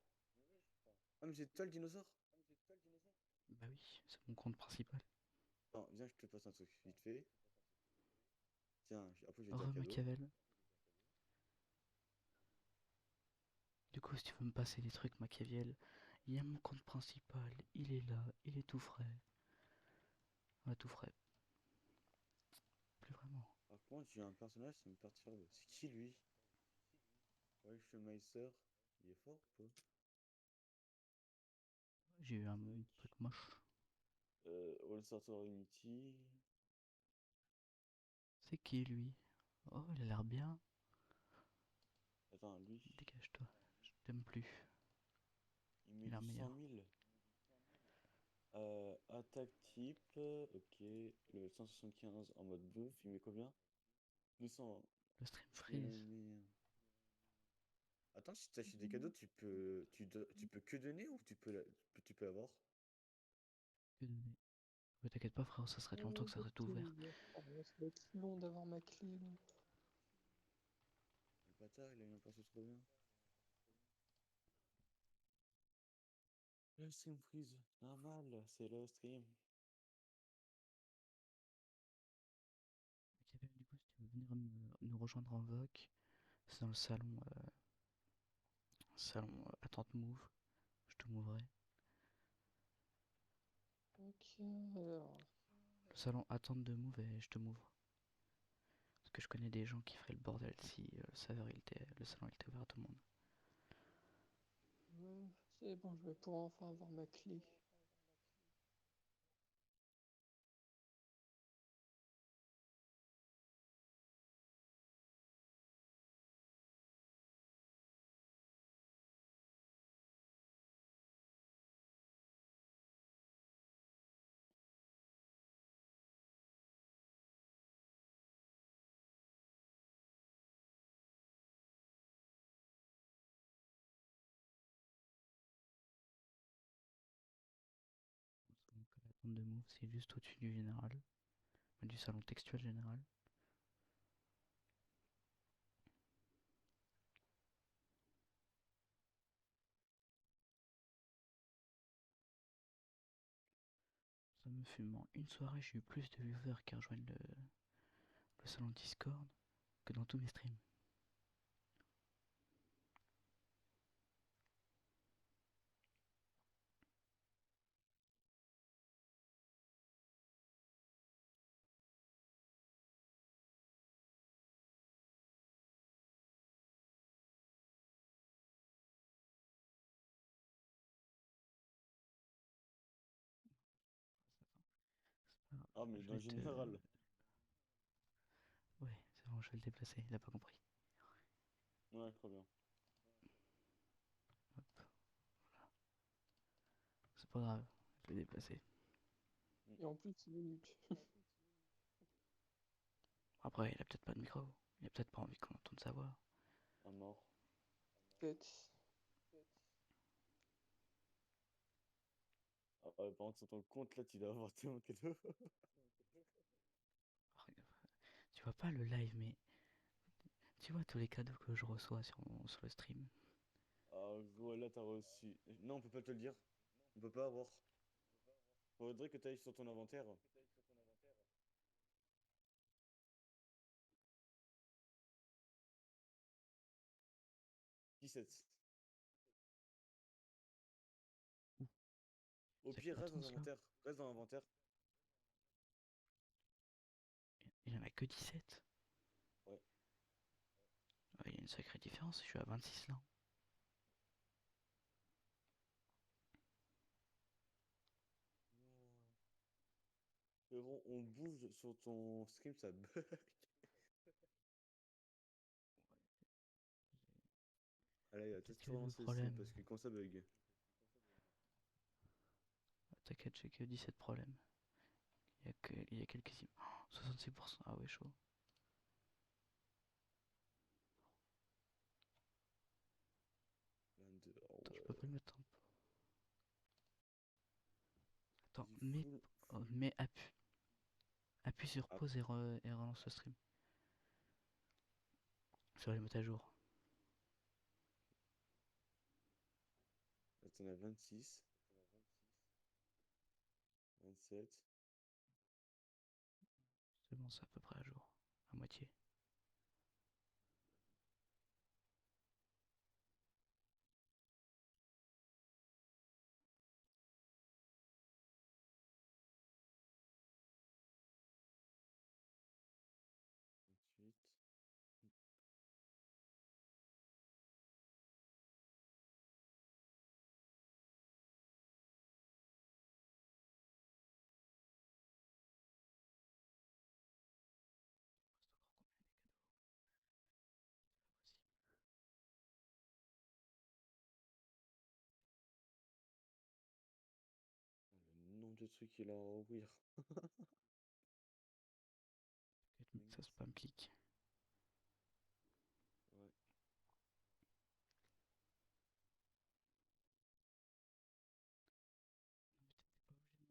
S3: Ah, mais c'est toi le dinosaure?
S1: Bah oui, c'est mon compte principal.
S3: Attends, viens, je te passe un truc vite fait. Tiens, après je vais dire cadeau.
S1: Machiavel. Du coup, si tu veux me passer des trucs Machiavel, il y a mon compte principal, il est là, il est tout frais. Ouais, tout frais. Plus vraiment.
S3: Par contre, j'ai un personnage, ça me perturbe. C'est qui lui? Ouais, Meister. Il est fort ou pas?
S1: J'ai eu un
S3: Tac.
S1: truc moche.
S3: All Sorter Unity.
S1: C'est qui lui? Oh, il a l'air bien.
S3: Attends, lui,
S1: Dégage-toi. Je t'aime plus.
S3: il met
S1: Il a
S3: du
S1: un
S3: 100
S1: meilleur.
S3: 000. Attaque type, ok. Le 175 en mode bouffe, il met combien? 200.
S1: Le stream
S3: Il
S1: freeze.
S3: met... Attends, si tu achètes des cadeaux, tu peux que donner ou tu peux avoir?
S1: Que donner. Mais t'inquiète pas, frérot, ça serait longtemps
S4: Oh,
S1: que ça serait tout ouvert.
S4: ça va être long d'avoir ma clé, là.
S3: Le bâtard, il a mis un perso trop bien. Le stream freeze, normal, c'est le stream.
S1: Machiavel, du coup, si tu veux venir nous rejoindre en VOC, c'est dans le salon attente move. Je te moverai.
S4: Ok, alors.
S1: Le salon attente de move et je te m'ouvre. Parce que je connais des gens qui feraient le bordel si le salon il était ouvert à tout le monde.
S4: Ouais, c'est bon, je vais pouvoir enfin avoir ma clé.
S1: Donc l'attente de move, c'est juste au-dessus du général. Du salon textuel général. Ça me fume. En une soirée, j'ai eu plus de viewers qui rejoignent le salon Discord que dans tous mes streams. C'est pas
S3: Ah,
S1: grave,
S3: mais
S1: je
S3: dans
S1: vais
S3: le
S1: te.
S3: général.
S1: Ouais, c'est bon, je vais le déplacer, il a pas compris.
S3: Ouais, trop bien.
S1: Hop, c'est pas grave, je vais déplacer.
S4: Et en plus, il est mute.
S1: Après, il a peut-être pas de micro. Il a peut-être pas envie qu'on entende sa voix.
S3: À mort.
S4: Peut-être.
S3: Ah, ouais, par contre, sur ton compte, là, tu dois avoir tellement de cadeaux.
S1: Tu vois pas le live, mais tu vois tous les cadeaux que je reçois sur le stream.
S3: Ah, gros, là, t'as reçu. Non, on peut pas te le dire. On peut pas avoir. Faudrait que tu ailles sur ton inventaire. 17. Au
S1: C'est
S3: pire,
S1: quoi
S3: reste
S1: ton
S3: dans
S1: slow?
S3: l'inventaire. Reste dans l'inventaire.
S1: Il y en a que 17.
S3: Ouais.
S1: Il y a une sacrée différence, je suis à 26 là.
S3: Mais bon, on bouge sur ton stream, ça bug. Allez,
S1: Peut-être
S3: teste
S1: que le
S3: relancer le stream
S1: problème.
S3: parce que quand ça bug.
S1: T'inquiète, j'ai que 17 problèmes. Il y a quelques... Oh, 66%, ah ouais, chaud.
S3: 22. Oh
S1: Attends, je peux
S3: ouais.
S1: pas le mettre en... Attends,
S3: Vas-y,
S1: mets,
S3: full,
S1: oh,
S3: full.
S1: appuie sur
S3: Ah,
S1: pause et relance le stream. Je vais les mettre à jour.
S3: là, t'en as 26, 27.
S1: C'est bon, c'est à peu près à jour. À moitié.
S3: Ensuite, le nombre de trucs qu'il a à ouvrir.
S1: T'inquiète, mec, ça spam clic.
S3: Ouais.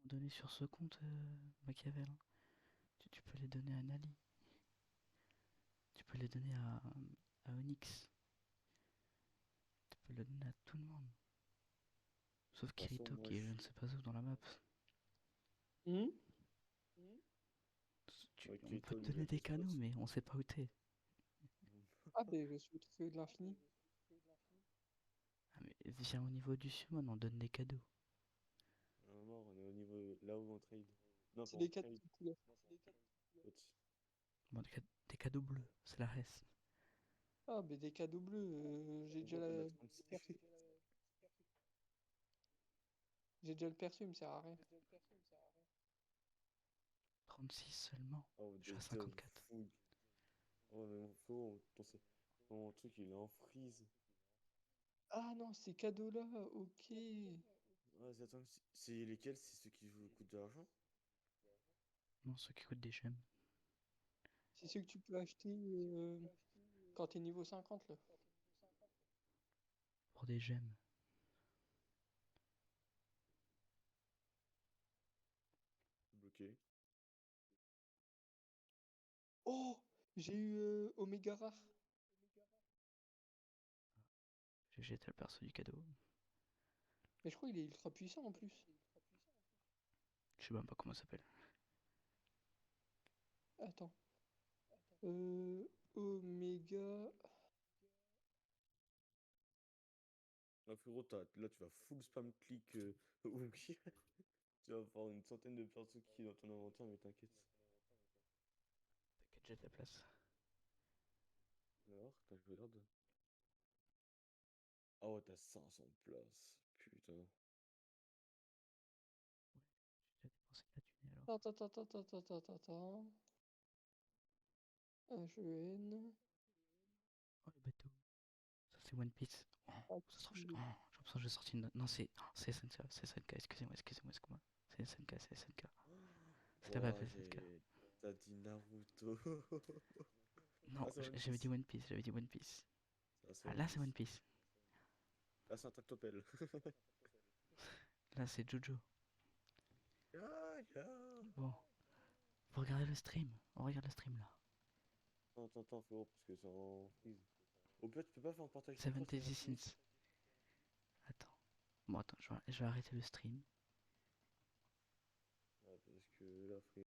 S1: Donner sur ce compte, Machiavel. Hein. Tu peux les donner à Nali. Tu peux les donner à Onyx. Tu peux les donner à tout le monde.
S3: De
S1: Sauf
S3: toute façon,
S1: Kirito
S3: moi,
S1: qui
S3: je
S1: est je ne
S3: suis.
S1: sais pas où dans la map.
S4: Hmm.
S3: Ok,
S1: On peut
S3: toi,
S1: te
S3: lui, il a
S1: donner
S3: des
S1: des
S3: spots.
S1: canaux, mais on sait pas où t'es.
S4: Ah, ben je suis au trophée de l'infini.
S1: Ah, mais viens au niveau du summon, on donne des cadeaux.
S3: Ah, mort, on est au niveau là où on trade. Non, pas
S4: C'est
S3: on
S4: des 4
S3: trade.
S4: couleurs.
S3: Spots.
S1: Bon, des cadeaux bleus, c'est la res.
S4: Ah, ben des cadeaux bleus, j'ai
S3: On
S4: déjà
S3: voit, t'en as
S4: le
S3: 36.
S4: perso. J'ai déjà le perso, il me sert à rien.
S1: 36 seulement.
S3: Oh,
S1: Je suis
S3: des
S1: à
S3: dubs
S1: 54.
S3: full. Oh, mais mon faux, ton truc, il est en freeze.
S4: Ah non, ces cadeaux-là, ok.
S3: Ouais, attends, c'est lesquels? C'est ceux qui vous coûtent de l'argent?
S1: Non, ceux qui coûtent des gemmes.
S4: C'est ceux que tu peux acheter quand t'es niveau 50 là.
S1: Pour des gemmes.
S3: Bloqué.
S4: Oh! J'ai eu Omega Rare.
S1: GG, t'as le perso du cadeau.
S4: Mais je crois qu'il est ultra puissant en plus.
S1: Je sais même pas comment ça s'appelle.
S4: Attends. Omega.
S3: Là, frérot, là, tu vas full spam click Wookie. Tu vas avoir une centaine de persos qui dans ton inventaire, mais t'inquiète.
S1: T'inquiète, j'ai de la place.
S3: Alors, quand je regarde. Ah ouais, t'as 500 places. Putain.
S1: J'ai déjà dépensé de la thune alors.
S4: Attends, attends, attends, attends, attends, attends, attends. HEN.
S1: Oh, le bateau. Ça, c'est One Piece. Oh, ça se trouve,
S4: Active.
S1: j'ai l'impression que j'ai sorti une. Non, c'est SNK, c'est SNK, excusez-moi. C'est SNK, c'est SNK. C'est la vape
S3: Ouah,
S1: SNK.
S3: T'as dit Naruto.
S1: Non,
S3: Ah, c'est One
S1: j'avais
S3: Piece.
S1: dit One Piece, j'avais dit One Piece.
S3: Ah, c'est
S1: Ah,
S3: One
S1: là, c'est
S3: Piece.
S1: One Piece.
S3: Ah, c'est un tractopelle.
S1: Là, c'est Jojo.
S3: Ah, yeah.
S1: Bon, vous regardez le stream. On regarde le stream là.
S3: Attends, frérot, parce que c'est en freeze. Au pire, tu peux pas faire un partage d'écran, c'est
S1: Seventy
S3: gentil.
S1: Sins. Attends. Bon, attends, je vais arrêter le stream.
S3: Ah, parce que là, frérot.